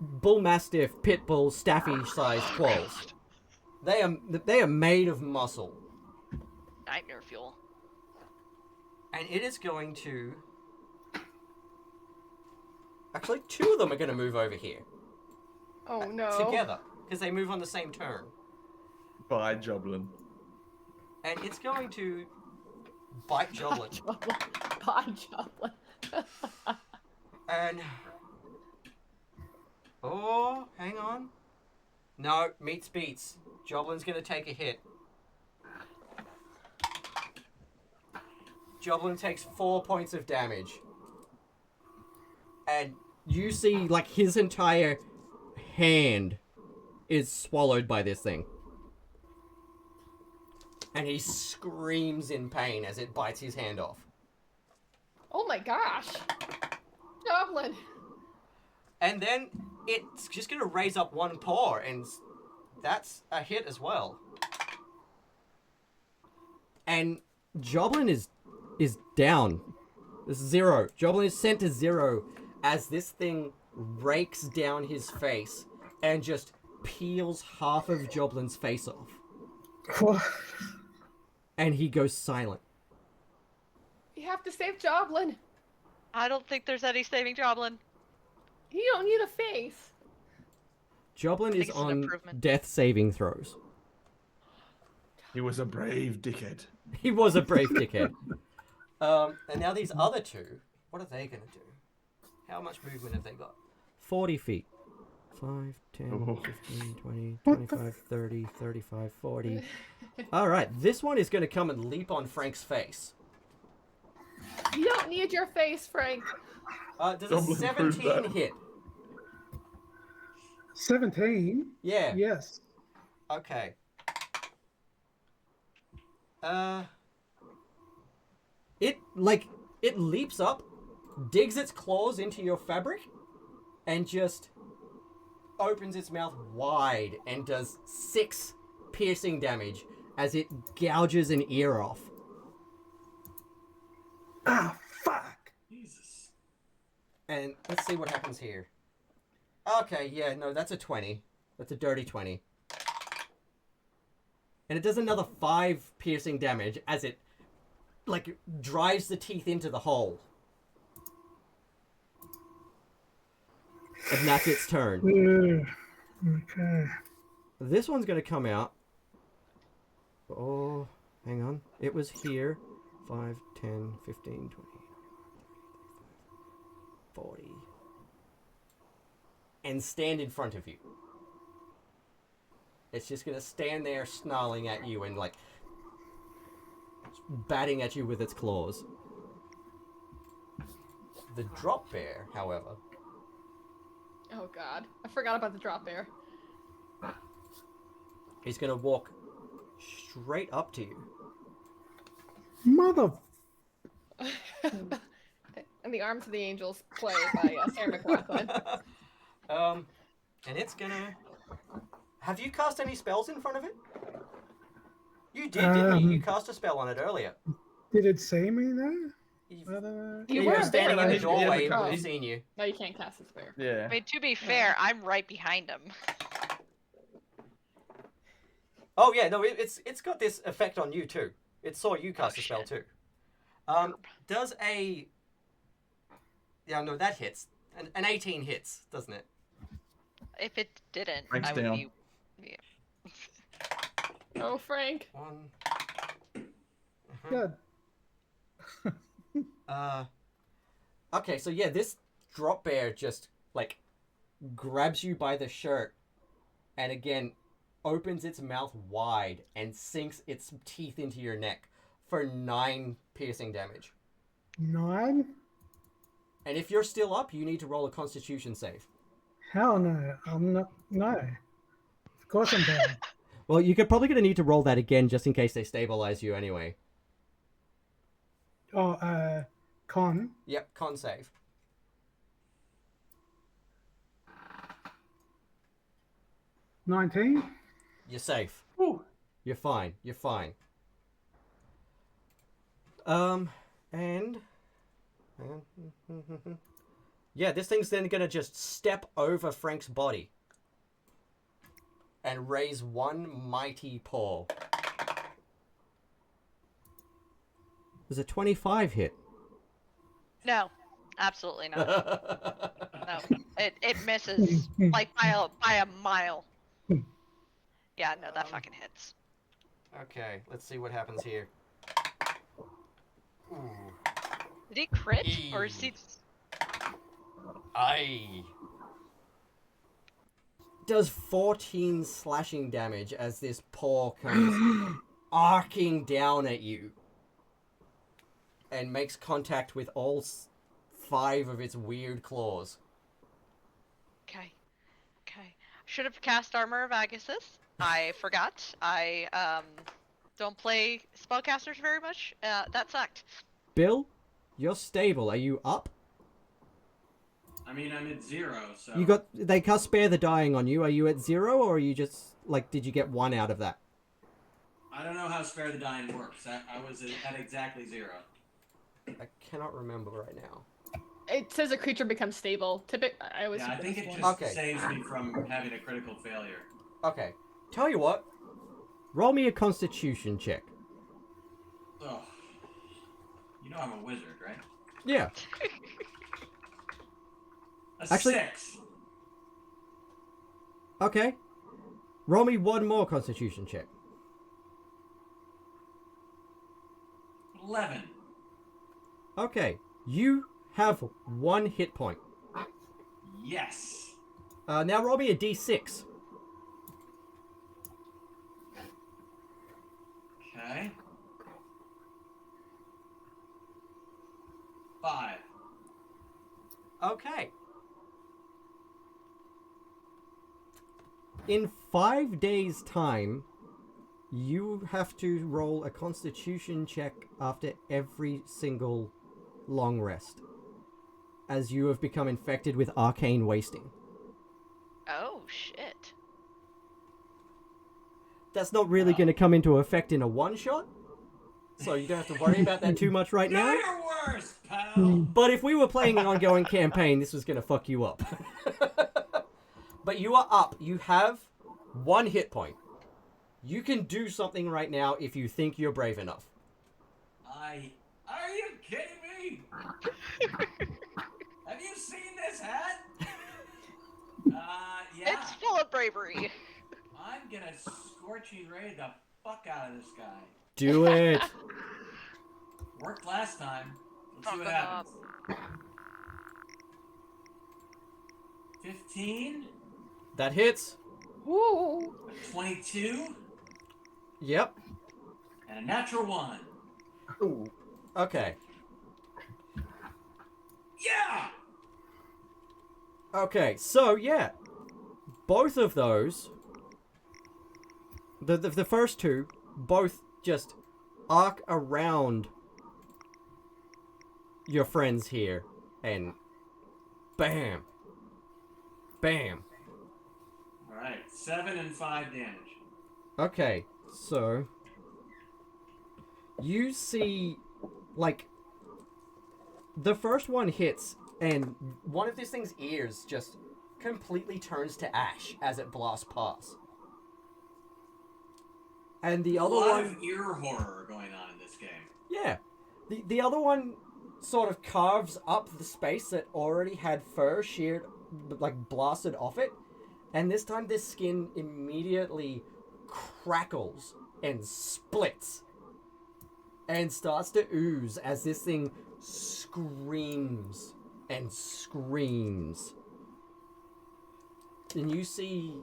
bull mastiff, pit bull, staffy-sized quolls. They are made of muscle. Nightmare fuel. And it is going to... Actually, 2 of them are going to move over here. Oh no. Together. Because they move on the same turn. Bye, Joblin. And it's going to bite Joblin. Bye, Joblin. And... Oh, hang on. No, meets beats. Joblin's going to take a hit. Joblin takes 4 points of damage. And you see, like, his entire hand is swallowed by this thing. And he screams in pain as it bites his hand off. Oh my gosh. Joblin. And then it's just going to raise up 1 paw, and that's a hit as well. And Joblin is down. 0. Joblin is sent to 0 as this thing rakes down his face and just peels half of Joblin's face off. And he goes silent. You have to save Joblin. I don't think there's any saving Joblin. You don't need a face. Joblin is it's an on improvement. death saving throws. He was a brave dickhead. He was a brave dickhead. And now these other 2, what are they going to do? How much movement have they got? 40 feet. 5, 10, 15, 20, 25, 30, 35, 40. Alright, this one is going to come and leap on Frank's face. You don't need your face, Frank. Does a 17 hit? 17? Yeah. Yes. Okay. It leaps up, digs its claws into your fabric, and just opens its mouth wide and does 6 piercing damage as it gouges an ear off. Ah, fuck. Jesus. And let's see what happens here. Okay, yeah, no, that's a 20. That's a dirty 20. And it does another 5 piercing damage as it, like, drives the teeth into the hole. And that's its turn. Okay. This one's going to come out. Oh, hang on. It was here. 5, 10, 15, 20, 40. And stand in front of you. It's just going to stand there snarling at you and, like, batting at you with its claws. The drop bear, however... Oh god. I forgot about the drop bear. He's going to walk straight up to you. Mother... And the Arms of the Angels play by Sarah McLachlan. And it's gonna... Have you cast any spells in front of it? You did, didn't you? You cast a spell on it earlier. Did it see me there? You were were standing in the there. doorway, Yeah, and oh. we've seen you. No, you can't cast a spare. Yeah. I mean, to be fair, I'm right behind him. Oh yeah, no, it's got this effect on you too. It saw you cast a spell shit. too. Does a... Yeah, no, that hits. An 18 hits, doesn't it? If it didn't, Frank's I would down. be... Yeah. Oh, Frank. 1. Good. Okay, so yeah, this drop bear just, like, grabs you by the shirt and again opens its mouth wide and sinks its teeth into your neck for 9 piercing damage. 9? And if you're still up, you need to roll a Constitution save. Hell no. I'm not. No. Of course I'm down. Well, you're probably going to need to roll that again just in case they stabilize you anyway. Oh, con. Yep, con save. 19. You're safe. Ooh. You're fine. You're fine. And... yeah, this thing's then gonna just step over Frank's body. And raise one mighty paw. Does a 25 hit? No, absolutely not. No, it misses like by a mile. Yeah, no, that fucking hits. Okay, let's see what happens here. Ooh. Did he crit or is he? Does 14 slashing damage as this paw comes arcing down at you and makes contact with all 5 of its weird claws. Okay. Should have cast Armor of Agassiz. I forgot. I don't play spellcasters very much. That sucked. Bill, you're stable. Are you up? I mean, I'm at 0, so... They can't spare the dying on you. Are you at 0 or are you just, like, did you get 1 out of that? I don't know how Spare the Dying works. I was at exactly 0. I cannot remember right now. It says a creature becomes stable. I think it just saves me from having a critical failure. Okay. Tell you what. Roll me a Constitution check. Oh. You know I'm a wizard, right? Yeah. Actually, 6. Okay. Roll me one more Constitution check. 11. Okay. You have 1 hit point. Yes. Now roll me a d6. Okay. 5. Okay. In 5 days' time, you have to roll a Constitution check after every single long rest, as you have become infected with arcane wasting. Oh shit. That's not really going to come into effect in a one-shot, so you don't have to worry about that too much right now. You're worse, pal. But if we were playing an ongoing campaign, this was going to fuck you up. But you are up. You have 1 hit point. You can do something right now if you think you're brave enough. Are you kidding me? Have you seen this hat? Yeah. It's full of bravery. I'm gonna scorching ray the fuck out of this guy. Do it. Worked last time. Let's see what happens. 15. That hits. Woo! 22. Yep. And a natural 1. Ooh. Okay. Yeah! Okay, so yeah. Both of those, the first 2, both just arc around your friends here, and bam. Bam. Alright, 7 and 5 damage. Okay, so you see, like, the first one hits, and one of this thing's ears just completely turns to ash as it blasts past. And the other one... A lot of ear horror going on in this game. Yeah. The other one sort of carves up the space that already had fur sheared, like, blasted off it. And this time this skin immediately crackles and splits and starts to ooze as this thing screams and screams. And you see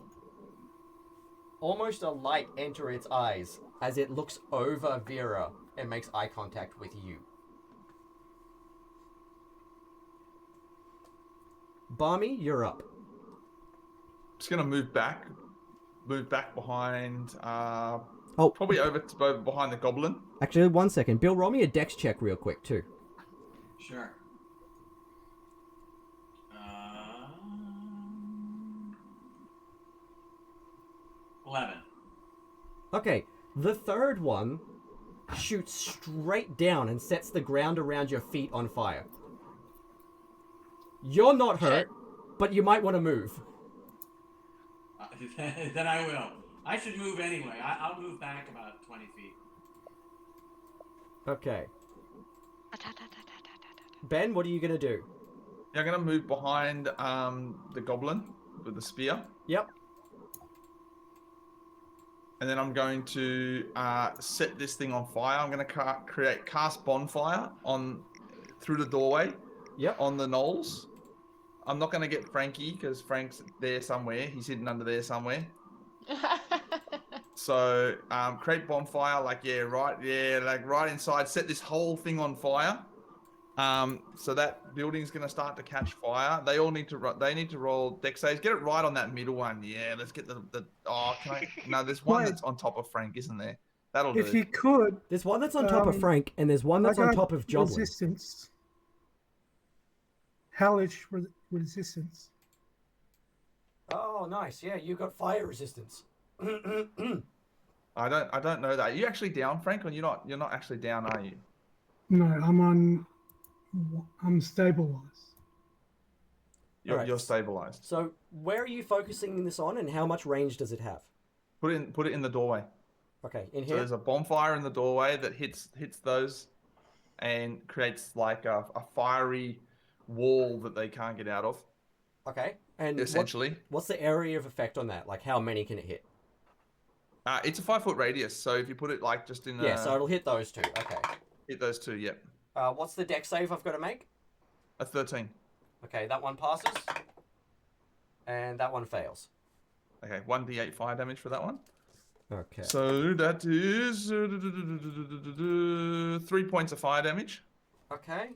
almost a light enter its eyes as it looks over Vera and makes eye contact with you. BarmeArme, you're up. Just gonna move back behind. Oh, probably over to behind the goblin. Actually, 1 second. Bill, roll me a dex check real quick too. Sure. 11. Okay, the third one shoots straight down and sets the ground around your feet on fire. You're not hurt, but you might want to move. Then I will. I should move anyway. I'll move back about 20 feet. Okay. Ben, what are you going to do? Yeah, I'm gonna move behind the goblin with the spear. Yep. And then I'm going to set this thing on fire. I'm going to cast bonfire through the doorway. Yep. On the knolls. I'm not going to get Frankie because Frank's there somewhere. He's hidden under there somewhere. So create bonfire, right inside. Set this whole thing on fire. So that building's going to start to catch fire. They all need to roll dex saves. Get it right on that middle one. Yeah, let's get no, there's one that's on top of Frank, isn't there? That'll do. If you could. There's one that's on top of Frank, and there's one that's on top of Joblin. Resistance. Hellish resistance. Oh, nice. Yeah, you got fire resistance. I don't know that. Are you actually down, Frank, or you're not actually down, are you? No, I'm stabilized. You're stabilized. So where are you focusing this on, and how much range does it have? Put it in the doorway. Okay, in So here. there's a bonfire in the doorway that hits those, and creates like a fiery wall that they can't get out of. Okay, and essentially, what's the area of effect on that? Like, how many can it hit? It's a 5-foot radius, so if you put it like just in. Yeah, so it'll hit those two. Okay. Hit those two. Yep. What's the dex save I've got to make? A 13. Okay, that one passes, and that one fails. Okay, 1d8 fire damage for that one. Okay. So that is 3 points of fire damage. Okay.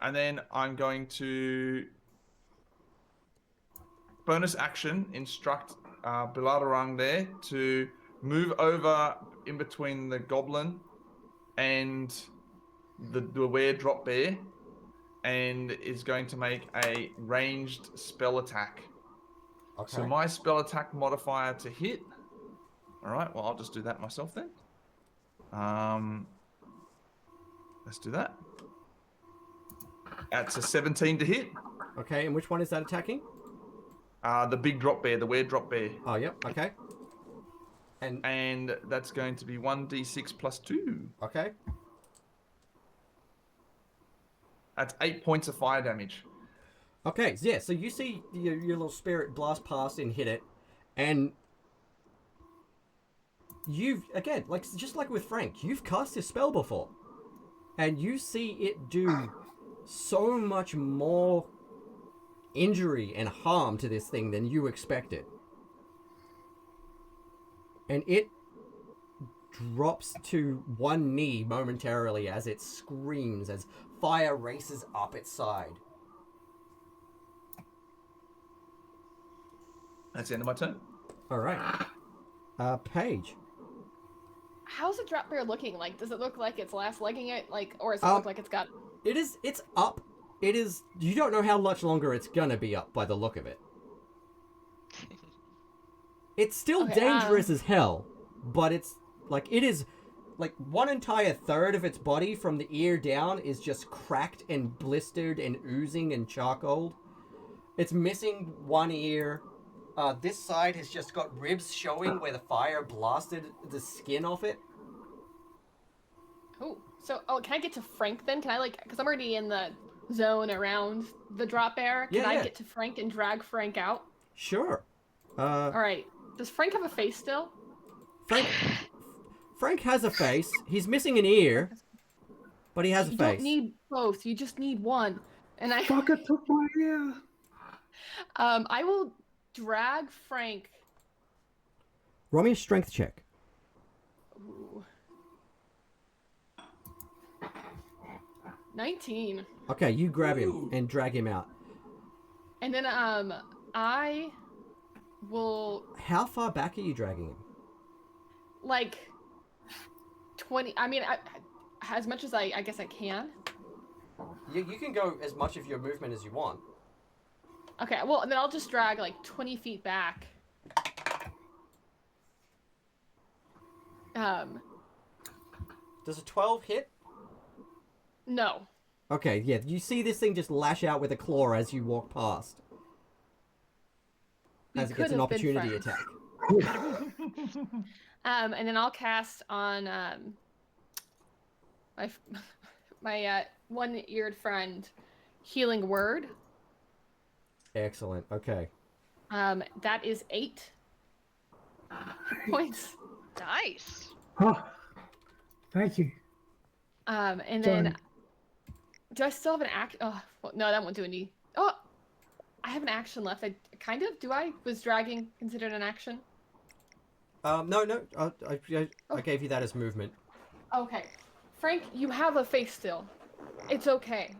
And then I'm going to bonus action instruct BarmeArme there to move over in between the goblin and the drop bear, and is going to make a ranged spell attack. Okay. So my spell attack modifier to hit. All right. Well, I'll just do that myself then. Let's do that. That's a 17 to hit. Okay, and which one is that attacking? The big drop bear, the weird drop bear. Oh, yep. Okay. And that's going to be 1d6 plus 2. Okay. That's 8 points of fire damage. Okay, yeah, so you see your little spirit blast past and hit it, and you've, again, like just like with Frank, you've cast this spell before, and you see it do so much more injury and harm to this thing than you expected. And it drops to one knee momentarily as it screams, as fire races up its side. That's the end of my turn. All right. Paige. How's the drop bear looking? Like, does it look like it's last legging it? Like, or does it look like it's got... It's up. It is, you don't know how much longer it's gonna be up by the look of it. It's still dangerous as hell, but it's, like, it is, like, one entire third of its body from the ear down is just cracked and blistered and oozing and charcoaled. It's missing one ear. This side has just got ribs showing where the fire blasted the skin off it. Oh, so, can I get to Frank then? Can I, like, because I'm already in the zone around the drop bear. Can I get to Frank and drag Frank out? Sure. Alright. Does Frank have a face still? Frank has a face. He's missing an ear, but he has a face. You don't need both. You just need one. And I Fucker took my ear. I will drag Frank. Roll me a strength check. Ooh. 19. Okay, you grab him and drag him out. And then I will How far back are you dragging him? like 20. I mean, as much as I guess I can. You can go as much of your movement as you want. Okay, well, then I'll just drag like 20 feet back. Does a 12 hit? No. Okay, yeah, you see this thing just lash out with a claw as you walk past. As it gets an opportunity attack. And then I'll cast on my one-eared friend, Healing Word. Excellent, okay. That is 8 points. Nice. Oh, thank you. And then, do I still have an act? Oh, well, no, that won't do any. Oh, I have an action left. I kind of. Do I? Was dragging considered an action? No, I gave you that as movement. Okay. Frank, you have a face still. It's okay.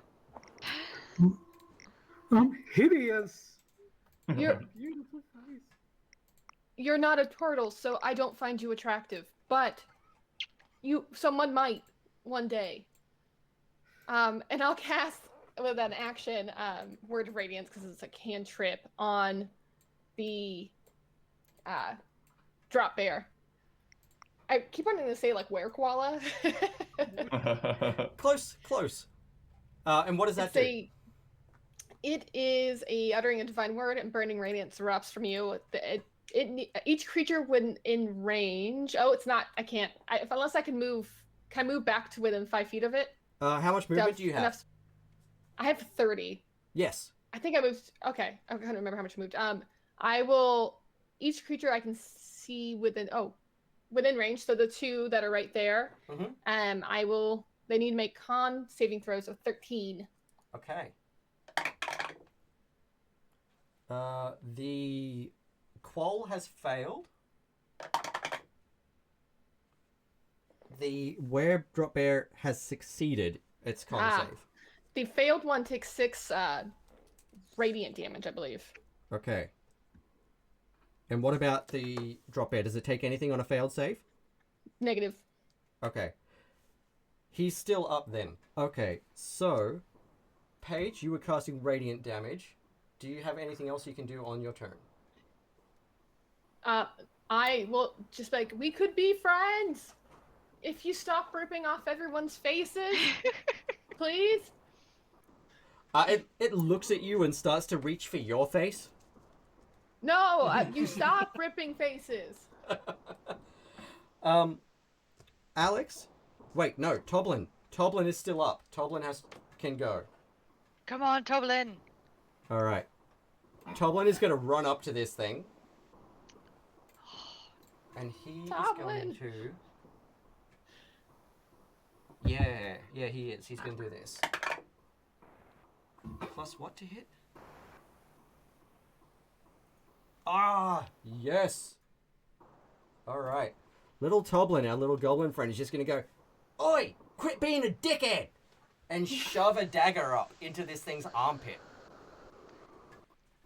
I'm hideous. You're Beautiful face. you're not a turtle, so I don't find you attractive. But someone might one day. And I'll cast with an action Word of Radiance because it's a cantrip on the drop bear. I keep wanting to say like were koala. Close. And what does that do? It is a uttering a divine word and burning radiance erupts from you. Each creature when in range. Oh, it's not. I can't. Unless I can move. Can I move back to within 5 feet of it? How much movement do you have? I have 30. Yes. I think I moved. Okay, I can't remember how much I moved. I will. Each creature I can see within range. So the 2 that are right there. Mm-hmm. I will. They need to make con saving throws of 13. Okay. The qual has failed. The were drop bear has succeeded its con save. The failed one takes 6 radiant damage, I believe. Okay. And what about the drop bear? Does it take anything on a failed save? Negative. Okay. He's still up then. Okay, so Paige, you were casting radiant damage. Do you have anything else you can do on your turn? I will just like, we could be friends if you stop ripping off everyone's faces, please. It looks at you and starts to reach for your face. No, you stop ripping faces. Alex? Wait, no, Toblin. Toblin is still up. Toblin can go. Come on, Toblin. All right. Toblin is going to run up to this thing. And he is going to... Yeah, he is. He's going to do this. Plus what to hit? Ah, yes. All right. Little Toblin, our little goblin friend, is just going to go, "Oi, quit being a dickhead!" and shove a dagger up into this thing's armpit.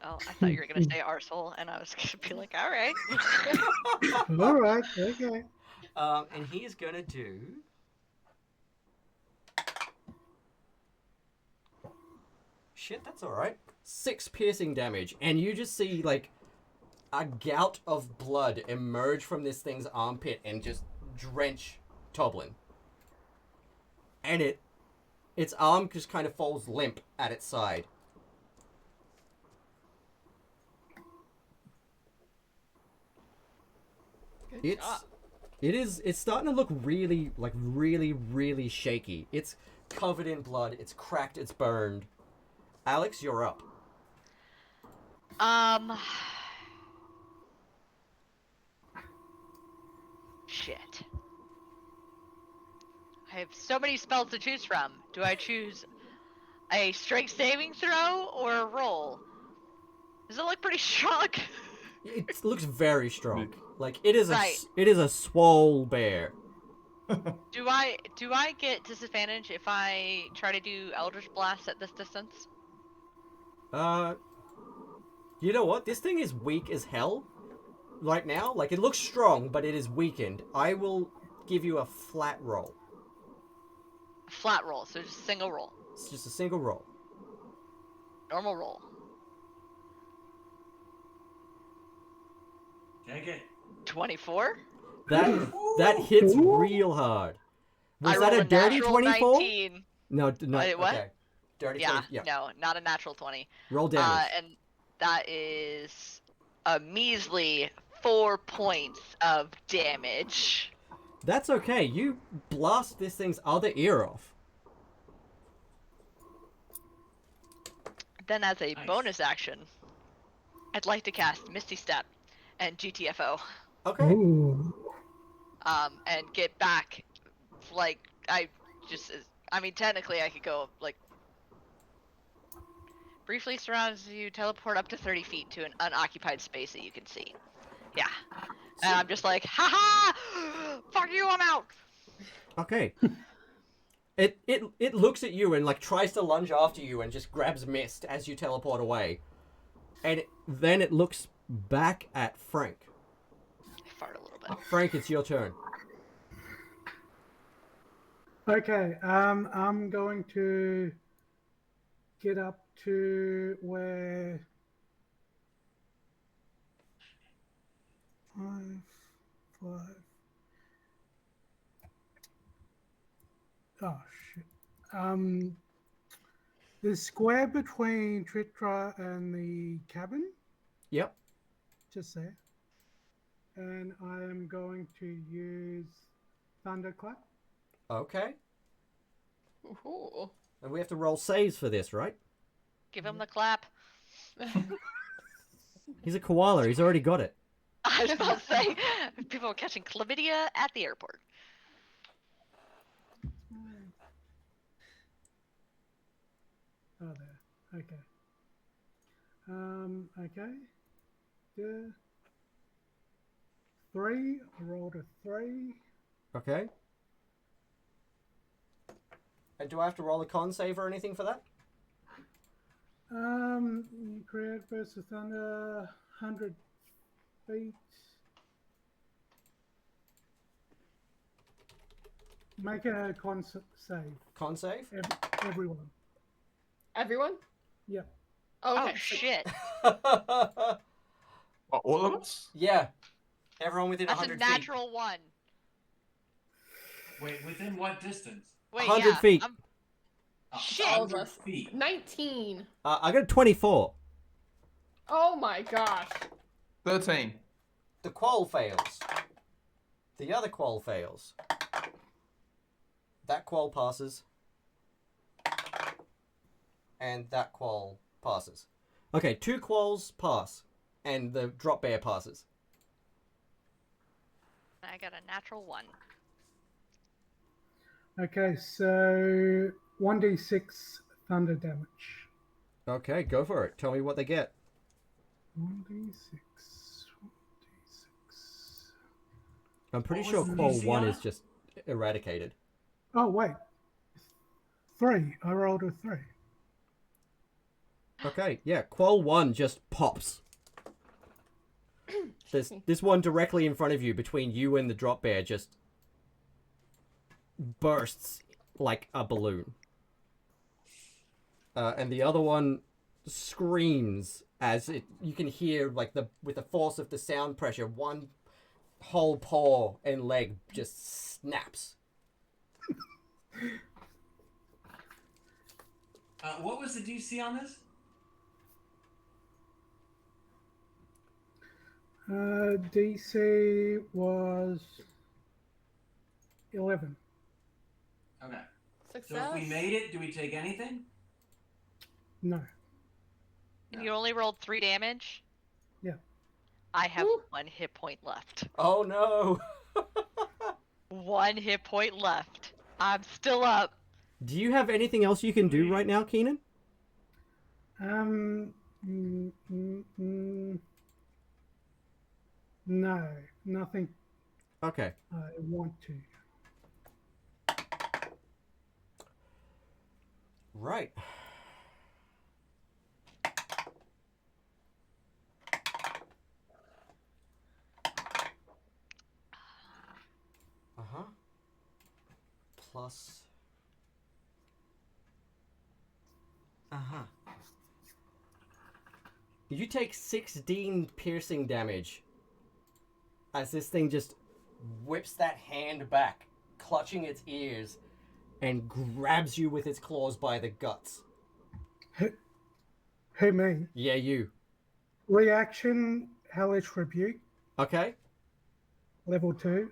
Oh, I thought you were going to say arsehole, and I was going to be like, all right. All right, okay. And he is going to do... Shit, that's all right. 6 piercing damage, and you just see, like, a gout of blood emerge from this thing's armpit and just drench Toblin. And its arm just kind of falls limp at its side. It's starting to look really, like, really shaky. It's covered in blood. It's cracked. It's burned. Alex, you're up. Shit. I have so many spells to choose from. Do I choose a strength saving throw or a roll? Does it look pretty strong? It looks very strong. Like it is Right. it is a swole bear. Do I get disadvantage if I try to do Eldritch Blast at this distance? You know what? This thing is weak as hell right now. Like it looks strong, but it is weakened. I will give you a flat roll. Flat roll, so just a single roll. It's just a single roll. Normal roll. Take it. 24? That hits real hard. Was I that rolled a dirty natural 24? 19. No, no. Wait, what? Okay. Dirty Yeah, 20. Yeah. no, not a natural 20. Roll damage. And that is a measly 4 points of damage. That's okay. You blast this thing's other ear off. Then as a Nice. bonus action, I'd like to cast Misty Step and GTFO. Okay. Ooh. And get back, like, I mean, technically I could go, like, briefly surrounds you, teleport up to 30 feet to an unoccupied space that you can see. Yeah. And I'm just like, haha! Fuck you, I'm out! Okay. It looks at you and like tries to lunge after you and just grabs Mist as you teleport away. And then it looks back at Frank. I fart a little bit. Frank, it's your turn. Okay, I'm going to get up to where 5. Oh shit. The square between Tritra and the cabin, Yep. just there. And I am going to use Thunderclap. Okay. Ooh. And we have to roll saves for this, right? Give him the clap. He's a koala. He's already got it. I was about to say, people are catching chlamydia at the airport. Oh, there. Okay. Okay. Yeah. 3. I rolled a 3. Okay. And do I have to roll a con save or anything for that? You create burst of thunder, 100 feet. Make a con save. Con save? Everyone. Everyone? Yeah. Oh, okay. Oh, shit. All of us? Yeah. Everyone within That's a 100 feet. natural 1. Wait, within what distance? Wait, 100 yeah, feet. Shit. 100 feet. 19. I got a 24. Oh my gosh. 13. The qual fails. The other qual fails. That qual passes. And that qual passes. Okay, 2 quals pass. And the drop bear passes. I got a natural 1. Okay, so 1d6 thunder damage. Okay, go for it. Tell me what they get. 1d6. 1d6. I'm pretty What sure was the qual DC 1 on is it? just eradicated. Oh, wait. 3. I rolled a 3. Okay, yeah, qual 1 just pops. There's this one directly in front of you, between you and the drop bear, just bursts like a balloon. And the other one screams as you can hear, like, with the force of the sound pressure, one whole paw and leg just snaps. What was the DC on this? DC was 11. Okay. Success. So if we made it, do we take anything? No. And you only rolled 3 damage? Yeah. I have Ooh. 1 hit point left. Oh no! 1 hit point left. I'm still up. Do you have anything else you can do right now, Keenan? No, nothing Okay. I want to. Right. Uh-huh. Plus. Uh-huh. You take 16 piercing damage as this thing just whips that hand back, clutching its ears, and grabs you with its claws by the guts. Who, me? Yeah, you. Reaction, Hellish Rebuke, Okay. level 2.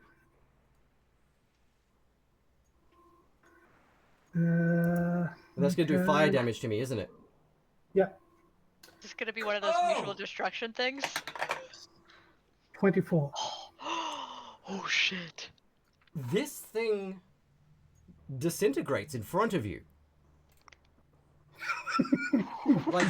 That's gonna do fire okay. damage to me, isn't it? Yeah, Is this gonna be one of those mutual destruction things? 24. Oh shit. This thing disintegrates in front of you. Like,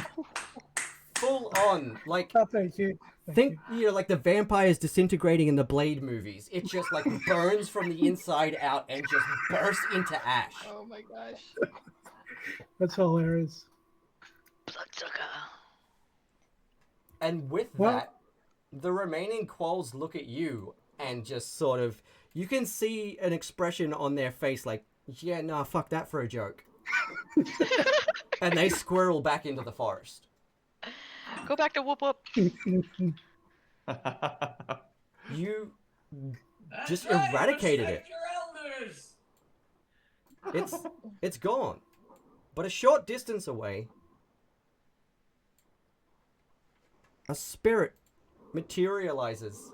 full on. Like, Oh, thank you. think, you know, like the vampires disintegrating in the Blade movies. It just, like, burns from the inside out and just bursts into ash. Oh my gosh. That's hilarious. Bloodsucker. And with that, the remaining quolls look at you and just sort of... You can see an expression on their face like, yeah, nah, fuck that for a joke. And they squirrel back into the forest. Go back to whoop whoop. You That's just right, eradicated it. respect your elders. It's gone. But a short distance away, a spirit materializes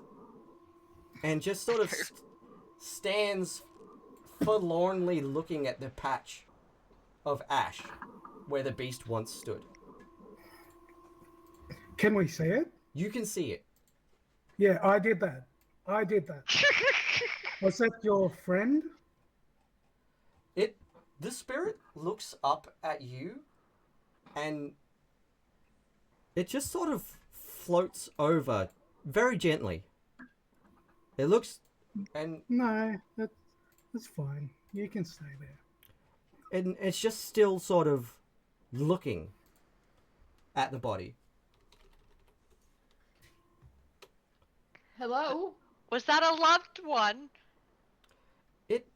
and just sort of stands forlornly looking at the patch of ash where the beast once stood. Can we see it? You can see it. Yeah, I did that. Was that your friend? The spirit looks up at you and it just sort of floats over very gently. It looks and No, that's fine. You can stay there. and it's just still sort of looking at the body. Hello? Was that a loved one? It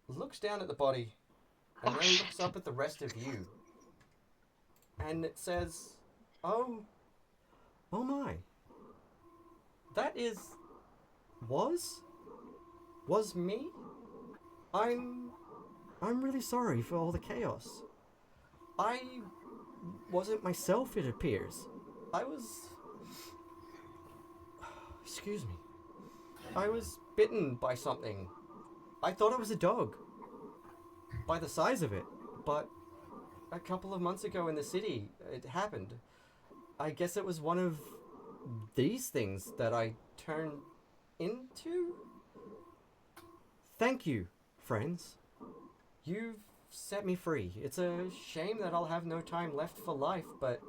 looks down at the body and then looks up at the rest of you. And it says, oh my. That was me? I'm really sorry for all the chaos. I wasn't myself, it appears. Excuse me. I was bitten by something. I thought it was a dog. By the size of it. But a couple of months ago in the city, it happened. I guess it was one of these things that I turned into? Thank you, friends. You've set me free. It's a shame that I'll have no time left for life, but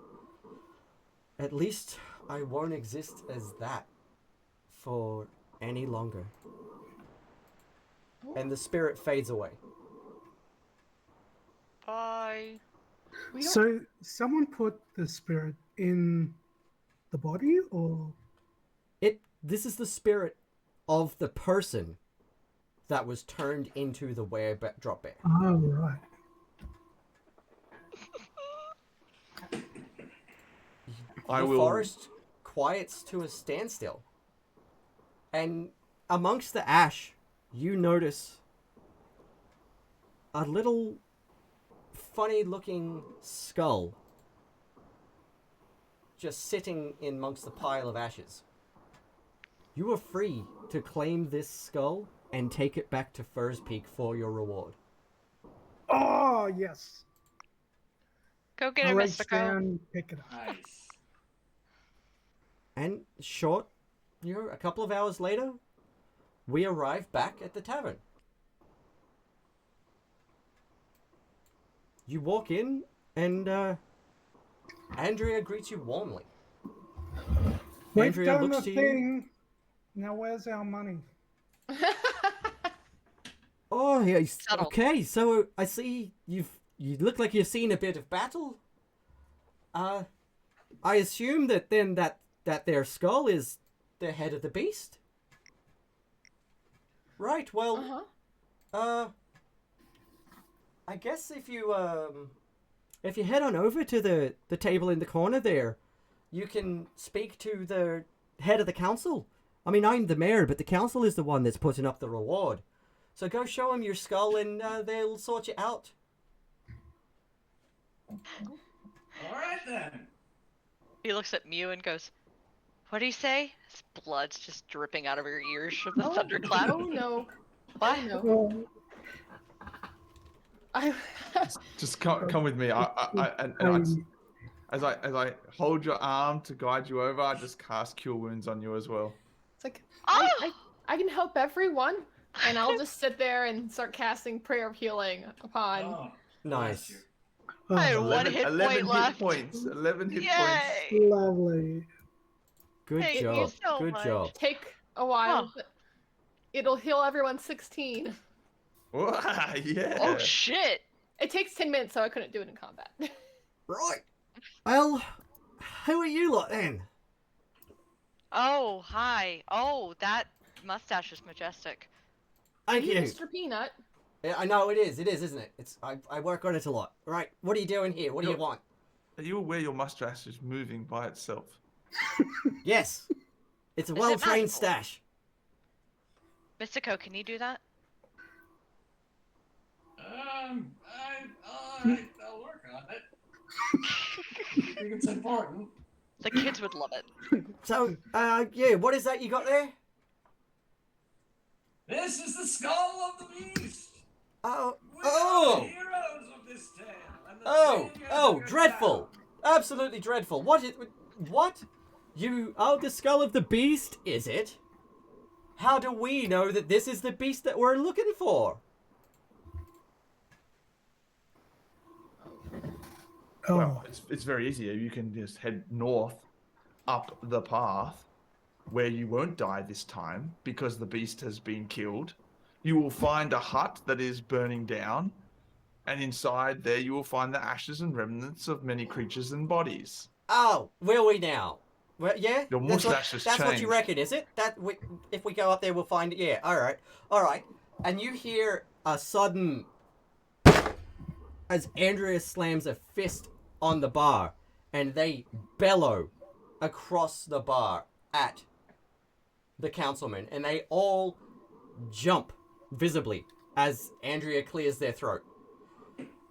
at least I won't exist as that for any longer. And the spirit fades away. Bye. So someone put the spirit in the body, or This is the spirit of the person that was turned into the drop bear. oh right. The forest quiets to a standstill. And amongst the ash, you notice a little funny-looking skull just sitting in amongst the pile of ashes. You are free to claim this skull and take it back to Firspeak for your reward. Oh yes. Go get I it, reach Mr. down, pick it up. Nice. And a couple of hours later, we arrive back at the tavern. You walk in, and Andrea greets you warmly. We've Andrea done looks the to you. thing. Now where's our money? Oh, yeah. Settled. Okay, so I see you look like you've seen a bit of battle. I assume that then that their skull is the head of the beast. Right. Well, I guess if you head on over to the table in the corner there, you can speak to the head of the council. I mean, I'm the mayor, but the council is the one that's putting up the reward. So go show them your skull, and they'll sort you out. All right then. He looks at Mew and goes, "What do you say?" His blood's just dripping out of your ears from the thunderclap. Oh no. What? Oh, no. Well, Just come with me. As I hold your arm to guide you over, I just cast Cure Wounds on you as well. It's like, Oh! I can help everyone, and I'll just sit there and start casting Prayer of Healing upon. Oh, Nice. bless you. I had oh, 1 hit 11 point hit left. points. 11 hit points. Yay! lovely. Good Thank you job. so Good much. job. Take a while, Oh. but it'll heal everyone 16. Wow, yeah. Oh shit! It takes 10 minutes, so I couldn't do it in combat. Right. Well, who are you lot then? Oh, hi. Oh, that mustache is majestic. Thank you. Mr. Peanut. Yeah, I know it is. It is, isn't it? It's I work on it a lot. Right. What are you doing here? What do you want? Are you aware your mustache is moving by itself? Yes. It's a Is it well-trained magical? stash. Mystico, can you do that? All right, I'll work on it. I think it's important. The kids would love it. So, yeah, what is that you got there? This is the skull of the beast. Oh, We are oh, the heroes of this tale. And the oh, saviors oh, of your dreadful. town. Absolutely dreadful. What? The skull of the beast, is it? How do we know that this is the beast that we're looking for? Oh, Well, it's very easy. You can just head north up the path where you won't die this time because the beast has been killed. You will find a hut that is burning down, and inside there you will find the ashes and remnants of many creatures and bodies. Oh, will we now? Well, yeah. Your mustache has That's what you changed. reckon, is it? If we go up there, we'll find it. Yeah. All right. And you hear a sudden as Andrea slams a fist on the bar, and they bellow across the bar at the councilman, and they all jump visibly as Andrea clears their throat.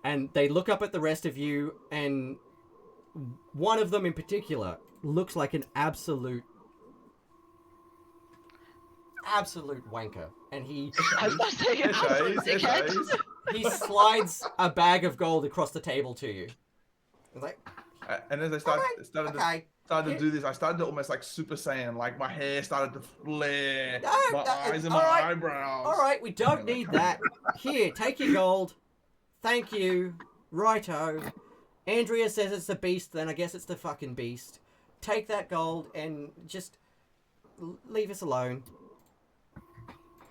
And they look up at the rest of you, and one of them in particular looks like an absolute wanker. And I was about to say, absolute dickhead. he slides a bag of gold across the table to you. It's like, And as I started to do this, I started to almost like Super Saiyan, like my hair started to flare, my eyes and my eyebrows. All right, we don't need that. Here, take your gold. Thank you. Righto. Andrea says it's the beast, then I guess it's the fucking beast. Take that gold and just leave us alone.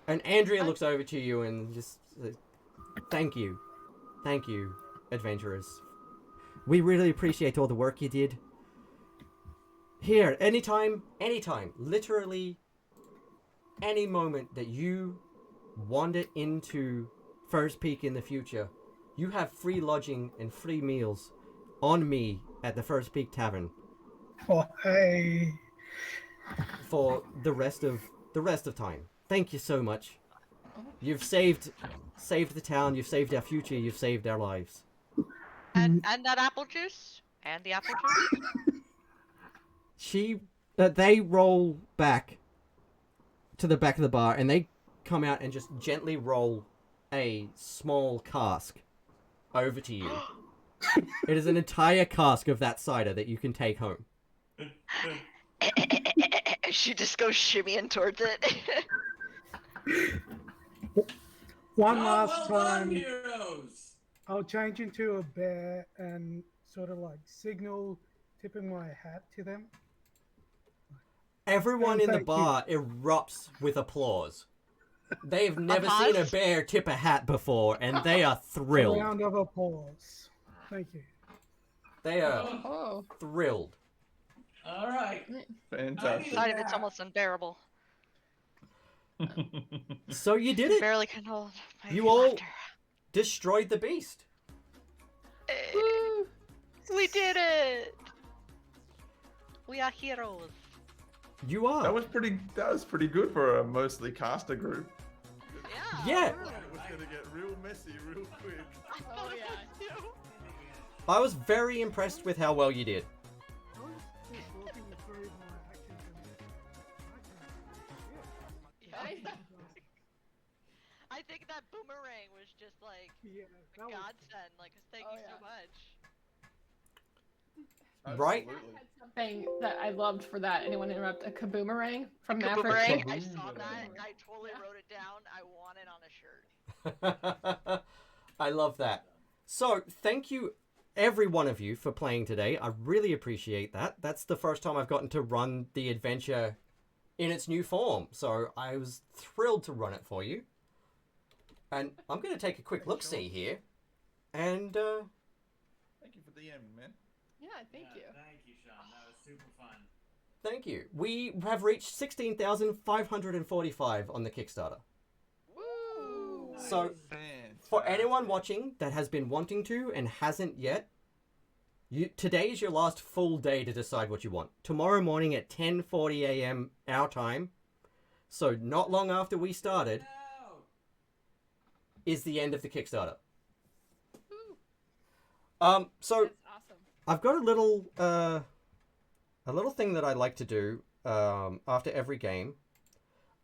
And Andrea looks over to you and just says, thank you, adventurers. We really appreciate all the work you did. Here, anytime, literally any moment that you wander into Firspeak in the future, you have free lodging and free meals on me at the Firspeak Tavern oh, hey. for the rest of time. Thank you so much. You've saved the town, you've saved our future, you've saved our lives. And that apple juice? And the apple juice? They roll back to the back of the bar, and they come out and just gently roll a small cask over to you. It is an entire cask of that cider that you can take home. She just goes shimmying towards it. One Oh, last well done, time. heroes. I'll change into a bear and sort of like signal, tipping my hat to them. Everyone And in the thank you. bar erupts with applause. They've never Applause? seen a bear tip a hat before, and they are A thrilled. round of applause. Thank you. They are Oh. thrilled. All right. Fantastic. Decided it's almost unbearable. So you did it. Barely can hold my You all laughter. destroyed the beast. Woo. We did it! We are heroes. You are. That was pretty good for a mostly caster group. Yeah. It was gonna get real messy real quick. Oh yeah. I was very impressed with how well you did. I was just walking through my actions and I think that boomerang was just like yeah, a that was godsend. Like, thank Oh, you so yeah. much. Right? Absolutely. Had something that I loved for that. Anyone interrupt? A kaboomerang from Maverick. Boomerang. I saw Kaboomerang. that. I totally Yeah. wrote it down. I want it on a shirt. I love that. So, thank you, every one of you, for playing today. I really appreciate that. That's the first time I've gotten to run the adventure in its new form. So, I was thrilled to run it for you. And I'm going to take a quick look-see here. And, Thank you for DMing, man. Yeah, thank you. Thank you, Sean. That was super fun. thank you. We have reached 16,545 on the Kickstarter. Woo! So, for anyone watching that has been wanting to and hasn't yet, today is your last full day to decide what you want. Tomorrow morning at 10:40 a.m. our time, so not long after we started, No. is the end of the Kickstarter. Woo. So That's awesome. I've got a little thing that I like to do after every game,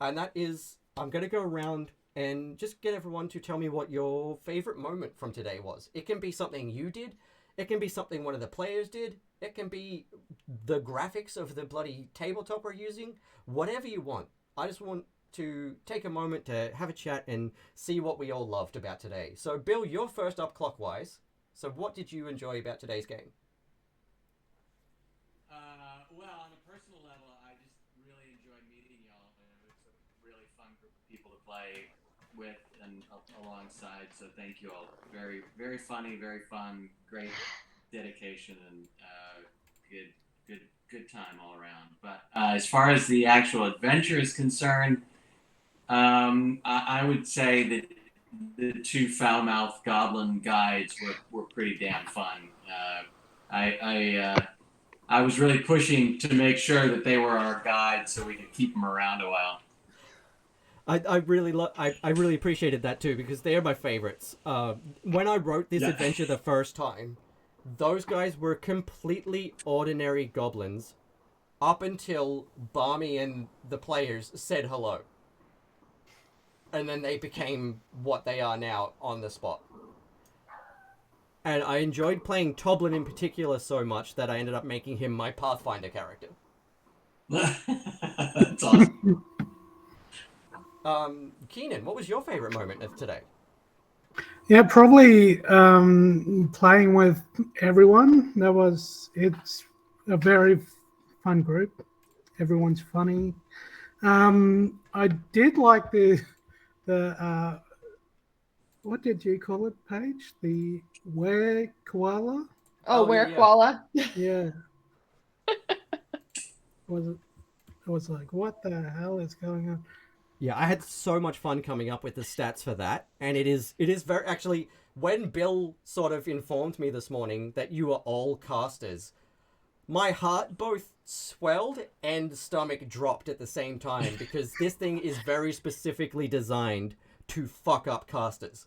and that is I'm going to go around and just get everyone to tell me what your favorite moment from today was. It can be something you did. It can be something one of the players did. It can be the graphics of the bloody tabletop we're using. Whatever you want. I just want to take a moment to have a chat and see what we all loved about today. So, Bill, you're first up clockwise. So what did you enjoy about today's game? Well, on a personal level, I just really enjoyed meeting y'all. It was a really fun group of people to play with and alongside. So thank you all. Very, very funny, very fun, great dedication, and good time all around. But as far as the actual adventure is concerned, I would say that the two foul-mouthed goblin guides were pretty damn fun. I was really pushing to make sure that they were our guides so we could keep them around a while. I really appreciated that too, because they're my favorites. When I wrote this adventure the first time, those guys were completely ordinary goblins up until BarmeArme and the players said hello. And then they became what they are now on the spot. And I enjoyed playing Toblin in particular so much that I ended up making him my Pathfinder character. That's awesome. Keenan, what was your favorite moment of today? Yeah, probably playing with everyone. It's a very fun group. Everyone's funny. I did like the what did you call it, Paige? The were koala? Oh, where koala? Yeah. I was like, what the hell is going on? Yeah, I had so much fun coming up with the stats for that, and it is very actually when Bill sort of informed me this morning that you are all casters, my heart both swelled and stomach dropped at the same time, because this thing is very specifically designed to fuck up casters.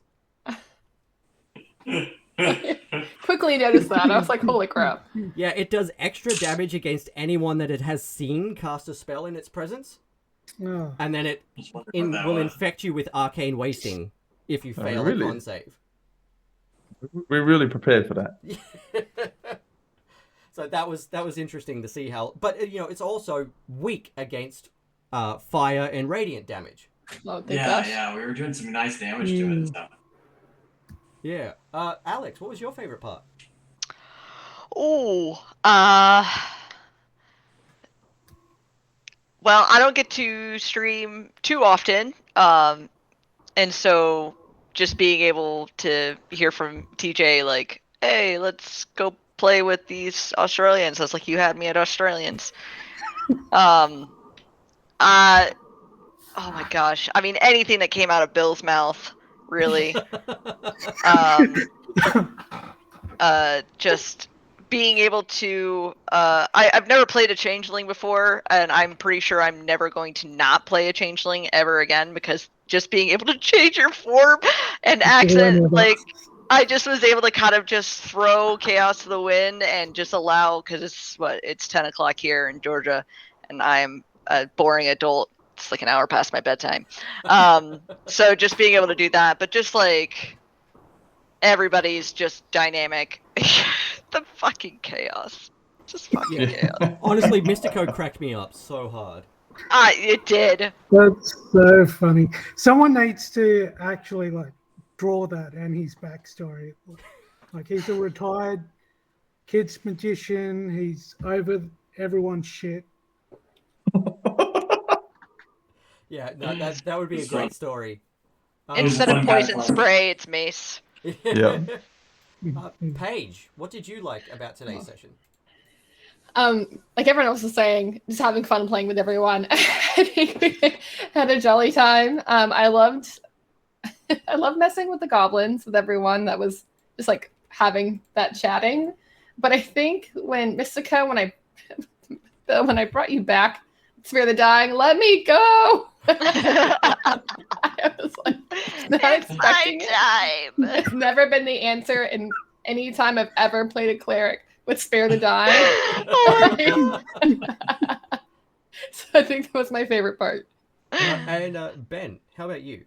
Quickly noticed that. I was like, holy crap. Yeah, it does extra damage against anyone that it has seen cast a spell in its presence. Oh. And then it will infect you with arcane wasting if you fail a con save. We're really prepared for that. So that was interesting to see how, but it's also weak against fire and radiant damage. Oh, yeah, we were doing some nice damage to it and stuff. Yeah. Alex, what was your favorite part? Oh, well, I don't get to stream too often, and so just being able to hear from TJ like, "Hey, let's go play with these Australians." That's like you had me at Australians. Uh, oh my gosh. I mean, anything that came out of Bill's mouth, really. Just being able to I've never played a changeling before, and I'm pretty sure I'm never going to not play a changeling ever again, because just being able to change your form and accent, like, I just was able to kind of just throw chaos to the wind and just allow, because it's 10 o'clock here in Georgia, and I'm a boring adult. It's like an hour past my bedtime. So just being able to do that, but just like everybody's just dynamic. The fucking chaos. Just fucking chaos. Honestly, Mystico cracked me up so hard. It did. That's so funny. Someone needs to actually like draw that and his backstory. Like he's a retired kids magician. He's over everyone's shit. Yeah, no, that would be a great story. Instead of poison spray, it's mace. Yeah. Paige, what did you like about today's session? Like everyone else was saying, just having fun playing with everyone. I think we had a jolly time. I loved messing with the goblins, with everyone. That was just like having that chatting. But I think when Mystica, when I brought you back, Spare the Dying, let me go. I was like, not expecting it. It's never been the answer in any time I've ever played a cleric with Spare the Dying. So I think that was my favorite part. And Ben, how about you?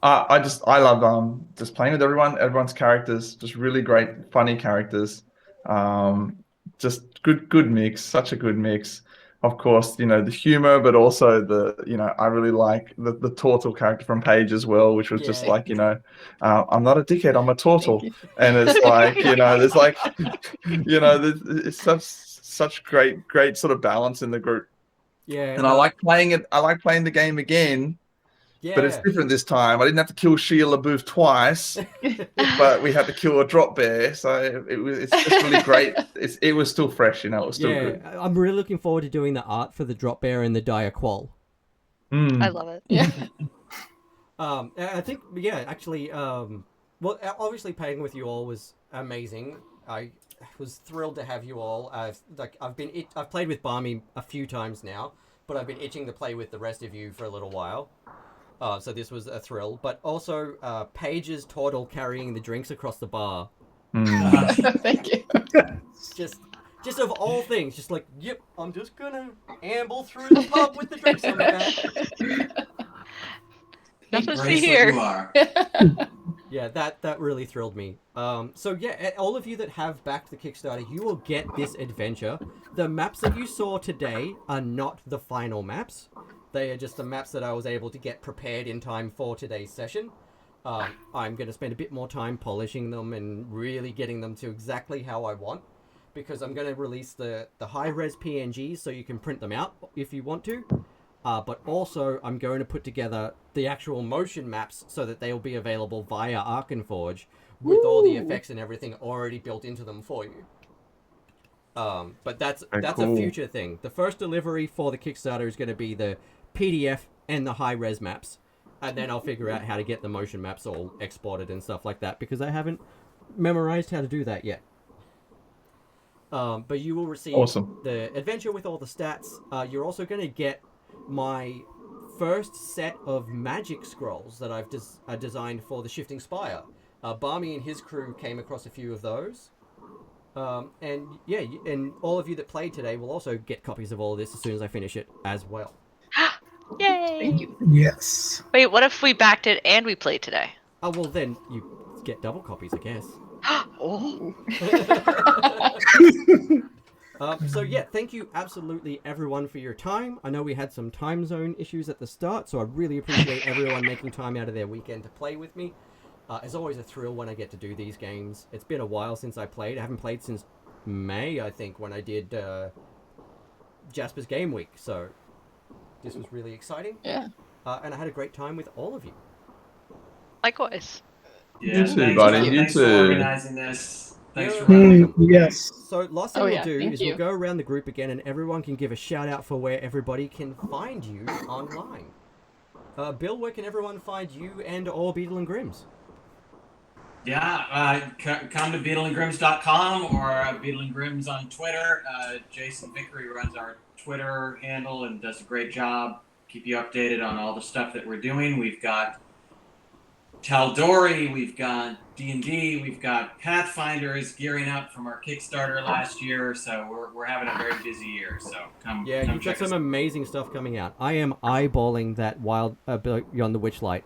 I love just playing with everyone's characters, just really great, funny characters. Just good mix, such a good mix. Of course, the humor, but also I really like the turtle character from Paige as well, which was just like, I'm not a dickhead, I'm a turtle. And it's like, there's like, it's such great sort of balance in the group. Yeah. And I like playing the game again. Yeah. But it's different this time. I didn't have to kill Sheila LaBeouf twice, but we had to kill a drop bear. So it's just really great. It was still fresh, it was still good. I'm really looking forward to doing the art for the drop bear and the dire qual. I love it. Yeah. I think, actually, well, obviously playing with you all was amazing. I was thrilled to have you all. I've played with BarmeArme a few times now, but I've been itching to play with the rest of you for a little while. So this was a thrill, but also Paige's turtle carrying the drinks across the bar. Thank you. Just of all things, just like, yep, I'm just gonna amble through the pub with the drinks on the back. Nothing to see here. Yeah, that really thrilled me. So yeah, all of you that have backed the Kickstarter, you will get this adventure. The maps that you saw today are not the final maps. They are just the maps that I was able to get prepared in time for today's session. I'm going to spend a bit more time polishing them and really getting them to exactly how I want, because I'm going to release the high-res PNGs so you can print them out if you want to. But also, I'm going to put together the actual motion maps so that they will be available via Arkenforge with all the effects and everything already built into them for you. But that's cool. A future thing. The first delivery for the Kickstarter is going to be the PDF and the high-res maps. And then I'll figure out how to get the motion maps all exported and stuff like that, because I haven't memorized how to do that yet. But you will receive the adventure with all the stats. You're also going to get my first set of magic scrolls that I've designed for the Shifting Spire. BarmeArme and his crew came across a few of those. And all of you that played today will also get copies of all of this as soon as I finish it as well. Yay! Thank you. Yes. Wait, what if we backed it and we played today? Oh, well then you get double copies, I guess. Oh. So yeah, thank you absolutely everyone for your time. I know we had some time zone issues at the start, so I really appreciate everyone making time out of their weekend to play with me. It's always a thrill when I get to do these games. It's been a while since I played. I haven't played since May, I think, when I did Jasper's Game Week. So this was really exciting. Yeah. And I had a great time with all of you. Likewise. Yeah, You too, thanks, buddy. You Thanks for too. organizing this. Thanks for You're running. welcome. Yes. So last thing Oh, we'll yeah, do thank is you. we'll go around the group again, and everyone can give a shout out for where everybody can find you online. Bill, where can everyone find you and or Beadle and Grimm's? Yeah, come to BeadleandGrimms.com or Beadle and Grimm's on Twitter. Jason Vickery runs our Twitter handle and does a great job. Keep you updated on all the stuff that we're doing. We've got Tal'Dorei, we've got D&D, we've got Pathfinders gearing up from our Kickstarter last year, so we're having a very busy year. So come, Yeah, come you've check got us some amazing stuff coming out. I am eyeballing that Wild Beyond the Witchlight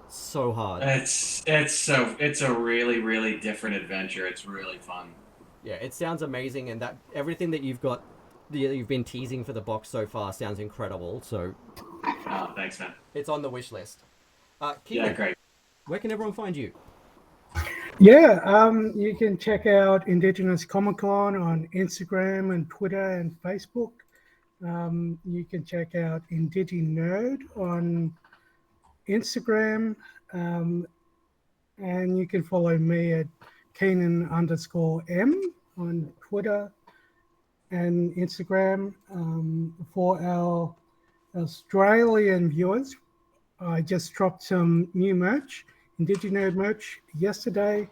so hard. It's a really different adventure. It's really fun. Yeah, it sounds amazing, and that everything that you've got, you've been teasing for the box so far sounds incredible. So, Thanks, man. it's on the wish list. Yeah, Keenan, great. where can everyone find you? Yeah, you can check out Indigenous Comic Con on Instagram and Twitter and Facebook. You can check out IndigiNerd on Instagram, and you can follow me at Keenan_M on Twitter and Instagram. For our Australian viewers, I just dropped some new merch, IndigiNerd merch, yesterday.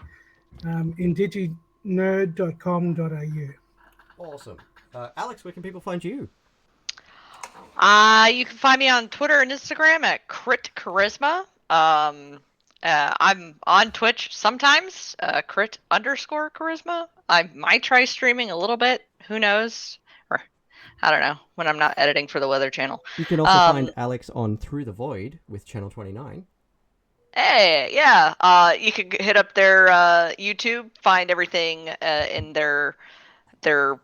indiginerd.com.au. Awesome. Alex, where can people find you? You can find me on Twitter and Instagram at Crit Charisma. I'm on Twitch sometimes, Crit_Charisma. I might try streaming a little bit. Who knows? Or I don't know, when I'm not editing for the Weather Channel. You can also find Alex on Through the Void with Channel 29. Hey, yeah. You could hit up their YouTube, find everything in their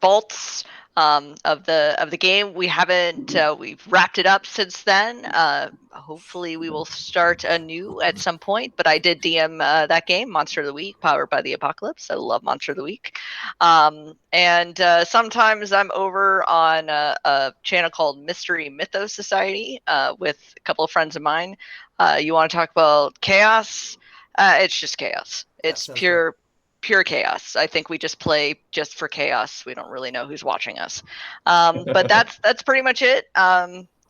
vaults of the game. We haven't we've wrapped it up since then. Hopefully we will start anew at some point, but I did DM that game, Monster of the Week, powered by the Apocalypse. I love Monster of the Week. And sometimes I'm over on a channel called Mystery Mythos Society with a couple of friends of mine. You want to talk about chaos? It's just chaos. It's pure chaos. I think we just play just for chaos. We don't really know who's watching us. But that's pretty much it.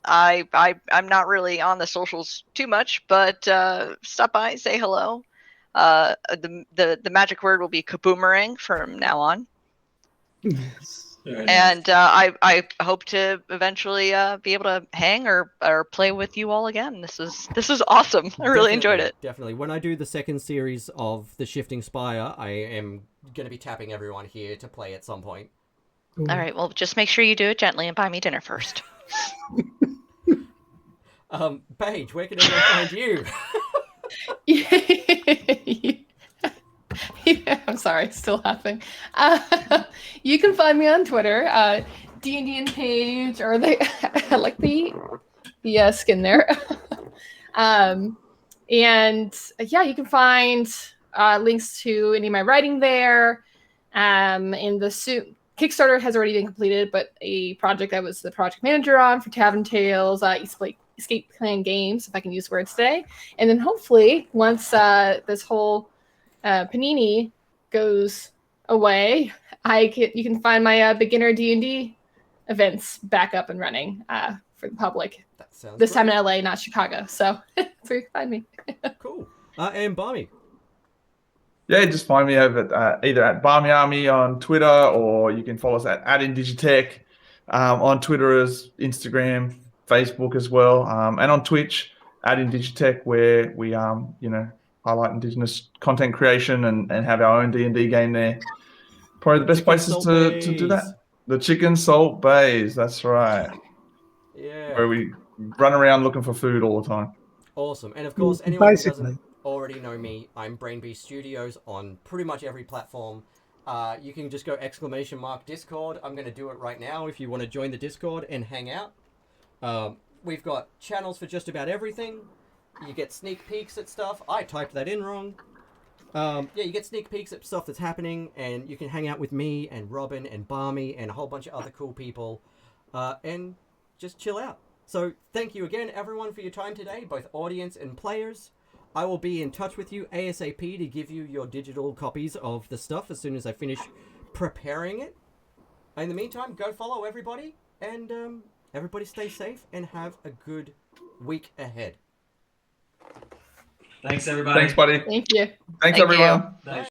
I'm not really on the socials too much, but stop by, say hello. The magic word will be kaboomerang from now on. Yes. And I hope to eventually be able to hang or play with you all again. This is awesome. I really enjoyed it. Definitely. When I do the second series of The Shifting Spire, I am going to be tapping everyone here to play at some point. Cool. All right. Well, just make sure you do it gently and buy me dinner first. Paige, where can everyone find you? Yeah, I'm sorry, still laughing. You can find me on Twitter, D&D and Paige, or I like the skin there. And yeah, you can find links to any of my writing there. And the Kickstarter has already been completed, but a project I was the project manager on for Tavern Tales, Escape Plan Games, if I can use words today. And then hopefully, once this whole Panini goes away, you can find my beginner D&D events back up and running for the public. That sounds this time great. in LA, not Chicago. So that's where you can find me. Cool. And BarmeArme. Yeah, just find me over at, either at BarmeArme on Twitter, or you can follow us at Indigitech on Twitter, as Instagram, Facebook as well, and on Twitch at Indigitech, where we highlight Indigenous content creation and have our own D&D game there. Probably the best places to do that. The Chicken Salt Bays, that's right. Yeah. Where we run around looking for food all the time. Awesome. And of course, anyone who Basically. doesn't already know me, I'm Brainbeast Studios on pretty much every platform. You can just go !Discord. I'm going to do it right now if you want to join the Discord and hang out. We've got channels for just about everything. You get sneak peeks at stuff. I typed that in wrong. Yeah, you get sneak peeks at stuff that's happening, and you can hang out with me and Robin and BarmeArme and a whole bunch of other cool people, and just chill out. So thank you again, everyone, for your time today, both audience and players. I will be in touch with you ASAP to give you your digital copies of the stuff as soon as I finish preparing it. In the meantime, go follow everybody, and everybody stay safe and have a good week ahead. Thanks, everybody. Thanks, buddy. Thank you. Thanks, Thank everyone. you. Thanks.